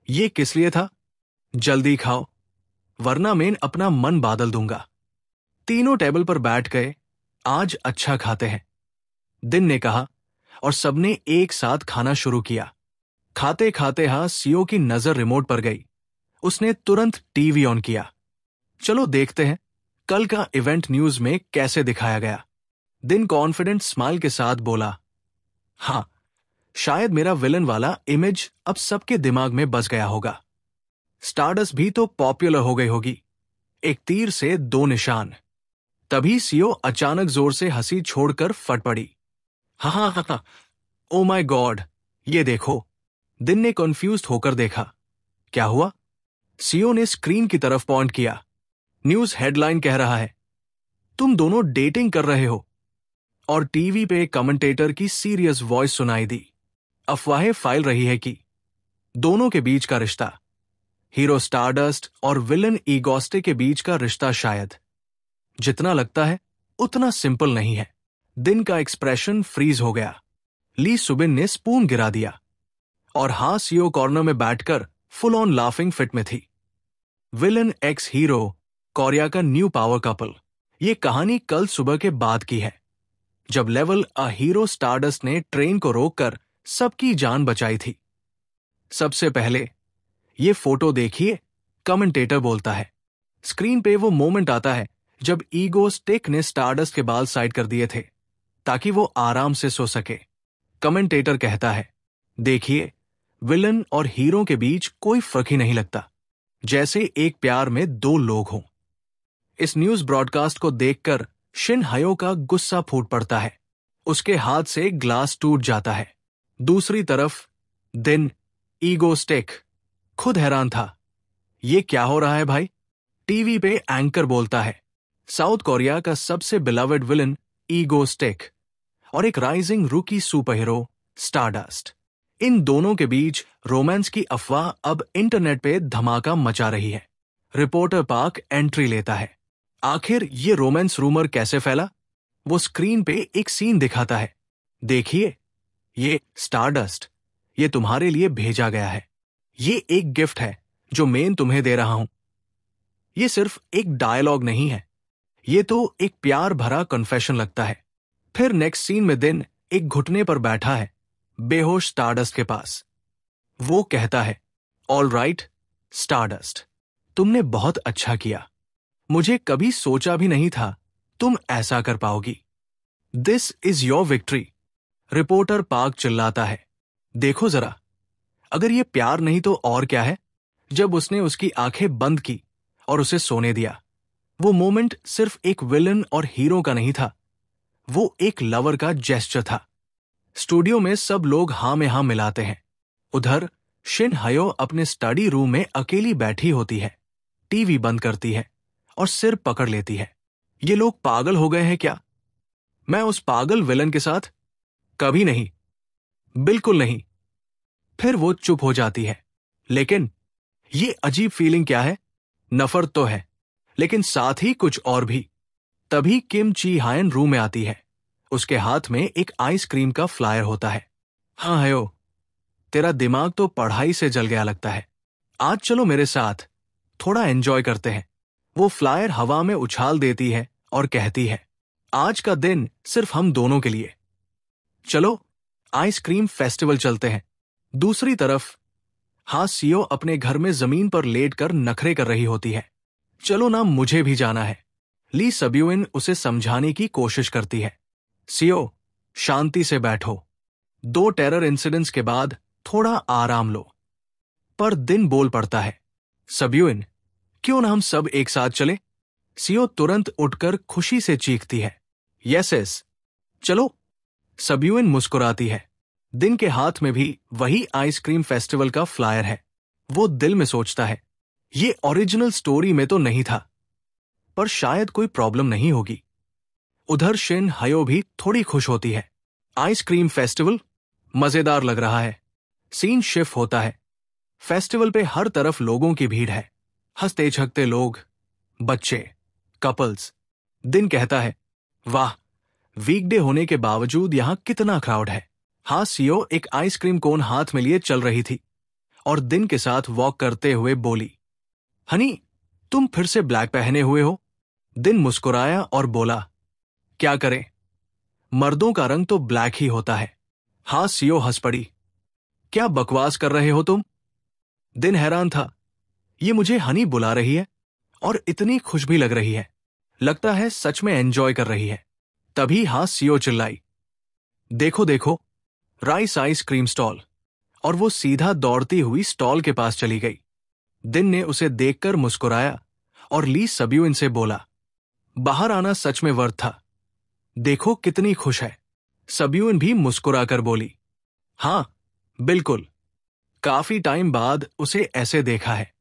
ये किस लिए था? जल्दी खाओ, वरना मैं अपना मन बादल दूंगा। तीनों टेबल पर बैठ गए। आज अच्छा खाते हैं, दिन ने कहा, और सबने एक साथ खाना शुरू किया। खाते खाते सीओ की नजर रिमोट पर गई। उसने तुरंत टीवी ऑन किया। चलो देखते हैं कल का इवेंट न्यूज में कैसे दिखाया गया। दिन कॉन्फिडेंट स्माइल के साथ बोला, शायद मेरा विलन वाला इमेज अब सबके दिमाग में बस गया होगा। स्टारडस्ट भी तो पॉपुलर हो गई होगी। एक तीर से दो निशान। तभी सीओ अचानक जोर से हंसी छोड़कर फट पड़ी। ओ माय गॉड, ये देखो। दिन ने कंफ्यूज्ड होकर देखा। क्या हुआ? सीओ ने स्क्रीन की तरफ पॉइंट किया। न्यूज हेडलाइन कह रहा है, तुम दोनों डेटिंग कर रहे हो। और टीवी पे कमेंटेटर की सीरियस वॉइस सुनाई दी। अफवाहें फैल रही है कि दोनों के बीच का रिश्ता, हीरो स्टारडस्ट और विलन ईगोस्टिक के बीच का रिश्ता शायद जितना लगता है उतना सिंपल नहीं है। दिन का एक्सप्रेशन फ्रीज हो गया। ली सुबिन ने स्पून गिरा दिया और सीओ कॉर्नर में बैठकर फुल ऑन लाफिंग फिट में थी। विलन एक्स हीरो कोरिया का न्यू पावर कपल। ये कहानी कल सुबह के बाद की है, जब लेवल अ हीरो स्टारडस्ट ने ट्रेन को रोककर सबकी जान बचाई थी। सबसे पहले ये फोटो देखिए, कमेंटेटर बोलता है। स्क्रीन पे वो मोमेंट आता है जब ईगोस्टिक ने स्टारडस्ट के बाल साइड कर दिए थे ताकि वो आराम से सो सके। कमेंटेटर कहता है, देखिए, विलन और हीरो के बीच कोई फर्क ही नहीं लगता, जैसे एक प्यार में दो लोग हों। इस न्यूज ब्रॉडकास्ट को देखकर शिन हायो का गुस्सा फूट पड़ता है। उसके हाथ से ग्लास टूट जाता है। दूसरी तरफ दिन ईगोस्टिक खुद हैरान था। ये क्या हो रहा है भाई? टीवी पे एंकर बोलता है, साउथ कोरिया का सबसे बिलवेड विलन ईगोस्टिक और एक राइजिंग रूकी सुपर हीरो स्टारडस्ट। इन दोनों के बीच रोमांस की अफवाह अब इंटरनेट पे धमाका मचा रही है। रिपोर्टर पार्क एंट्री लेता है। आखिर ये रोमांस रूमर कैसे फैला? वो स्क्रीन पे एक सीन दिखाता है। देखिए, ये स्टारडस्ट, ये तुम्हारे लिए भेजा गया है। ये एक गिफ्ट है जो मैं तुम्हें दे रहा हूं। ये सिर्फ एक डायलॉग नहीं है, ये तो एक प्यार भरा कन्फेशन लगता है। फिर नेक्स्ट सीन में दिन एक घुटने पर बैठा है, बेहोश स्टारडस्ट के पास। वो कहता है, ऑल राइट स्टारडस्ट, तुमने बहुत अच्छा किया। मुझे कभी सोचा भी नहीं था तुम ऐसा कर पाओगी। This is your victory. Reporter park चिल्लाता है, देखो जरा, अगर ये प्यार नहीं तो और क्या है। जब उसने उसकी आंखें बंद की और उसे सोने दिया, वो मोमेंट सिर्फ एक विलन और हीरो का नहीं था, वो एक लवर का जेस्चर था। स्टूडियो में सब लोग हां में हां मिलाते हैं। उधर शिन हयो अपने स्टडी रूम में अकेली बैठी होती है, टीवी बंद करती है और सिर पकड़ लेती है। ये लोग पागल हो गए हैं क्या? मैं उस पागल विलन के साथ? कभी नहीं, बिल्कुल नहीं। फिर वो चुप हो जाती है। लेकिन ये अजीब फीलिंग क्या है? नफरत तो है, लेकिन साथ ही कुछ और भी। तभी किम ची हायन रूम में आती है। उसके हाथ में एक आइसक्रीम का फ्लायर होता है। हाँ हयो, तेरा दिमाग तो पढ़ाई से जल गया लगता है। आज चलो मेरे साथ, थोड़ा एंजॉय करते हैं। वो फ्लायर हवा में उछाल देती है और कहती है, आज का दिन सिर्फ हम दोनों के लिए। चलो आइसक्रीम फेस्टिवल चलते हैं। दूसरी तरफ सियो अपने घर में जमीन पर लेटकर नखरे कर रही होती है। चलो ना, मुझे भी जाना है। ली सबयुइन उसे समझाने की कोशिश करती है। सियो, शांति से बैठो। 2 टेरर इंसिडेंट्स के बाद थोड़ा आराम लो। पर दिन बोल पड़ता है, सबयुइन, क्यों ना हम सब एक साथ चले? सियो तुरंत उठकर खुशी से चीखती है, यस यस, चलो। सबयुइन मुस्कुराती है। दिन के हाथ में भी वही आइसक्रीम फेस्टिवल का फ्लायर है। वो दिल में सोचता है, ये ओरिजिनल स्टोरी में तो नहीं था, पर शायद कोई प्रॉब्लम नहीं होगी। उधर शिन हयो भी थोड़ी खुश होती है। आइसक्रीम फेस्टिवल मजेदार लग रहा है। सीन शिफ्ट होता है। फेस्टिवल पे हर तरफ लोगों की भीड़ है, हंसते झकते लोग, बच्चे, कपल्स। दिन कहता है, वाह, वीकडे होने के बावजूद यहां कितना क्राउड है। सियो एक आइसक्रीम कोन हाथ में लिए चल रही थी और दिन के साथ वॉक करते हुए बोली, हनी, तुम फिर से ब्लैक पहने हुए हो। दिन मुस्कुराया और बोला, क्या करें, मर्दों का रंग तो ब्लैक ही होता है। सियो हंस पड़ी, क्या बकवास कर रहे हो तुम? दिन हैरान था, ये मुझे हनी बुला रही है और इतनी खुश भी लग रही है, लगता है सच में एंजॉय कर रही है। तभी सियो चिल्लाई, देखो देखो, राइस आइसक्रीम स्टॉल। और वो सीधा दौड़ती हुई स्टॉल के पास चली गई। दिन ने उसे देखकर मुस्कुराया और ली सबयुइन से बोला, बाहर आना सच में वर्थ था। देखो कितनी खुश है। सबयुइन भी मुस्कुराकर बोली, हाँ बिल्कुल, काफी टाइम बाद उसे ऐसे देखा है।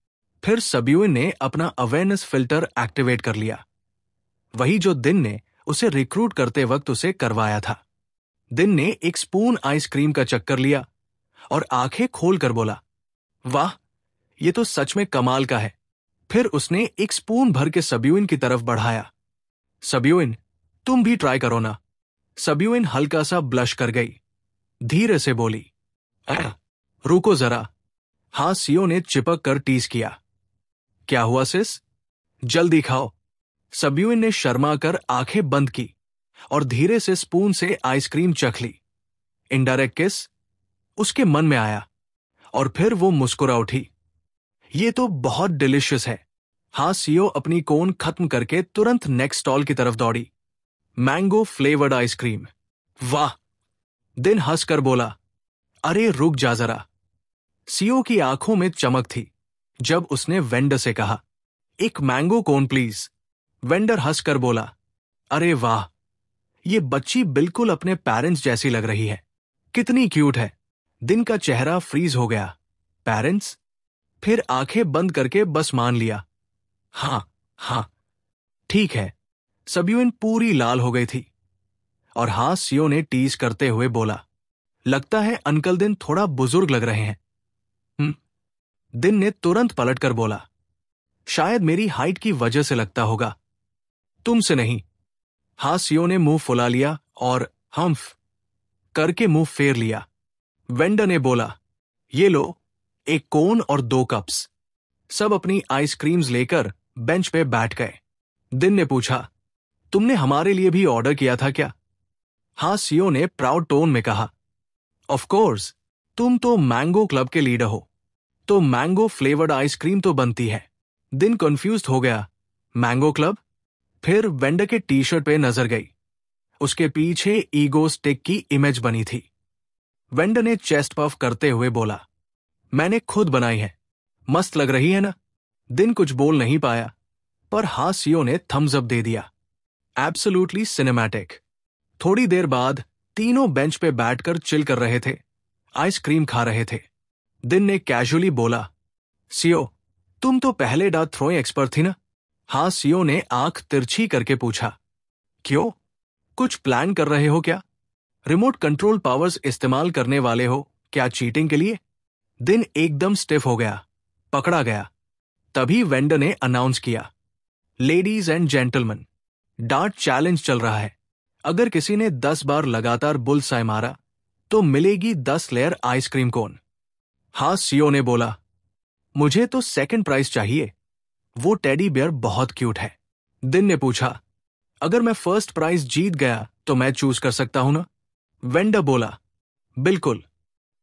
फिर सबयुइन ने अपना अवेयरनेस फिल्टर एक्टिवेट कर लिया, वही जो दिन ने उसे रिक्रूट करते वक्त उसे करवाया था। दिन ने एक स्पून आइसक्रीम का चक्कर लिया और आंखें खोलकर बोला, वाह, ये तो सच में कमाल का है। फिर उसने एक स्पून भर के सबयुइन की तरफ बढ़ाया। सबयुइन, तुम भी ट्राई करो ना। सबयुइन हल्का सा ब्लश कर गई, धीरे से बोली, रुको जरा। सियो ने चिपक कर टीज किया, क्या हुआ सिस, जल्दी खाओ। सबयुइन ने शर्मा कर आंखें बंद की और धीरे से स्पून से आइसक्रीम चख ली। इनडायरेक्ट किस उसके मन में आया और फिर वो मुस्कुरा उठी, ये तो बहुत डिलिशियस है। सियो अपनी कोन खत्म करके तुरंत नेक्स्ट स्टॉल की तरफ दौड़ी। मैंगो फ्लेवर्ड आइसक्रीम, वाह। दिन हंसकर बोला, अरे रुक जा जरा। सियो की आंखों में चमक थी जब उसने वेंडर से कहा, एक मैंगो कोन प्लीज। वेंडर हंसकर बोला, अरे वाह, ये बच्ची बिल्कुल अपने पेरेंट्स जैसी लग रही है, कितनी क्यूट है। दिन का चेहरा फ्रीज हो गया। पेरेंट्स? फिर आंखें बंद करके बस मान लिया, हाँ ठीक है। सबयुइन पूरी लाल हो गई थी और सियो ने टीज करते हुए बोला, लगता है अंकल दिन थोड़ा बुजुर्ग लग रहे हैं। दिन ने तुरंत पलटकर बोला, शायद मेरी हाइट की वजह से लगता होगा, तुमसे नहीं। हासियो ने मुंह फुला लिया और हम्फ करके मुंह फेर लिया। वेंडर ने बोला, ये लो, एक कोन और 2 कप्स। सब अपनी आइसक्रीम्स लेकर बेंच पे बैठ गए। दिन ने पूछा, तुमने हमारे लिए भी ऑर्डर किया था क्या? हासियो ने प्राउड टोन में कहा, ऑफ कोर्स, तुम तो मैंगो क्लब के लीडर हो, तो मैंगो फ्लेवर्ड आइसक्रीम तो बनती है। दिन कंफ्यूज्ड हो गया, मैंगो क्लब? फिर वेंडर के टी शर्ट पे नजर गई। उसके पीछे ईगो स्टिक की इमेज बनी थी। वेंडर ने चेस्ट पफ करते हुए बोला, मैंने खुद बनाई है, मस्त लग रही है ना? दिन कुछ बोल नहीं पाया, पर हासियो ने थम्स अप दे दिया। Absolutely cinematic. थोड़ी देर बाद तीनों बेंच पे बैठकर चिल कर रहे थे, आइसक्रीम खा रहे थे। दिन ने कैजुअली बोला, सियो, तुम तो पहले डार्ट थ्रोइंग एक्सपर्ट थी ना? हासियो ने आंख तिरछी करके पूछा, क्यों, कुछ प्लान कर रहे हो क्या? रिमोट कंट्रोल पावर्स इस्तेमाल करने वाले हो क्या चीटिंग के लिए? दिन एकदम स्टिफ हो गया, पकड़ा गया। तभी वेंडर ने अनाउंस किया, ladies and gentleman, dart challenge चल रहा है। अगर किसी ने 10 बार लगातार बुल्सआई मारा तो मिलेगी 10 लेयर आइसक्रीम कोन। हासियो ने बोला, मुझे तो सेकंड प्राइज चाहिए, वो टेडी बियर बहुत क्यूट है। दिन ने पूछा, अगर मैं फर्स्ट प्राइज जीत गया तो मैं चूज कर सकता हूं ना? वेंडर बोला, बिल्कुल।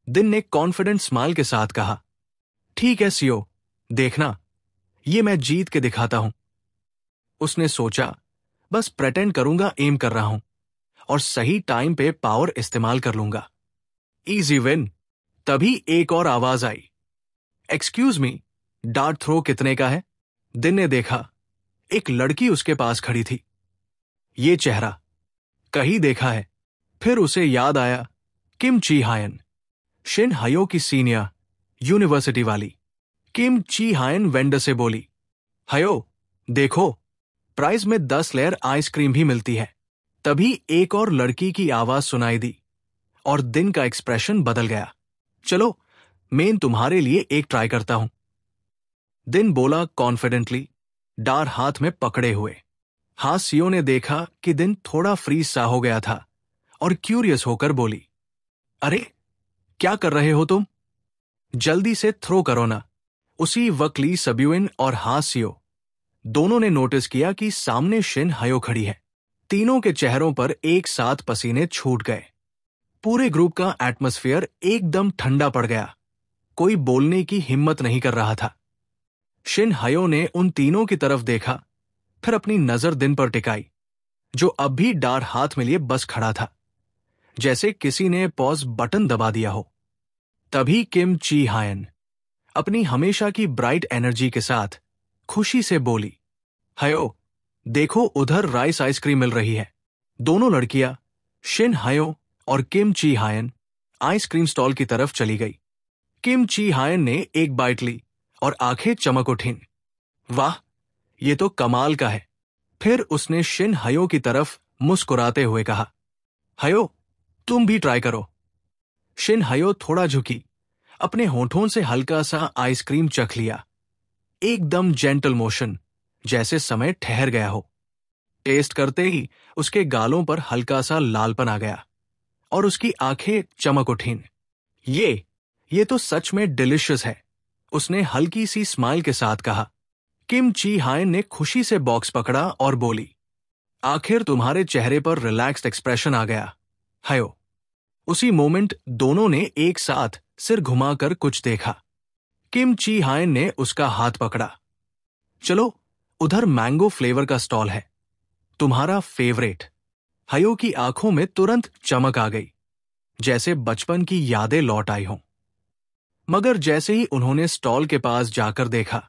दिन ने कॉन्फिडेंट स्माइल के साथ कहा, ठीक है सियो, देखना, ये मैं जीत के दिखाता हूं। उसने सोचा, बस प्रेटेंड करूंगा एम कर रहा हूं और सही टाइम पे पावर इस्तेमाल कर लूंगा। Easy win. तभी एक और आवाज आई, एक्सक्यूज मी, डार्ट थ्रो कितने का है? दिन ने देखा, एक लड़की उसके पास खड़ी थी। ये चेहरा कहीं देखा है। फिर उसे याद आया, किम ची हायन, शिन हायो की सीनियर, यूनिवर्सिटी वाली। किम ची हायन वेंडर से बोली, हायो, देखो, प्राइज में 10 लेयर आइसक्रीम भी मिलती है। तभी एक और लड़की की आवाज सुनाई दी और दिन का एक्सप्रेशन बदल गया। चलो, मैं तुम्हारे लिए एक ट्राई करता हूं। दिन बोला कॉन्फिडेंटली, डार हाथ में पकड़े हुए। हासियो ने देखा कि दिन थोड़ा फ्रीज सा हो गया था और क्यूरियस होकर बोली, अरे, क्या कर रहे हो तुम? जल्दी से थ्रो करो ना। उसी वक्त ली सबुइन और हासियो दोनों ने नोटिस किया कि सामने शिन हायो खड़ी है। तीनों के चेहरों पर एक साथ पसीने छूट गए। पूरे ग्रुप का एटमॉस्फेयर एकदम ठंडा पड़ गया। कोई बोलने की हिम्मत नहीं कर रहा था। शिन हायो ने उन तीनों की तरफ देखा, फिर अपनी नजर दिन पर टिकाई, जो अब भी डार हाथ में लिए बस खड़ा था, जैसे किसी ने पॉज बटन दबा दिया हो। तभी किम ची हायन अपनी हमेशा की ब्राइट एनर्जी के साथ खुशी से बोली, हायो, देखो, उधर राइस आइसक्रीम मिल रही है। दोनों लड़कियां, शिन हायो और किम ची हायन, आइसक्रीम स्टॉल की तरफ चली गई। किम ची हायन ने एक बाइट ली और आंखें चमक उठीं। वाह, ये तो कमाल का है। फिर उसने शिन हायो की तरफ मुस्कुराते हुए कहा, हायो, तुम भी ट्राई करो। शिन हायो थोड़ा झुकी, अपने होठों से हल्का सा आइसक्रीम चख लिया। एकदम जेंटल मोशन, जैसे समय ठहर गया हो। टेस्ट करते ही उसके गालों पर हल्का सा लालपन आ गया और उसकी आंखें चमक उठीं। ये तो सच में डिलिशियस है, उसने हल्की सी स्माइल के साथ कहा। किम ची हायन ने खुशी से बॉक्स पकड़ा और बोली, आखिर तुम्हारे चेहरे पर रिलैक्स्ड एक्सप्रेशन आ गया, हायो। उसी मोमेंट दोनों ने एक साथ सिर घुमाकर कुछ देखा। किम ची हायन ने उसका हाथ पकड़ा। चलो, उधर मैंगो फ्लेवर का स्टॉल है, तुम्हारा फेवरेट। हायो की आंखों में तुरंत चमक आ गई, जैसे बचपन की यादें लौट आई हों। मगर जैसे ही उन्होंने स्टॉल के पास जाकर देखा,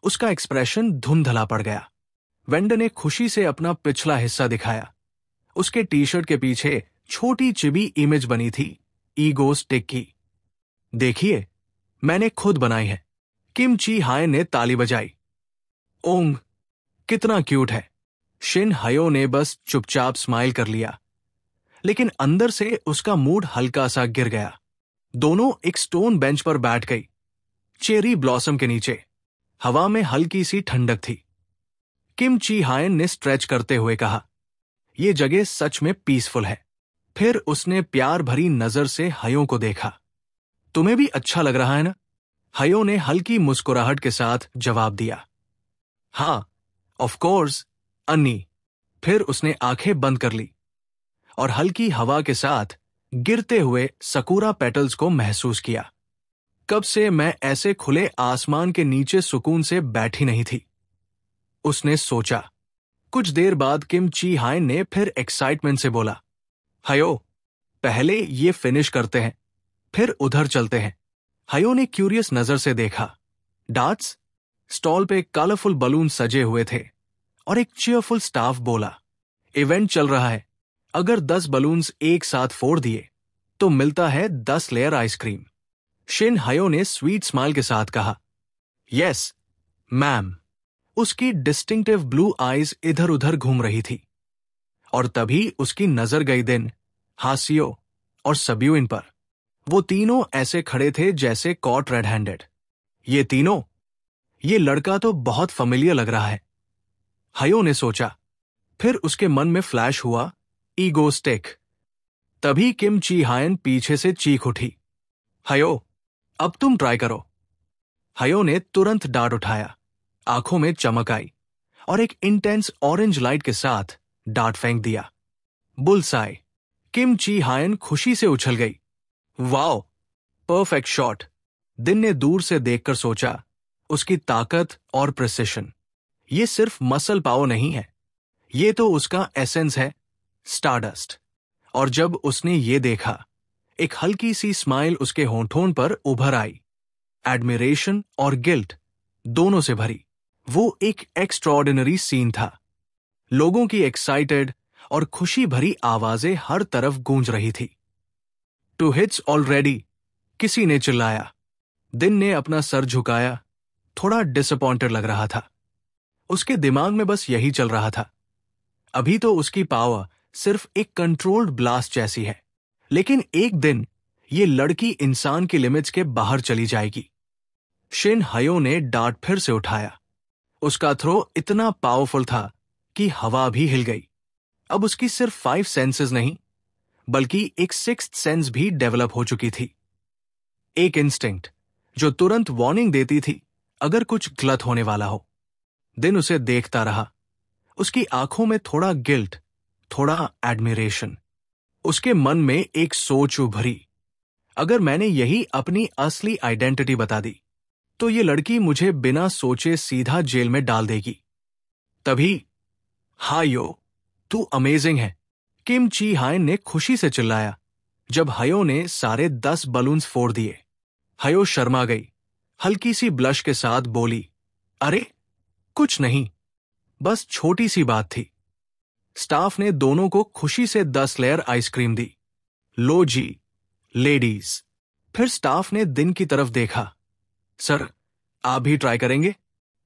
उसका एक्सप्रेशन धुंधला पड़ गया। वेंडर ने खुशी से अपना पिछला हिस्सा दिखाया। उसके टी शर्ट के पीछे छोटी चिबी इमेज बनी थी, ईगो स्टिक की। देखिए, मैंने खुद बनाई है। किम ची हाय ने ताली बजाई। ओंग, कितना क्यूट है। शिन हायो ने बस चुपचाप स्माइल कर लिया, लेकिन अंदर से उसका मूड हल्का सा गिर गया। दोनों एक स्टोन बेंच पर बैठ गई, चेरी ब्लॉसम के नीचे। हवा में हल्की सी ठंडक थी। किम ची हायन ने स्ट्रेच करते हुए कहा, ये जगह सच में पीसफुल है। फिर उसने प्यार भरी नजर से हयो को देखा। तुम्हें भी अच्छा लग रहा है ना? हयो ने हल्की मुस्कुराहट के साथ जवाब दिया। हाँ, ऑफ कोर्स, अन्नी। फिर उसने आंखें बंद कर ली और हल्की हवा के साथ गिरते हुए सकूरा पेटल्स को महसूस किया। कब से मैं ऐसे खुले आसमान के नीचे सुकून से बैठी नहीं थी, उसने सोचा। कुछ देर बाद किम ची हाइन ने फिर एक्साइटमेंट से बोला, हयो, पहले ये फिनिश करते हैं, फिर उधर चलते हैं। हयो ने क्यूरियस नजर से देखा। डार्ट्स? स्टॉल पे कलरफुल बलून सजे हुए थे और एक चीयरफुल स्टाफ बोला, इवेंट चल रहा है। अगर 10 बलून्स एक साथ फोड़ दिए तो मिलता है 10 लेयर आइसक्रीम। शिन हयो ने स्वीट स्माइल के साथ कहा, यस मैम। उसकी डिस्टिंक्टिव ब्लू आईज इधर उधर घूम रही थी और तभी उसकी नजर गई दिन, हासियो और सब्यूइन पर। वो तीनों ऐसे खड़े थे जैसे कॉट रेड हैंडेड। ये तीनों, ये लड़का तो बहुत फैमिलियर लग रहा है, हयो ने सोचा। फिर उसके मन में फ्लैश हुआ, ईगो स्टिक। तभी किम ची हायन पीछे से चीख उठी, हयो, अब तुम ट्राई करो। हयो ने तुरंत डार्ट उठाया, आंखों में चमक आई और एक इंटेंस ऑरेंज लाइट के साथ डार्ट फेंक दिया। बुलसाई। किम ची हायन खुशी से उछल गई। Wow, perfect shot. दिन ने दूर से देखकर सोचा, उसकी ताकत और प्रिसिशन, ये सिर्फ मसल पावर नहीं है, ये तो उसका एसेंस है, स्टारडस्ट। और जब उसने ये देखा, एक हल्की सी स्माइल उसके होंठों पर उभर आई, एडमिरेशन और गिल्ट दोनों से भरी। वो एक एक्स्ट्राऑर्डिनरी सीन था। लोगों की एक्साइटेड और खुशी भरी आवाजें हर तरफ गूंज रही थी। टू हिट्स ऑलरेडी, किसी ने चिल्लाया। दिन ने अपना सर झुकाया, थोड़ा डिसअपॉइंटेड लग रहा था। उसके दिमाग में बस यही चल रहा था। अभी तो उसकी पावर सिर्फ एक कंट्रोल्ड ब्लास्ट जैसी है, लेकिन एक दिन ये लड़की इंसान की लिमिट्स के बाहर चली जाएगी। शिन हयो ने डार्ट फिर से उठाया। उसका थ्रो इतना पावरफुल था कि हवा भी हिल गई। अब उसकी सिर्फ 5 सेंसेस नहीं, बल्कि एक 6th सेंस भी डेवलप हो चुकी थी। एक इंस्टिंक्ट जो तुरंत वार्निंग देती थी अगर कुछ गलत होने वाला हो। दिन उसे देखता रहा, उसकी आंखों में थोड़ा गिल्ट, थोड़ा एडमिरेशन। उसके मन में एक सोच उभरी, अगर मैंने यही अपनी असली आइडेंटिटी बता दी तो ये लड़की मुझे बिना सोचे सीधा जेल में डाल देगी। तभी, हायो, तू अमेजिंग है, किम ची हायन ने खुशी से चिल्लाया जब हयो ने सारे 10 बलून्स फोड़ दिए। हयो शर्मा गई, हल्की सी ब्लश के साथ बोली, अरे कुछ नहीं, बस छोटी सी बात थी। स्टाफ ने दोनों को खुशी से 10 लेयर आइसक्रीम दी। लो जी, लेडीज। फिर स्टाफ ने दिन की तरफ देखा। सर, आप भी ट्राई करेंगे?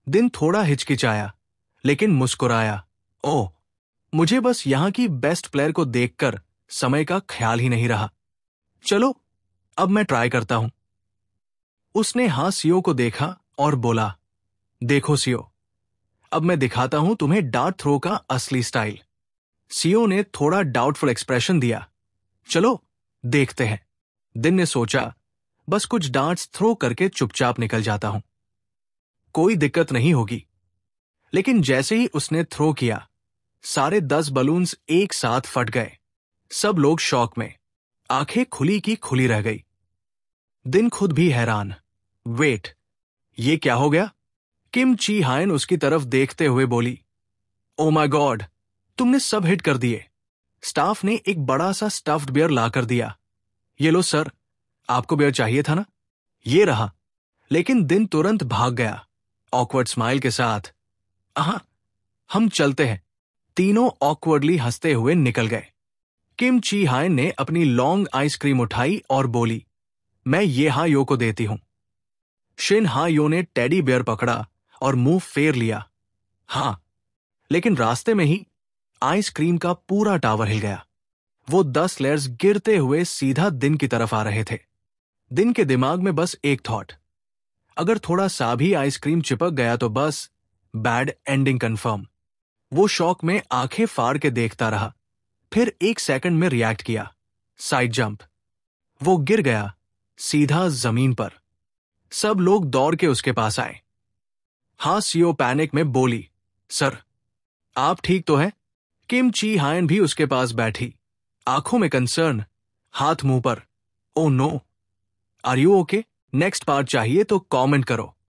दिन थोड़ा हिचकिचाया, लेकिन मुस्कुराया। ओह, मुझे बस यहां की बेस्ट प्लेयर को देखकर समय का ख्याल ही नहीं रहा। चलो, अब मैं ट्राई करता हूं। उसने हाँ सियो को देखा और बोला, देखो सियो, अब मैं दिखाता हूं तुम्हें डार्ट थ्रो का असली स्टाइल। सियो ने थोड़ा डाउटफुल एक्सप्रेशन दिया। चलो, देखते हैं। दिन ने सोचा, बस कुछ डार्ट्स थ्रो करके चुपचाप निकल जाता हूं, कोई दिक्कत नहीं होगी। लेकिन जैसे ही उसने थ्रो किया, सारे 10 बलून्स एक साथ फट गए। सब लोग शॉक में, आंखें खुली की खुली रह गई। दिन खुद भी हैरान। वेट, ये क्या हो गया? किम ची हायन उसकी तरफ देखते हुए बोली, ओ माय गॉड, तुमने सब हिट कर दिए। स्टाफ ने एक बड़ा सा स्टफ्ड बियर लाकर दिया। ये लो सर, आपको बियर चाहिए था ना? ये रहा। लेकिन दिन तुरंत भाग गया, ऑकवर्ड स्माइल के साथ। हाँ, हम चलते हैं। तीनों ऑकवर्डली हंसते हुए निकल गए। किम ची हायन ने अपनी लॉन्ग आइसक्रीम उठाई और बोली, मैं ये हा यो को देती हूं। शिन हा यो ने टेडी बियर पकड़ा और मुंह फेर लिया। हां, लेकिन रास्ते में ही आइसक्रीम का पूरा टावर हिल गया। वो 10 लेयर्स गिरते हुए सीधा दिन की तरफ आ रहे थे। दिन के दिमाग में बस एक थॉट, अगर थोड़ा सा भी आइसक्रीम चिपक गया तो बस बैड एंडिंग कंफर्म। वो शौक में आंखें फाड़ के देखता रहा। फिर 1 सेकंड में रिएक्ट किया, साइड जंप। वो गिर गया, सीधा जमीन पर। सब लोग दौड़ के उसके पास आए। हाँ सीओ पैनिक में बोली, सर आप ठीक तो हैं? किम ची हायन भी उसके पास बैठी, आंखों में कंसर्न, हाथ मुंह पर। Oh no, are you okay? Next part चाहिए तो कमेंट करो।